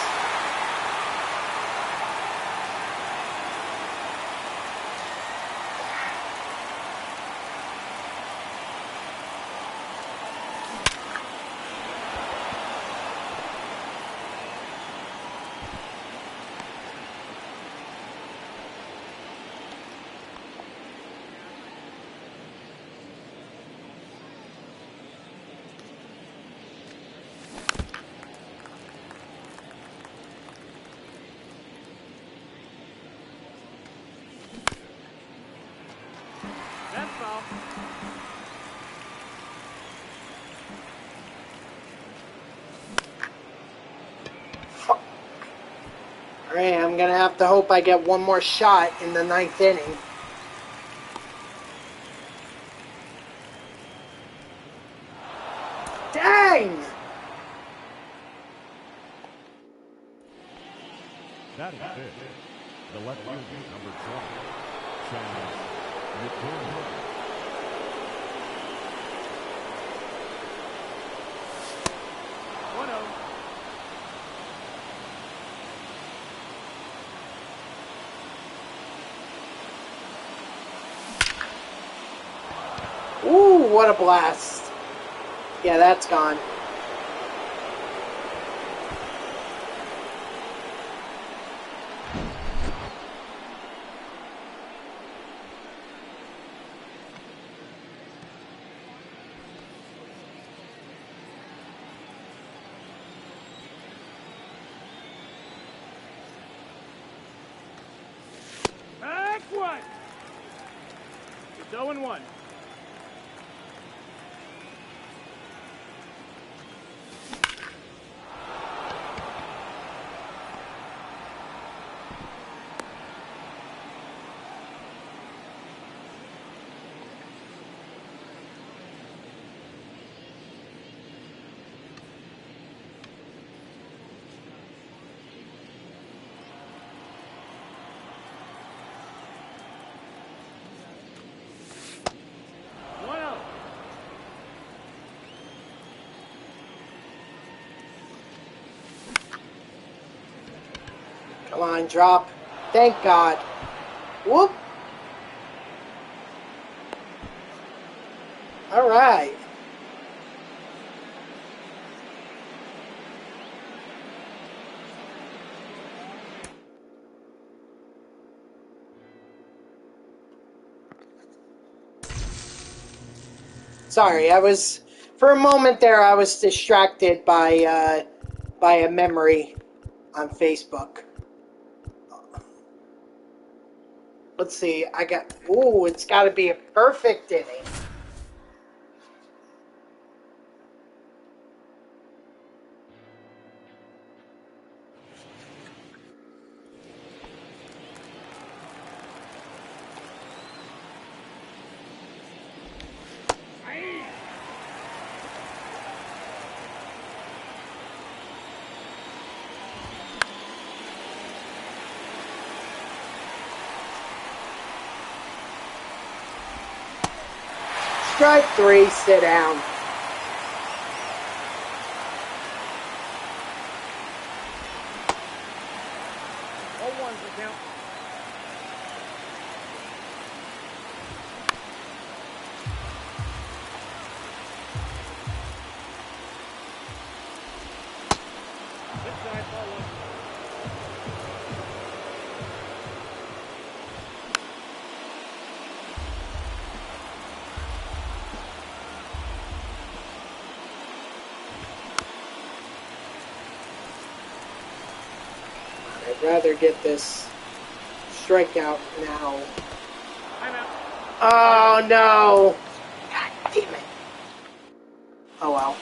B: That's foul.
A: Alright, I'm going to have to hope I get one more shot in the ninth inning. Dang!
C: Batting fifth, the left fielder, number 20, Chaz McCormick.
B: 1-0.
A: Ooh, what a blast. Yeah, that's gone.
B: Back one. It's 0-1.
A: Come on, drop. Thank God. Whoop. All right. Sorry, for a moment there, I was distracted by a memory on Facebook. Let's see, it's got to be a perfect inning. Strike 3, sit down. I'd rather get this strikeout now. Oh no! God damn it. Oh well.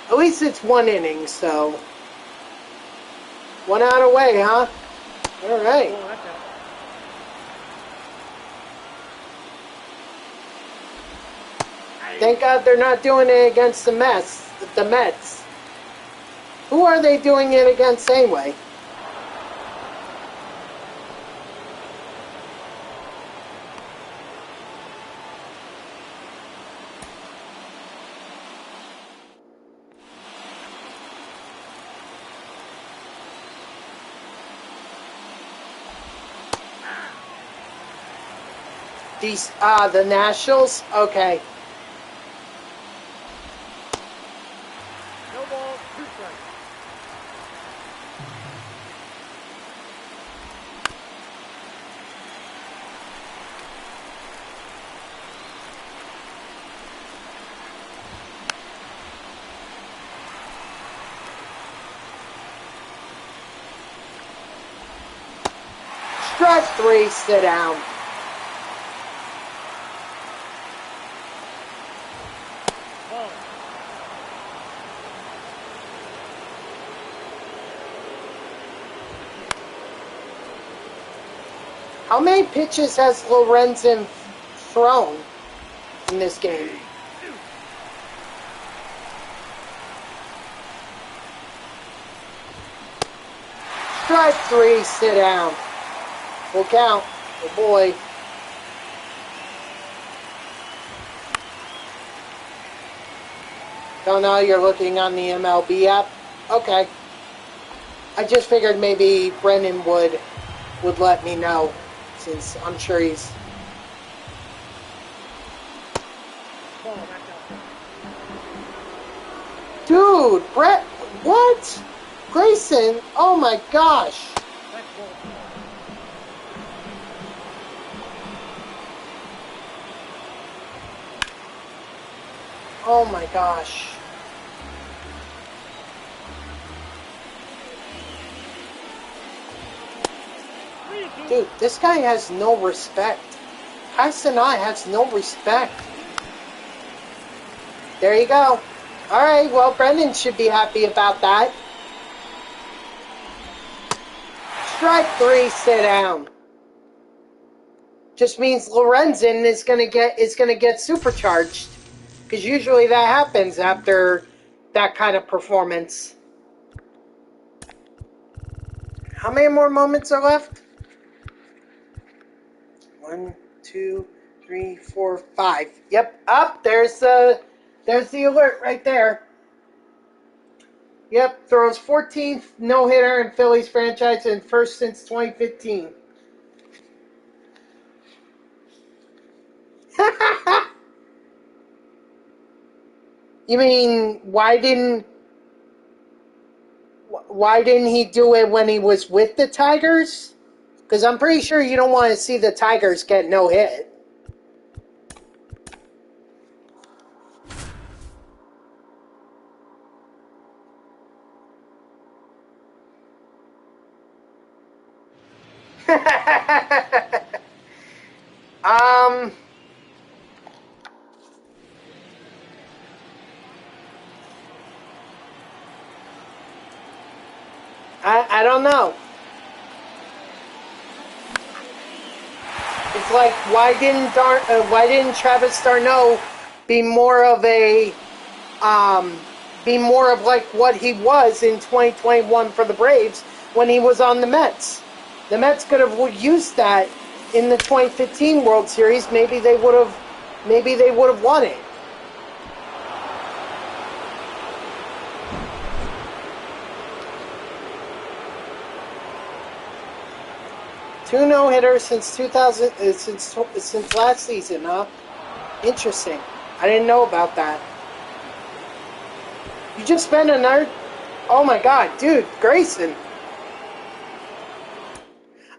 A: At least it's 1 inning, so 1 out away, huh? Alright. Thank God they're not doing it against the Mets. Who are they doing it against anyway? The Nationals? Okay.
B: No ball, 2 strikes.
A: Strike 3, sit down. How many pitches has Lorenzen thrown in this game? Strike 3, sit down. Full count. Oh boy. Don't know, you're looking on the MLB app? Okay. I just figured maybe Brendan would let me know, since I'm sure he's... Dude, Brett, what? Grayson, oh my gosh. Oh my gosh. Dude, this guy has no respect. Hassanai has no respect. There you go. Alright, well, Brendan should be happy about that. Strike 3, sit down. Just means Lorenzen is gonna get supercharged. Because usually that happens after that kind of performance. How many more moments are left? 1, 2, 3, 4, 5. Yep, up. There's the alert right there. Yep, throws 14th no-hitter in Phillies franchise and first since 2015. You mean why didn't he do it when he was with the Tigers? Because I'm pretty sure you don't want to see the Tigers get no hit. I don't know. It's like, why didn't Travis d'Arnaud be more of like what he was in 2021 for the Braves when he was on the Mets? The Mets could have used that in the 2015 World Series. Maybe they would have won it. 2 no-hitters since 2000, since last season, huh? Interesting. I didn't know about that. You just spent another... Oh my god, dude, Grayson.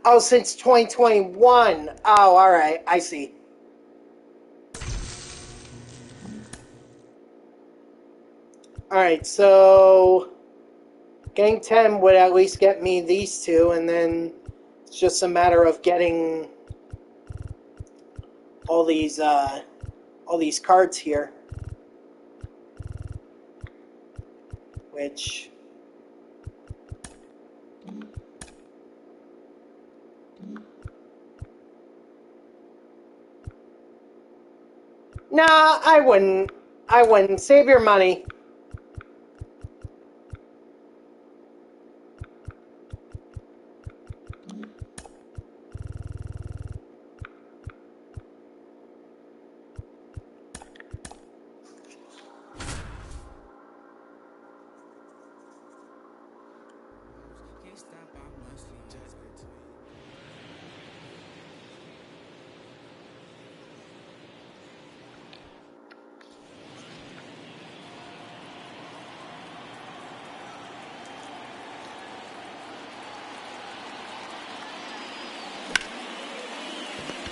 A: Oh, since 2021. Oh, alright, I see. Alright, so... Getting 10 would at least get me these two, and then it's just a matter of getting all these cards here. Which... Nah, I wouldn't. I wouldn't. Save your money.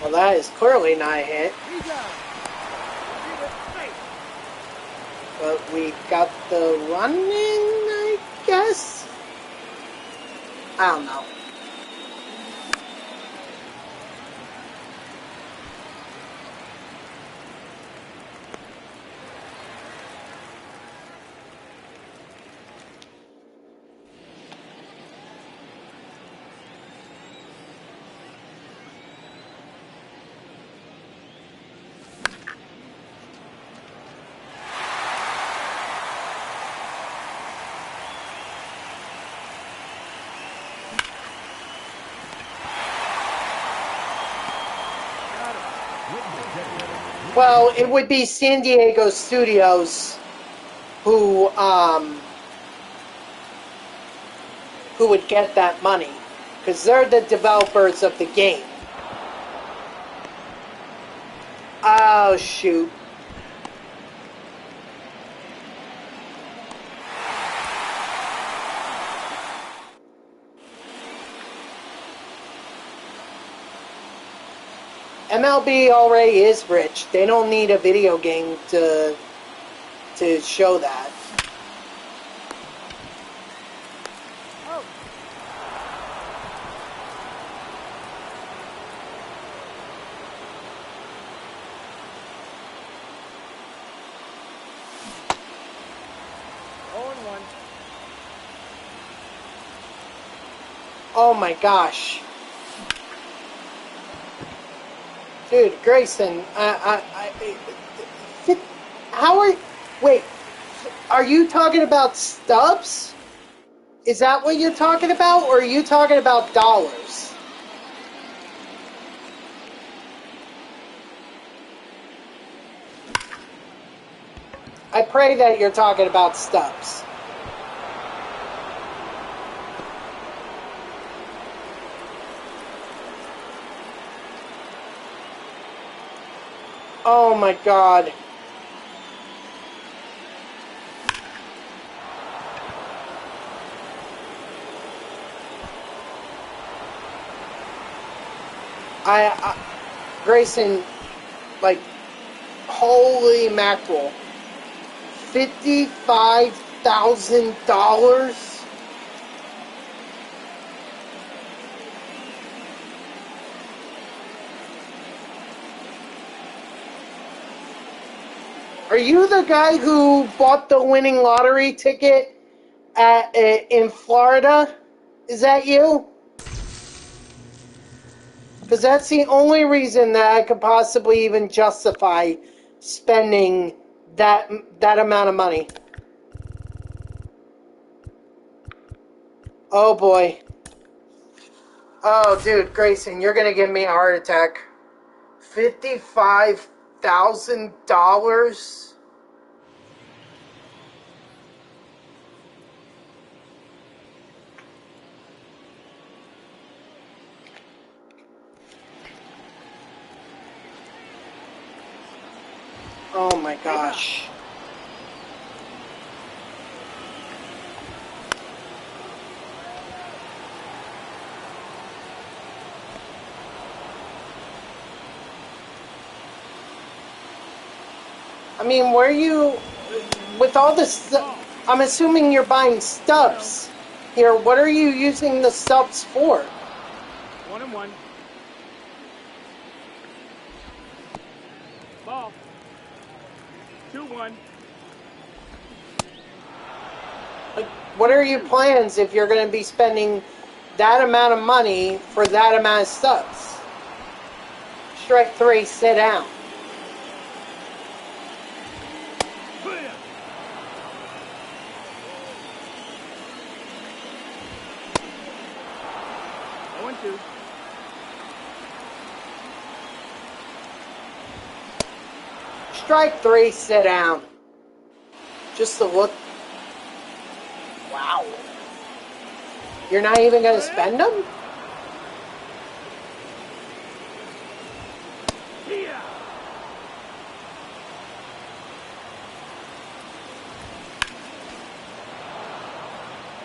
A: Well, that is clearly not a hit. But we got the run in, I guess? I don't know. Well, it would be San Diego Studios who would get that money, because they're the developers of the game. Oh, shoot. MLB already is rich. They don't need a video game to show that. Oh my gosh. Dude, Grayson, how are... Wait, are you talking about stubs? Is that what you're talking about, or are you talking about dollars? I pray that you're talking about stubs. Oh my god. Grayson, like, holy mackerel. $55,000? Are you the guy who bought the winning lottery ticket in Florida? Is that you? Because that's the only reason that I could possibly even justify spending that amount of money. Oh boy. Oh dude, Grayson, you're gonna give me a heart attack. $55,000? Oh my gosh. I mean, where you, with all this, I'm assuming you're buying stubs here. What are you using the stubs for?
B: 1-1. Ball. 2-1.
A: Like, what are your plans if you're going to be spending that amount of money for that amount of stubs? Strike 3, sit down. Strike 3, sit down. Just to look. Wow. You're not even going to spend them?
B: Yeah.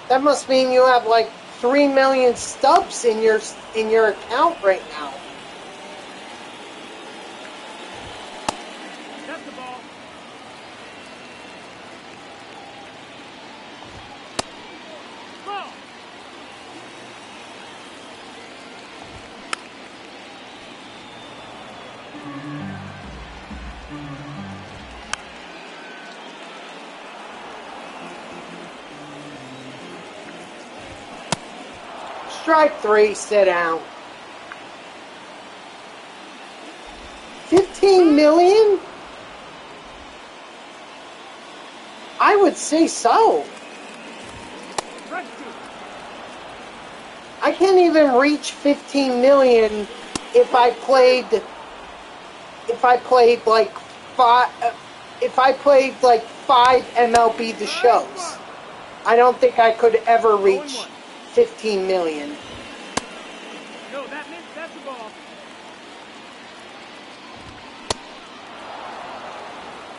A: That must mean you have like 3 million stubs in your account right now.
B: That's the ball. Ball.
A: Strike 3, sit down. 15 million? I would say so. I can't even reach 15 million if I played like five MLB The Shows. I don't think I could ever reach 15 million.
B: No, that's the ball.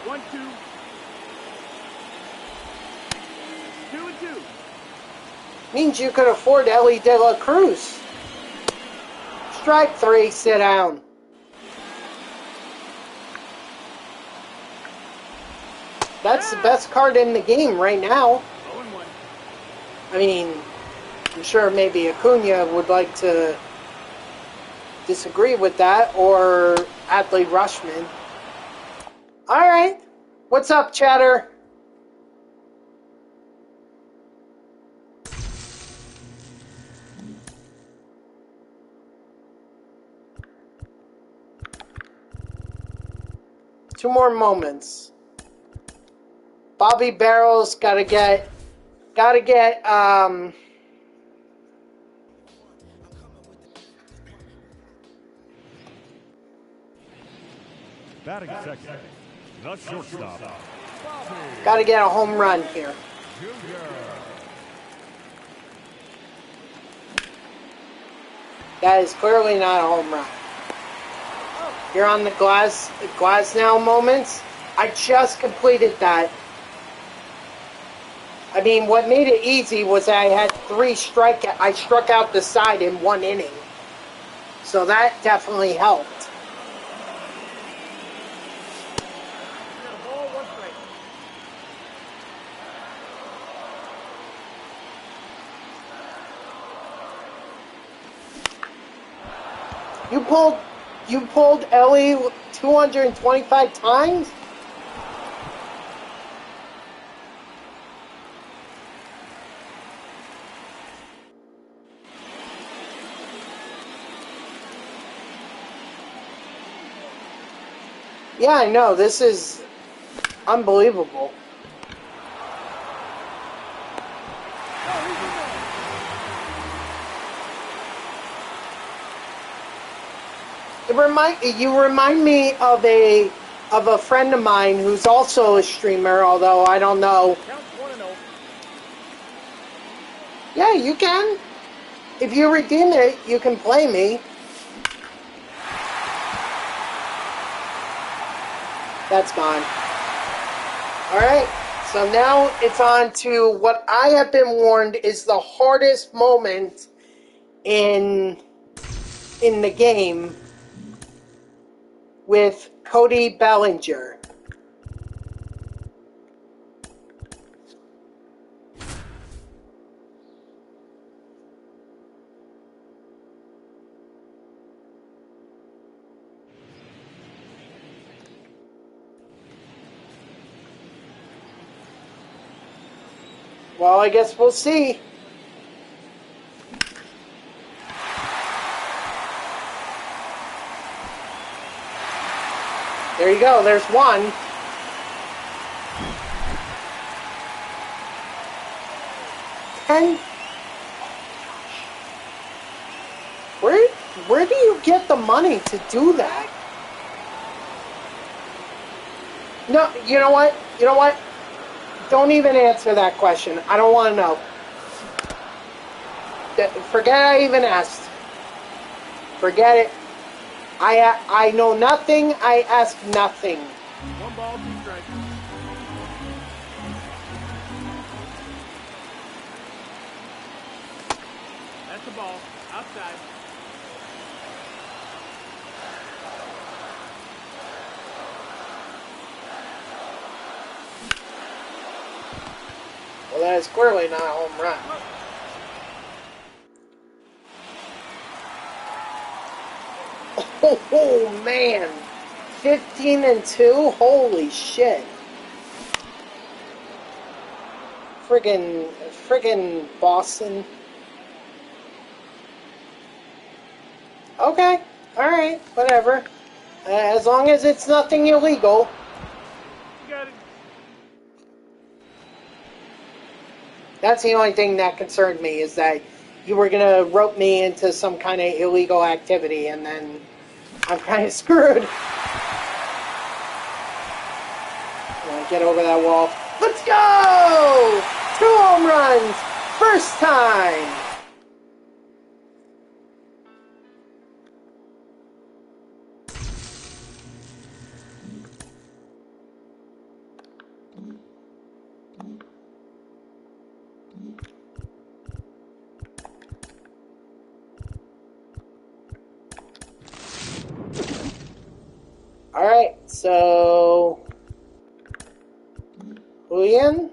B: 1-2. 2-2.
A: Means you could afford Ellie De La Cruz. Strike 3, sit down. That's the best card in the game right now.
B: 0-1.
A: I mean, I'm sure maybe Acuna would like to disagree with that, or Adley Rushman. All right. What's up, chatter? Two more moments. Bobby Barrows gotta get
C: Batting second, the shortstop.
A: gotta get a home run here.
C: Junior.
A: That is clearly not a home run. You're on the glass now moments. I just completed that. I mean, what made it easy was I had 3 strikeouts. I struck out the side in 1 inning. So that definitely helped.
B: Ball, 1 strike.
A: You pulled Ellie 225 times? Yeah, I know. This is unbelievable. You remind me of a friend of mine who's also a streamer, although I don't know.
B: Counts 1-0.
A: Yeah, you can. If you redeem it, you can play me. That's gone. Alright, so now it's on to what I have been warned is the hardest moment in the game with Cody Bellinger. Well, I guess we'll see. There you go, there's one. Where do you get the money to do that? No, you know what? You know what? Don't even answer that question. I don't want to know. Forget I even asked. Forget it. I know nothing. I ask nothing.
B: 1 ball, 2 strikes. That's the ball. Outside.
A: Well, that is clearly not a home run. Oh man. 15-2? Holy shit. Friggin' Boston. Okay. Alright. Whatever. As long as it's nothing illegal.
B: Got it.
A: That's the only thing that concerned me, is that you were going to rope me into some kind of illegal activity, and then I'm kind of screwed. Get over that wall. Let's go! 2 home runs! First time! Alright, so Julian,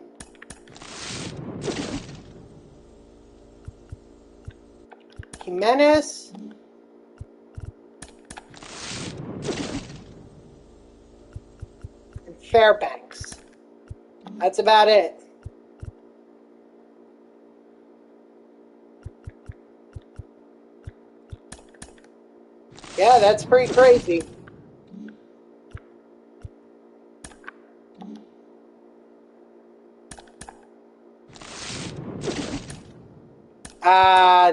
A: Jimenez, and Fairbanks. That's about it. Yeah, that's pretty crazy.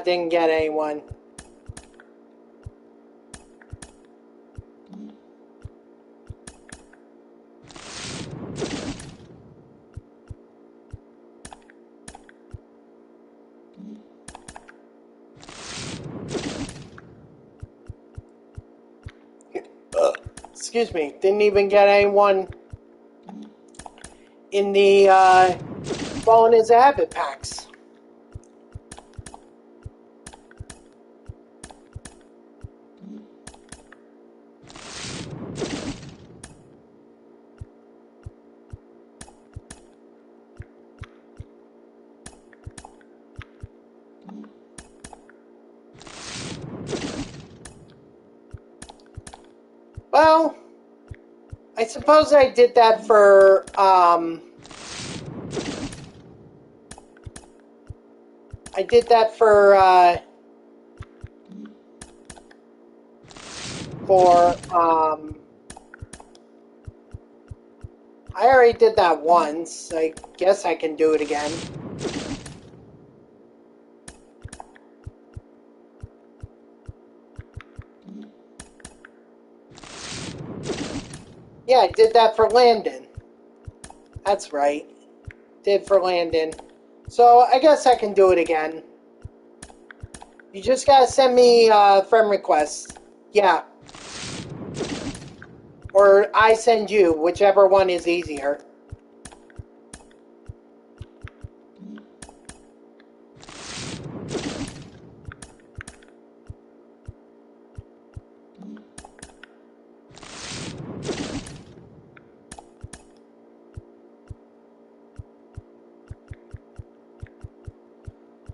A: Didn't get anyone. Excuse me, didn't even get anyone in the Fallen is a Habit packs. Well, I suppose I did that for, I already did that once. I guess I can do it again. Yeah, I did that for Landon. That's right. Did for Landon. So I guess I can do it again. You just gotta send me friend requests. Yeah. Or I send you, whichever one is easier.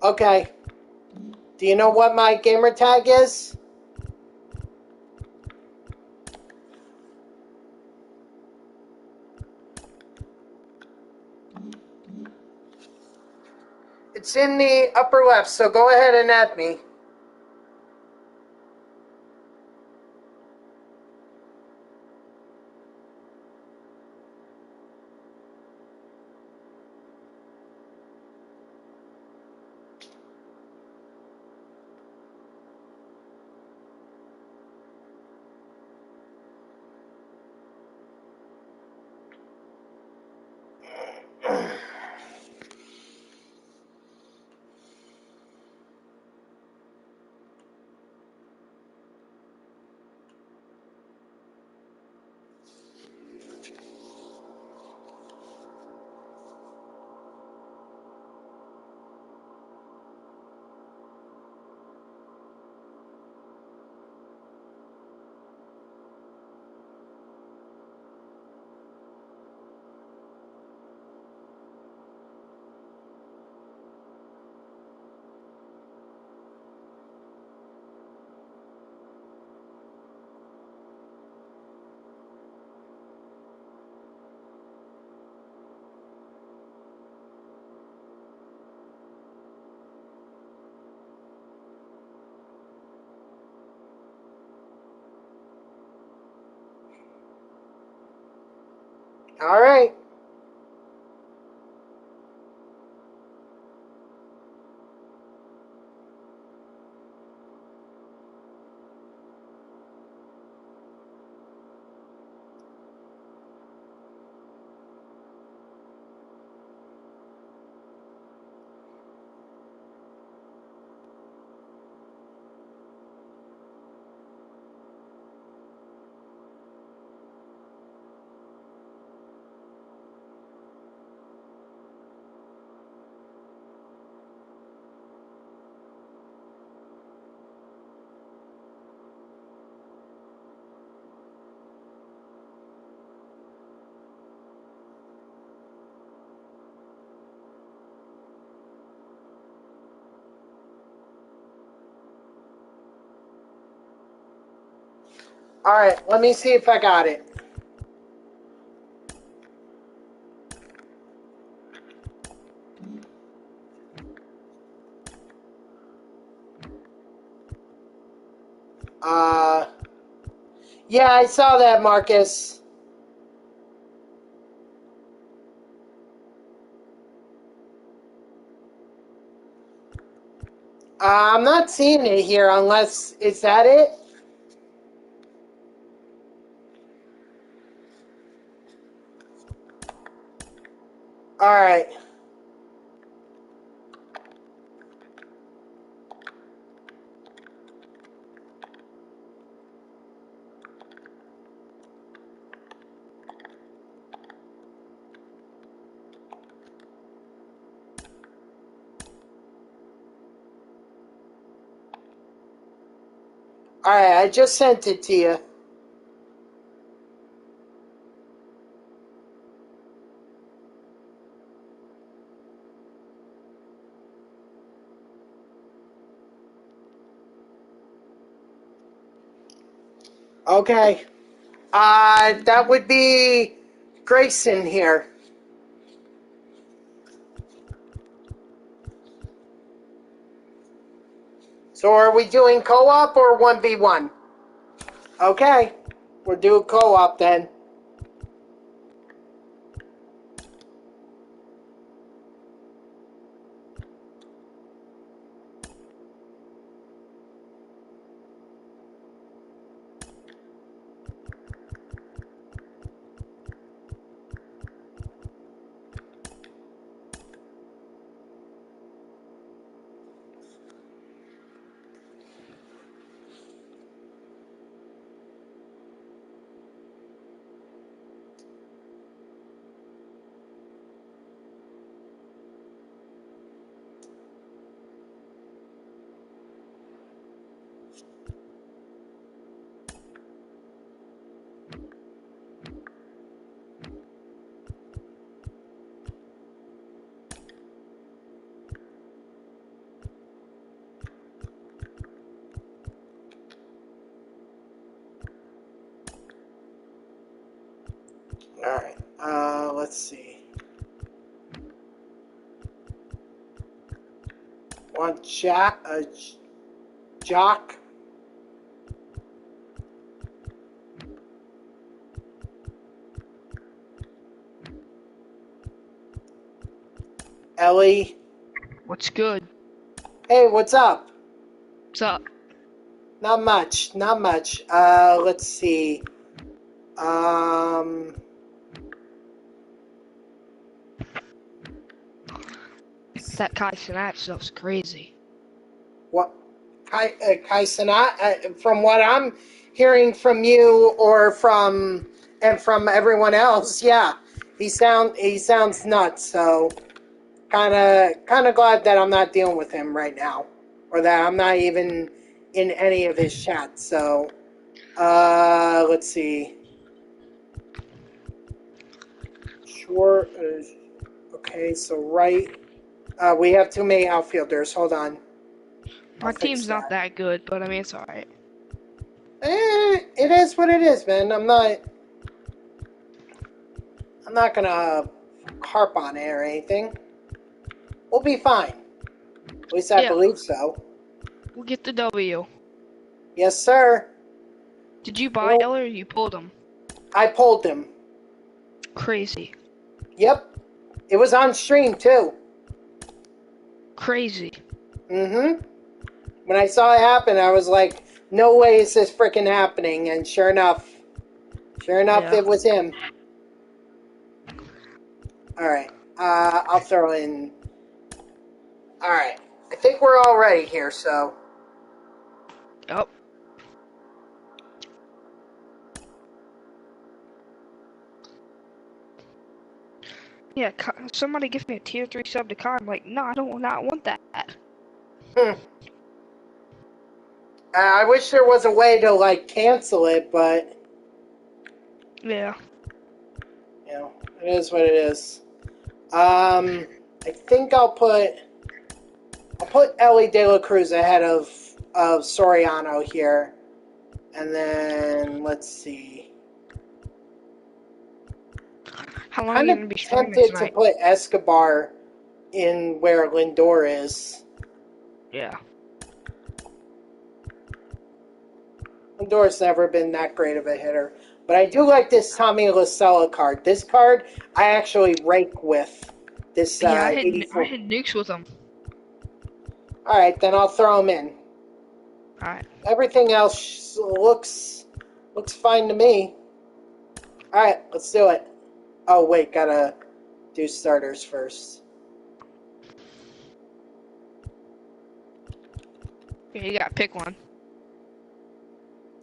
A: Okay. Do you know what my gamer tag is? It's in the upper left, so go ahead and add me. All right. All right, let me see if I got it. Yeah, I saw that, Marcus. I'm not seeing it here unless, is that it? All right. All right, I just sent it to you. Okay. That would be Grayson here. So are we doing co-op or 1v1? Okay. We'll do co-op then. All right. Let's see. Want Jock? Ellie?
D: What's good?
A: Hey, what's up?
D: What's up?
A: Not much. Not much. Let's see.
D: That Kai Cenat stuff's crazy.
A: What? Kai Cenat? From what I'm hearing from you or from everyone else, yeah, he sounds nuts. So, kind of glad that I'm not dealing with him right now, or that I'm not even in any of his chats. So, let's see. Sure. Okay, so right. We have too many outfielders. Hold on.
D: My team's not that good, but I mean, it's alright.
A: It is what it is, man. I'm not gonna harp on it or anything. We'll be fine. At least I believe so.
D: We'll get the W.
A: Yes, sir.
D: Did you buy Eller or you pulled him?
A: I pulled him.
D: Crazy.
A: Yep. It was on stream, too.
D: Crazy.
A: Mm-hmm. When I saw it happen, I was like, no way is this freaking happening. And sure enough,
D: Yeah.
A: it was him. Alright. I'll throw in... Alright. I think we're all ready here, so...
D: Oh. Yeah, somebody give me a tier 3 sub to Kai. I'm like, no, I don't not want that.
A: I wish there was a way to, like, cancel it, but...
D: Yeah.
A: You know, it is what it is. I think I'll put Ellie De La Cruz ahead of Soriano here. And then, let's see.
D: How long are you going to be streaming
A: Tempted
D: tonight?
A: to put Escobar in where Lindor is.
D: Yeah.
A: Lindor's never been that great of a hitter. But I do like this Tommy Lascella card. This card, I actually rake with. This,
D: Yeah, I
A: 84.
D: hit nukes with him.
A: Alright, then I'll throw him in.
D: Alright.
A: Everything else looks fine to me. Alright, let's do it. Oh, wait, gotta do starters first.
D: Yeah, you gotta pick one.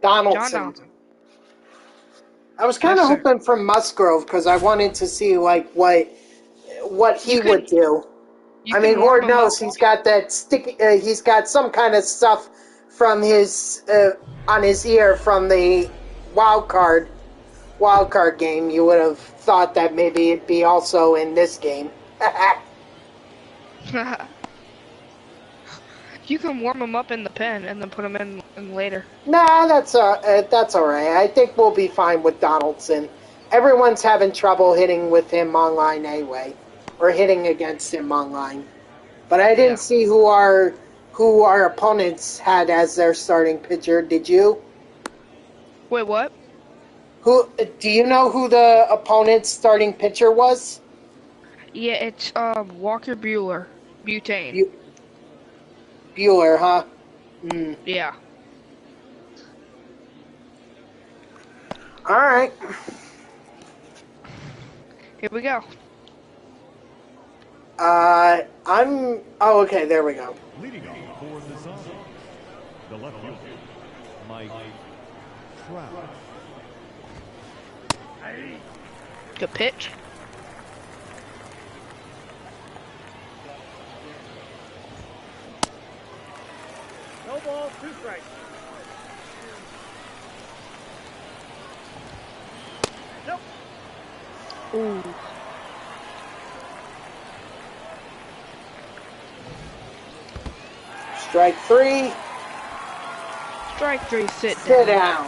A: Donaldson.
D: John.
A: I was kind of hoping for Musgrove because I wanted to see like what he would do. I mean, Lord knows he's got that sticky. He's got some kind of stuff from his on his ear from the wild card game. You would have thought that maybe it'd be also in this game.
D: You can warm him up in the pen and then put him in later.
A: Nah, that's all right. I think we'll be fine with Donaldson. Everyone's having trouble hitting with him online anyway, or hitting against him online. But I didn't see who our opponents had as their starting pitcher. Did you?
D: Wait, what?
A: Who do you know who the opponent's starting pitcher was?
D: Yeah, it's Walker Buehler. Butane.
A: Bueller, huh?
D: Yeah.
A: All right.
D: Here we go.
A: Oh, okay, there we go.
C: Leading off for the Suns, the left fielder, Mike Trout.
D: Good pitch.
B: No ball, 2 strikes. Nope.
D: Ooh.
A: Strike 3.
D: Strike 3, sit
A: down.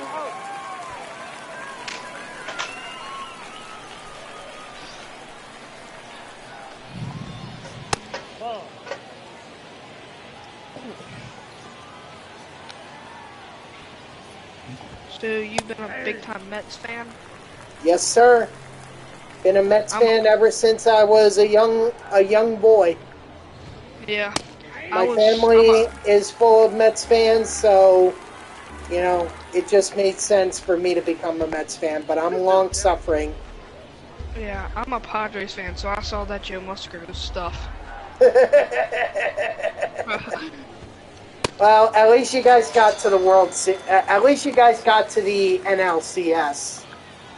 D: So you've been a big-time Mets fan?
A: Yes, sir. Been a Mets fan ever since I was a young boy.
D: Yeah.
A: My family is full of Mets fans, so you know it just made sense for me to become a Mets fan. But I'm long suffering.
D: Yeah, I'm a Padres fan, so I saw that Joe Musgrove stuff.
A: Well, at least you guys got to the at least you guys got to the NLCS.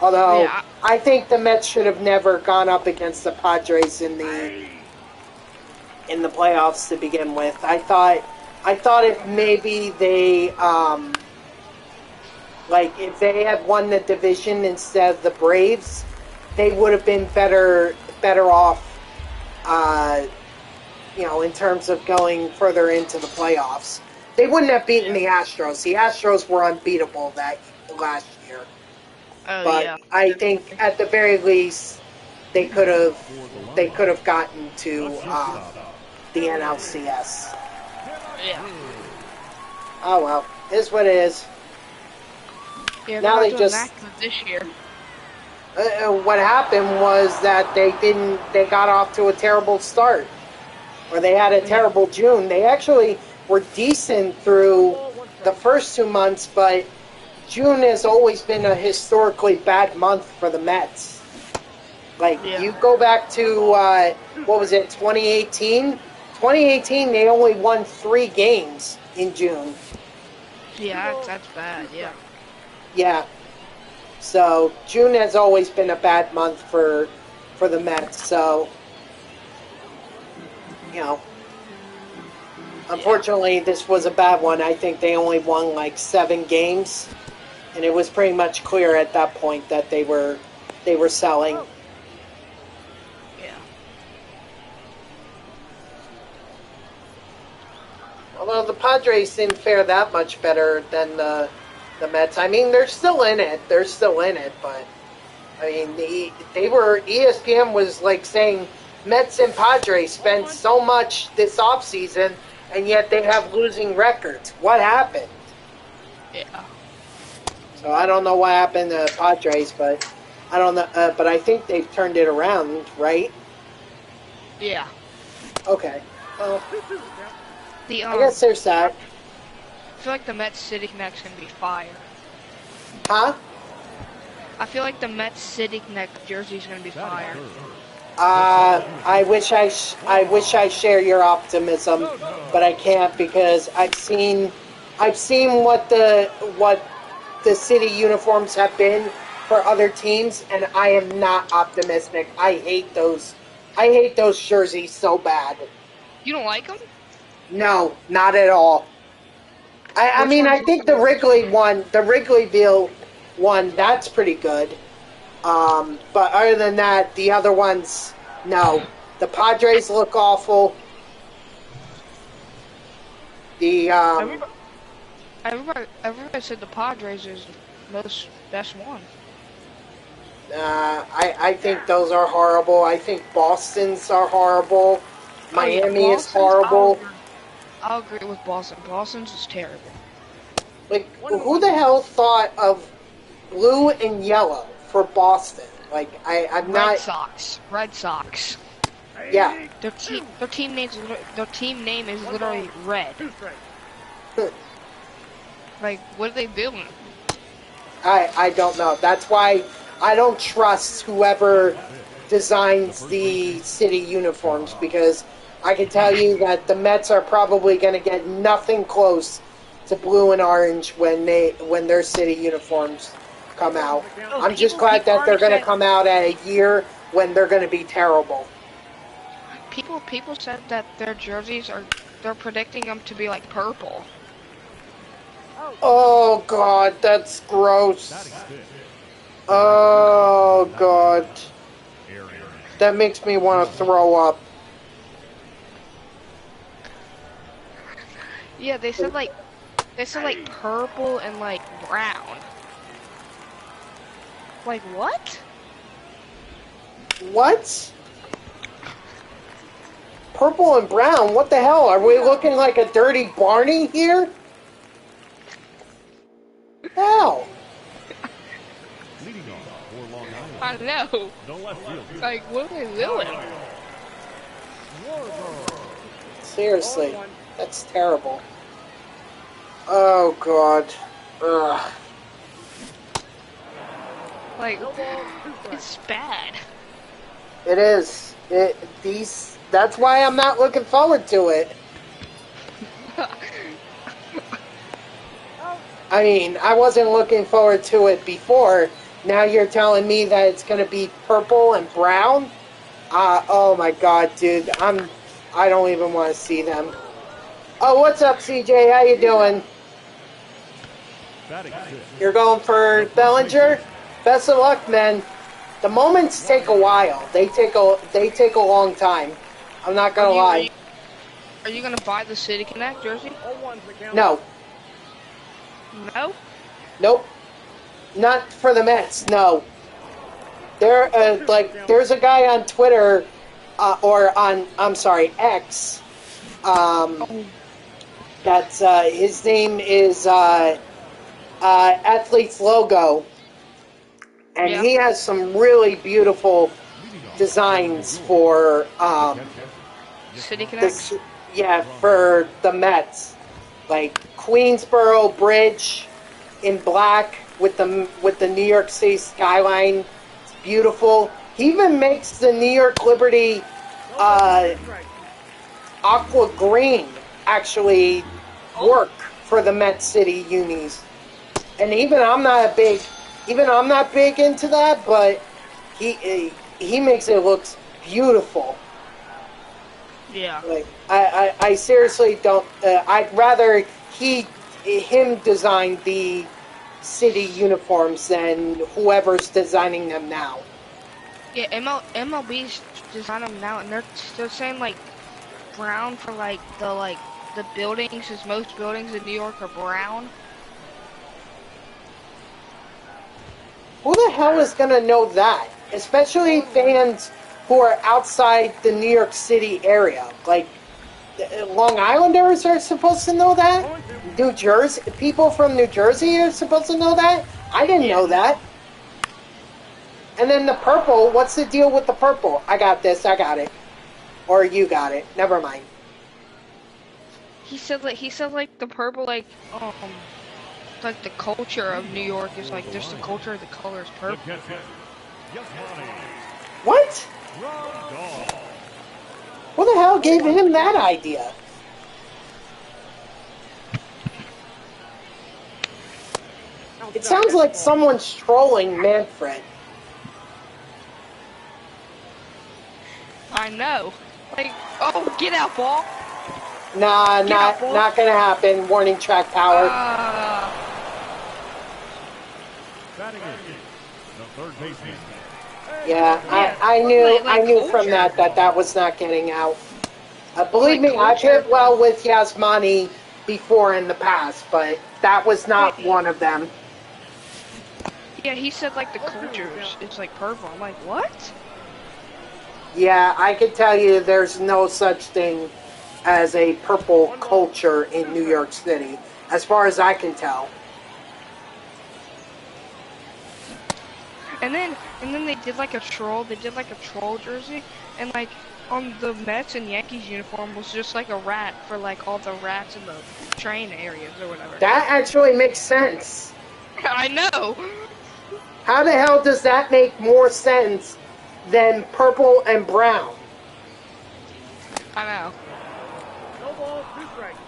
A: Although
D: Yeah.
A: I think the Mets should have never gone up against the Padres in the playoffs to begin with. I thought if maybe they like if they had won the division instead of the Braves, they would have been better off. In terms of going further into the playoffs, they wouldn't have beaten the Astros. The Astros were unbeatable that last year.
D: Oh,
A: But
D: yeah.
A: I think at the very least they could have gotten to the NLCS.
D: Yeah.
A: Oh well, is what it is.
D: Yeah,
A: Now they
D: doing
A: just
D: that good this year.
A: what happened was that they got off to a terrible start, or they had a terrible June. They actually were decent through the first 2 months, but June has always been a historically bad month for the Mets. Like, you go back to, what was it, 2018? 2018, they only won 3 games in June.
D: Yeah, that's bad, yeah.
A: Yeah. So, June has always been a bad month for the Mets, so, unfortunately, this was a bad one. I think they only won, 7 games. And it was pretty much clear at that point that they were selling.
D: Yeah.
A: Although the Padres didn't fare that much better than the Mets. I mean, they're still in it. But I mean, ESPN was saying Mets and Padres spent so much this offseason, and yet they have losing records. What happened?
D: Yeah.
A: So I don't know what happened to Padres, but I don't know. But I think they've turned it around, right?
D: Yeah.
A: Okay. Well,
D: I
A: guess there's that.
D: I feel like the Mets City Connect's gonna be fire.
A: Huh?
D: I feel like the Mets City Connect jersey's gonna be fire.
A: I wish I share your optimism, but I can't because I've seen what the city uniforms have been for other teams, and I am not optimistic. I hate those jerseys so bad.
D: You don't like them?
A: No, not at all. I mean, I think the Wrigleyville one, that's pretty good. But other than that, the other ones, no. The Padres look awful.
D: Everybody said the Padres is the best one.
A: I think those are horrible. I think Boston's are horrible. Miami is horrible.
D: I'll agree with Boston. Boston's is terrible.
A: Who the hell thought of blue and yellow for Boston? I'm not.
D: Red Sox.
A: Yeah.
D: Their team name is literally red. What are they doing?
A: I don't know. That's why I don't trust whoever designs the city uniforms, because I can tell you that the Mets are probably going to get nothing close to blue and orange when their city uniforms come out. I'm just glad that they're going to come out at a year when they're going to be terrible.
D: People said that their jerseys they're predicting them to be purple.
A: Oh God, that's gross. Oh God, that makes me want to throw up.
D: Yeah, they said purple and brown. What?
A: What? Purple and brown? What the hell? Are we looking like a dirty Barney here? Hell.
C: for Long Island.
D: I know.
C: The left fielder.
D: Like, what are they doing?
A: Seriously, that's terrible. Oh God. Ugh.
D: Like, it's bad.
A: It is. That's why I'm not looking forward to it. I mean, I wasn't looking forward to it before. Now you're telling me that it's going to be purple and brown? Oh my God, dude. I don't even want to see them. Oh, what's up, CJ? How you doing? You're going for Bellinger? Best of luck, man. The moments take a while. They take a long time. I'm not gonna lie.
D: Are you gonna buy the City Connect jersey?
A: No.
D: No?
A: Nope. Not for the Mets. No. There's a guy on Twitter, X. That's his name is Athlete's Logo, and he has some really beautiful designs for
D: City Connect.
A: For the Mets, like Queensboro Bridge in black with the New York City skyline. It's beautiful. He even makes the New York Liberty aqua green actually work for the Met City unis. And even I'm not big into that, but he makes it look beautiful.
D: Yeah.
A: Like I seriously don't. I'd rather him design the city uniforms than whoever's designing them now.
D: Yeah, MLB's designing them now, and they're saying like brown for like the buildings, because most buildings in New York are brown.
A: Who the hell is gonna know that? Especially fans who are outside the New York City area. Like, Long Islanders are supposed to know that? New Jersey, people from New Jersey are supposed to know that? I didn't know that. And then the purple, what's the deal with the purple? I got this, I got it. Or you got it, never mind.
D: He said like the purple, like the culture of New York is like just the culture of the colors purple.
A: What? Who the hell gave him that idea? It sounds like someone's trolling Manfred.
D: I know. Like, oh, get out, ball.
A: Nah, not gonna happen. Warning track power. Yeah, I knew from that was not getting out. Believe me, I've hit well with Yasmani before in the past, but that was not one of them.
D: Yeah, he said like the culture is like purple. I'm like, what?
A: Yeah, I can tell you there's no such thing as a purple culture in New York City, as far as I can tell.
D: And then they did like a troll. They did like a troll jersey, and like on the Mets and Yankees uniform was just like a rat for like all the rats in the train areas or whatever.
A: That actually makes sense.
D: I know.
A: How the hell does that make more sense than purple and brown?
D: I know.
B: No ball, 2 strikes.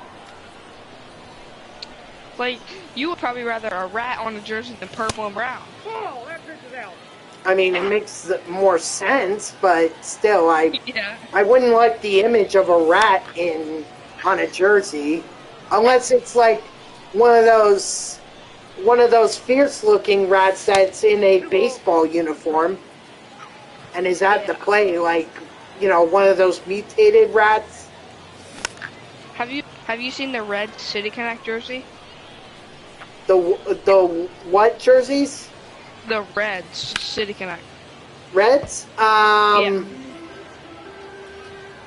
D: Like, you would probably rather a rat on a jersey than purple and brown.
B: Oh, that pitch is out.
A: I mean, it makes more sense, but still, I wouldn't like the image of a rat on a jersey, unless it's like one of those fierce-looking rats that's in a baseball uniform and is at the play, like, one of those mutated rats.
D: Have you seen the red City Connect jersey?
A: The what jerseys?
D: The Reds City Connect.
A: Reds?
D: Yeah.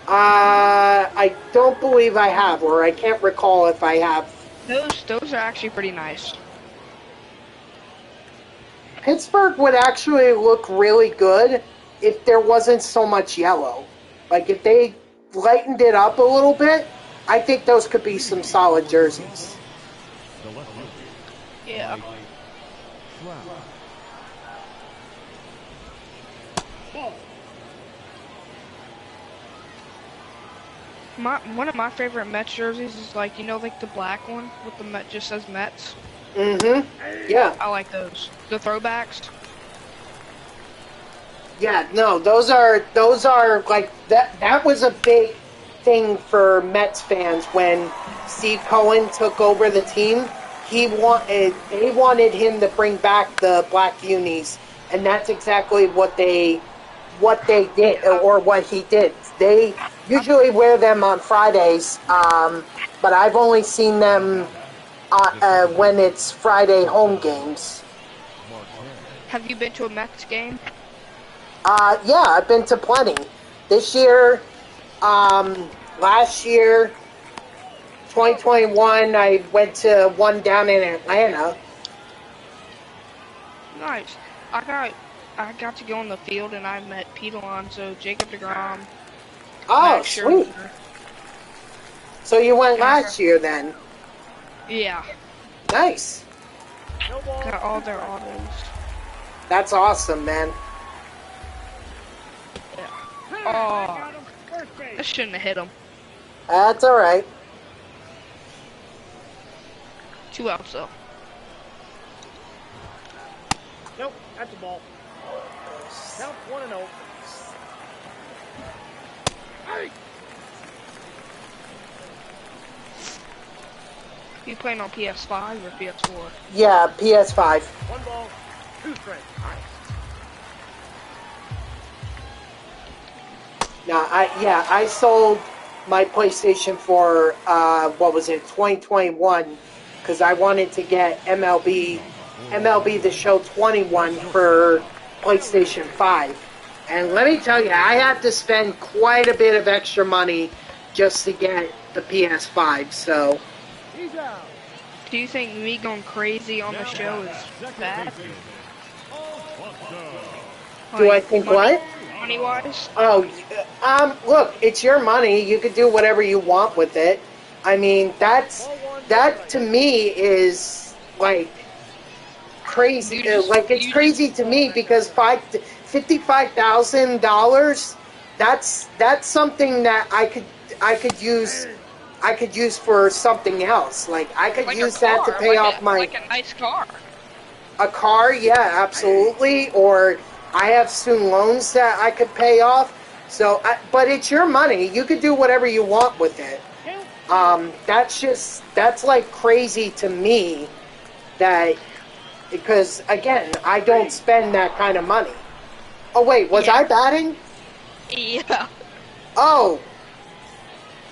A: I don't believe I have, or I can't recall if I have.
D: Those are actually pretty nice.
A: Pittsburgh would actually look really good if there wasn't so much yellow. Like, if they lightened it up a little bit, I think those could be some solid jerseys.
C: The left fielder,
D: Yeah.
C: Mike Trout.
B: Ball.
D: One of my favorite Mets jerseys is like, you know, like the black one with the Met just says Mets.
A: Mm-hmm. Yeah.
D: I like those. The throwbacks.
A: Yeah, no, those are like that was a big thing for Mets fans when Steve Cohen took over the team. They wanted him to bring back the black unis, and that's exactly what they did, or what he did. They usually wear them on Fridays, but I've only seen them when it's Friday home games.
D: Have you been to a Mets game?
A: Yeah, I've been to plenty. This year, last year, 2021, I went to one down in Atlanta.
D: Nice. I got to go on the field and I met Pete Alonso, Jacob deGrom.
A: Oh,
D: Max
A: sweet.
D: Scherzer.
A: So you went last year then?
D: Yeah.
A: Nice.
B: No ball.
D: Got all their autos.
A: That's awesome, man.
B: Hey,
D: Oh.
B: I got him. First
D: I
B: base.
D: shouldn't have hit him.
A: That's all right.
D: 2 outs though.
B: Nope, that's a ball. Count 1-0. Hey.
D: You playing on PS5 or PS4?
A: Yeah, PS5.
B: 1 ball, 2 strikes.
A: Now, I sold my PlayStation for, 2021, because I wanted to get MLB The Show 21 for PlayStation 5. And let me tell you, I had to spend quite a bit of extra money just to get the PS5, so...
B: He's out.
D: Do you think me going crazy on the show is bad?
A: Do I think what?
D: Money wise?
A: Oh, look, it's your money. You could do whatever you want with it. I mean, that to me is like crazy. It's crazy to me because $55,000. That's something that I could use for something else. Like I could
D: Like
A: use that to pay off my
D: like a nice car.
A: a car. Yeah, absolutely. Or I have student loans that I could pay off. So, but it's your money. You could do whatever you want with it. That's like crazy to me because again, I don't spend that kind of money. Oh wait, was I batting?
D: Yeah.
A: Oh.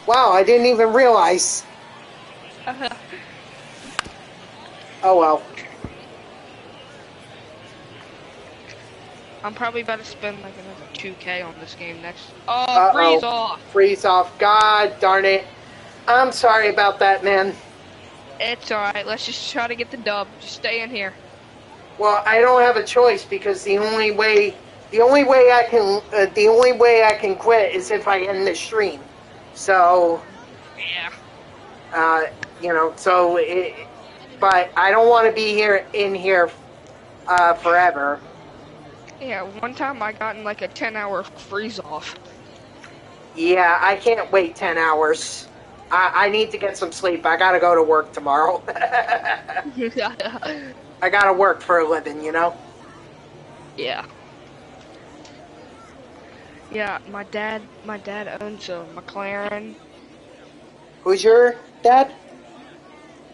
A: Wow, I didn't even realize. Oh well.
D: I'm probably about to spend like another 2K on this game next.
A: Uh-oh.
D: Freeze off.
A: Freeze off. God darn it. I'm sorry about that, man.
D: It's alright. Let's just try to get the dub. Just stay in here.
A: Well, I don't have a choice because the only way I can quit is if I end the stream. So,
D: Yeah.
A: but I don't want to be in here forever.
D: Yeah, one time I got in like a 10-hour freeze off.
A: Yeah, I can't wait 10 hours. I need to get some sleep. I gotta go to work tomorrow. I gotta work for a living, you know?
D: Yeah. Yeah, my dad owns a McLaren.
A: Who's your dad?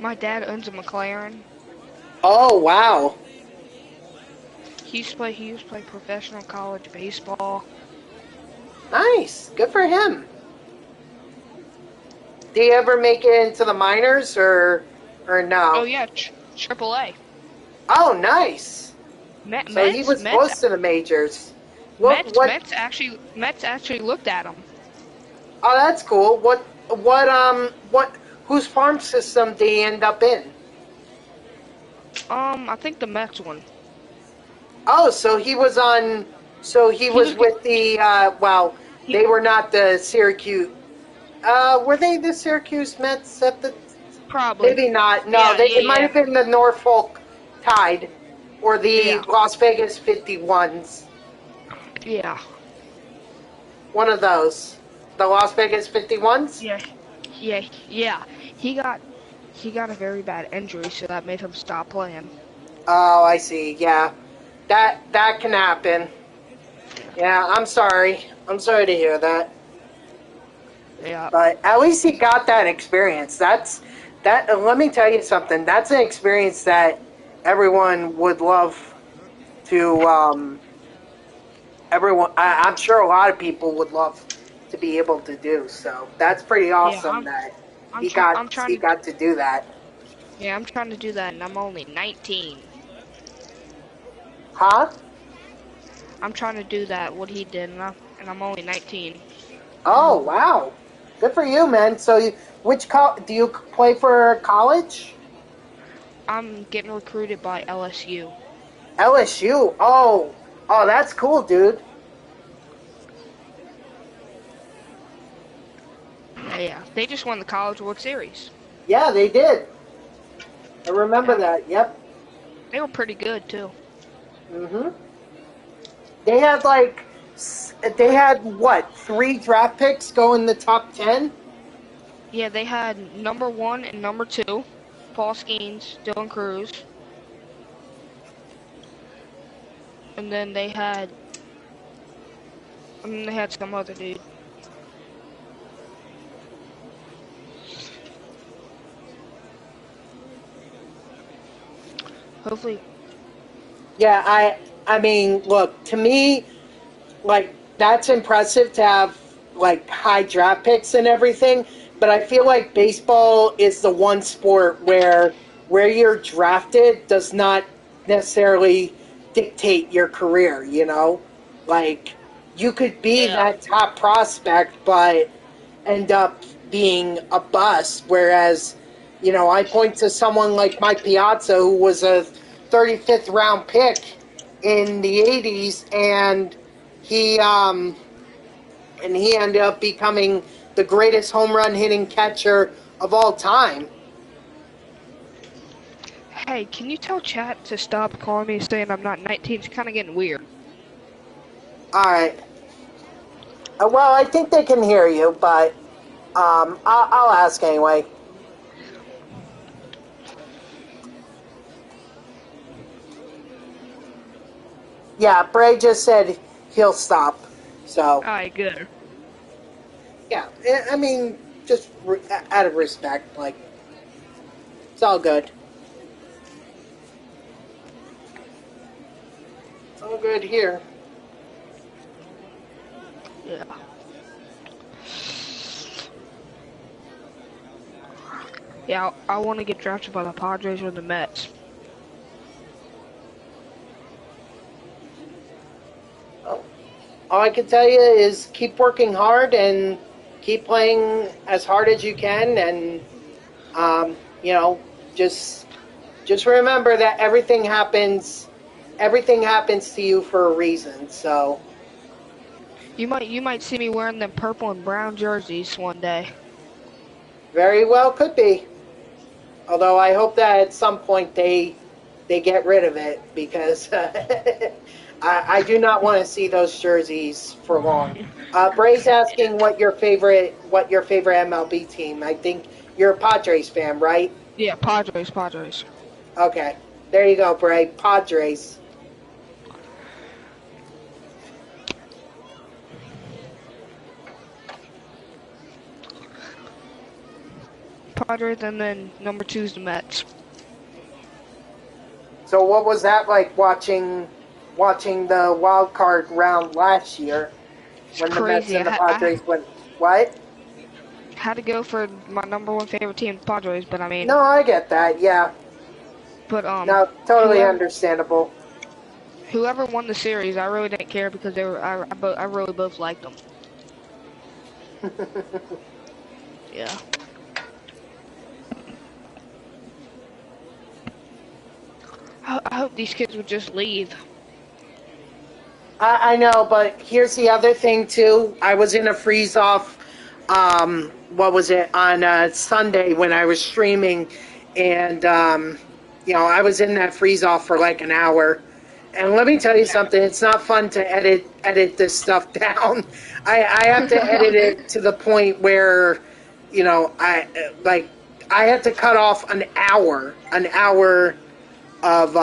D: My dad owns a McLaren.
A: Oh, wow.
D: He used to play professional college baseball.
A: Nice. Good for him. Did he ever make it into the minors or no?
D: Oh yeah, AAA.
A: Oh, nice. So he was close to the majors.
D: Mets actually looked at him.
A: Oh, that's cool. Whose farm system did he end up in?
D: I think the Mets one.
A: Oh, so he was on. So he was with the. Well, they were not the Syracuse. Were they the Syracuse Mets at the?
D: Probably.
A: Maybe not. No,
D: Yeah,
A: it might have been the Norfolk Tide, or the
D: Yeah.
A: Las Vegas 51s.
D: Yeah.
A: One of those. The Las Vegas 51s.
D: Yeah. Yeah. He got a very bad injury, so that made him stop playing.
A: Oh, I see. Yeah, that can happen. Yeah, I'm sorry. I'm sorry to hear that.
D: Yeah.
A: But at least he got that experience. That. Let me tell you something. That's an experience that everyone would love to. I'm sure a lot of people would love to be able to do. So that's pretty awesome that he got to do that.
D: Yeah, I'm trying to do that, and I'm only 19.
A: Huh?
D: I'm trying to do that, what he did, and I'm only 19.
A: Oh wow, good for you, man. So do you play for college?
D: I'm getting recruited by LSU.
A: LSU. Oh, that's cool, dude.
D: Yeah, they just won the College World Series.
A: Yeah, they did. I remember that. Yep.
D: They were pretty good too.
A: Mhm. They had what, 3 draft picks go in the top 10?
D: Yeah, they had number 1 and number 2, Paul Skeens, Dylan Cruz, and then they had some other dude. Hopefully.
A: Yeah, I mean, look, to me, like, that's impressive to have like high draft picks and everything, but I feel like baseball is the one sport where you're drafted does not necessarily dictate your career, you know? Like, you could be that top prospect but end up being a bust, whereas, I point to someone like Mike Piazza, who was a 35th round pick in the 80s, and he ended up becoming the greatest home run hitting catcher of all time.
D: Hey, can you tell chat to stop calling me saying I'm not 19? It's kind of getting weird.
A: All right. Well, I think they can hear you, but I'll ask anyway. Yeah, Bray just said he'll stop. So.
D: Alright, good.
A: Yeah, I mean, just out of respect, like, it's all good. It's all good here.
D: Yeah. Yeah, I want to get drafted by the Padres or the Mets.
A: All I can tell you is keep working hard and keep playing as hard as you can, and just remember that everything happens to you for a reason. So
D: you might see me wearing them purple and brown jerseys one day.
A: very well could be. Although I hope that at some point they get rid of it, because I do not want to see those jerseys for long. Bray's asking what your favorite MLB team. I think you're a Padres fan, right?
D: Yeah, Padres.
A: Okay, there you go, Bray. Padres.
D: Padres, and then number 2 is the Mets.
A: So what was that like watching the wild card round last year when the Mets and the Padres went? What?
D: Had to go for my number 1 favorite team, the Padres, but I mean.
A: No, I get that. Yeah.
D: But
A: No, totally understandable.
D: Whoever won the series, I really didn't care because they were. I really both liked them. Yeah. I hope these kids would just leave.
A: I know, but here's the other thing too. I was in a freeze off. What was it on Sunday when I was streaming, and I was in that freeze off for like an hour. And let me tell you something. It's not fun to edit this stuff down. I have to edit it to the point where, I had to cut off an hour of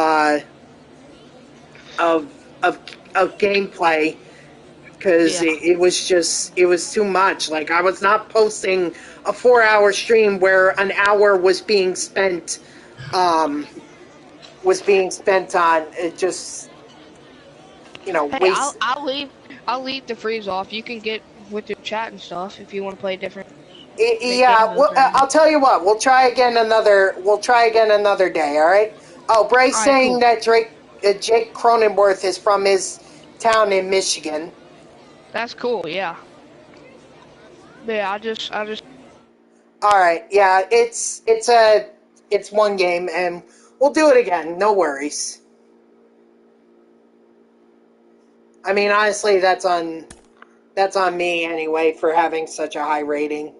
A: of of gameplay because
D: Yeah.
A: it was too much. Like, I was not posting a 4-hour stream where an hour was being spent on it. Just
D: Hey,
A: waste.
D: I'll leave the freeze off. You can get with your chat and stuff if you want to play different
A: Yeah,
D: games or anything.
A: I'll tell you what. We'll try again another day. All right. Oh, Bray's
D: All right,
A: saying
D: cool.
A: that Jake Cronenworth is from his town in Michigan.
D: That's cool. Yeah. Yeah. I just.
A: All right. Yeah, it's one game, and we'll do it again. No worries. I mean, honestly, that's on me anyway for having such a high rating.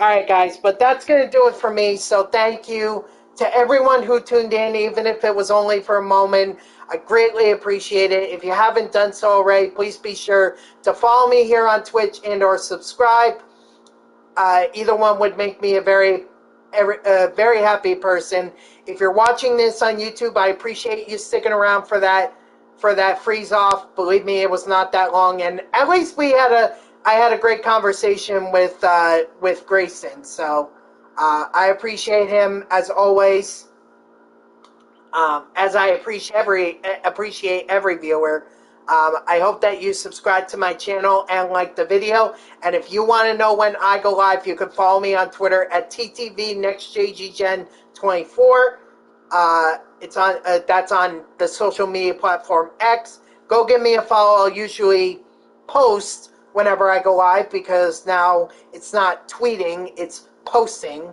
A: All right, guys, but that's going to do it for me. So thank you to everyone who tuned in, even if it was only for a moment. I greatly appreciate it. If you haven't done so already, please be sure to follow me here on Twitch and or subscribe. Either one would make me a very happy person. If you're watching this on YouTube, I appreciate you sticking around for that freeze off. Believe me, it was not that long, and at least I had a great conversation with Grayson. So I appreciate him as always. As I appreciate every viewer. I hope that you subscribe to my channel and like the video. And if you want to know when I go live, you can follow me on Twitter at TTVNextJGGen24. That's on the social media platform X. Go give me a follow. I'll usually post whenever I go live because now it's not tweeting, it's posting.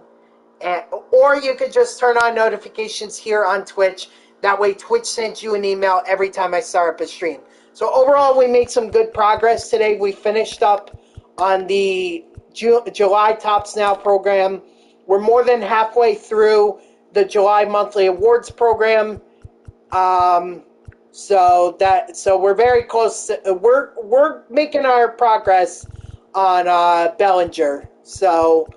A: Or you could just turn on notifications here on Twitch. That way Twitch sends you an email every time I start up a stream. So overall, we made some good progress today. We finished up on the July Tops Now program. We're more than halfway through the July monthly awards program. So we're very close. We're making our progress on Bellinger. So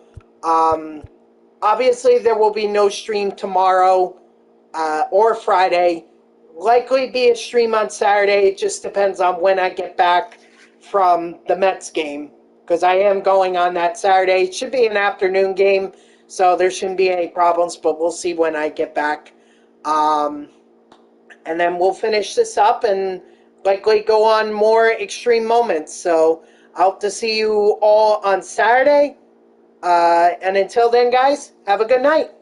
A: obviously there will be no stream tomorrow or Friday. Likely be a stream on Saturday. It just depends on when I get back from the Mets game because I am going on that Saturday. It should be an afternoon game, so there shouldn't be any problems, but we'll see when I get back. And then we'll finish this up and likely go on more extreme moments. So I hope to see you all on Saturday. And until then, guys, have a good night.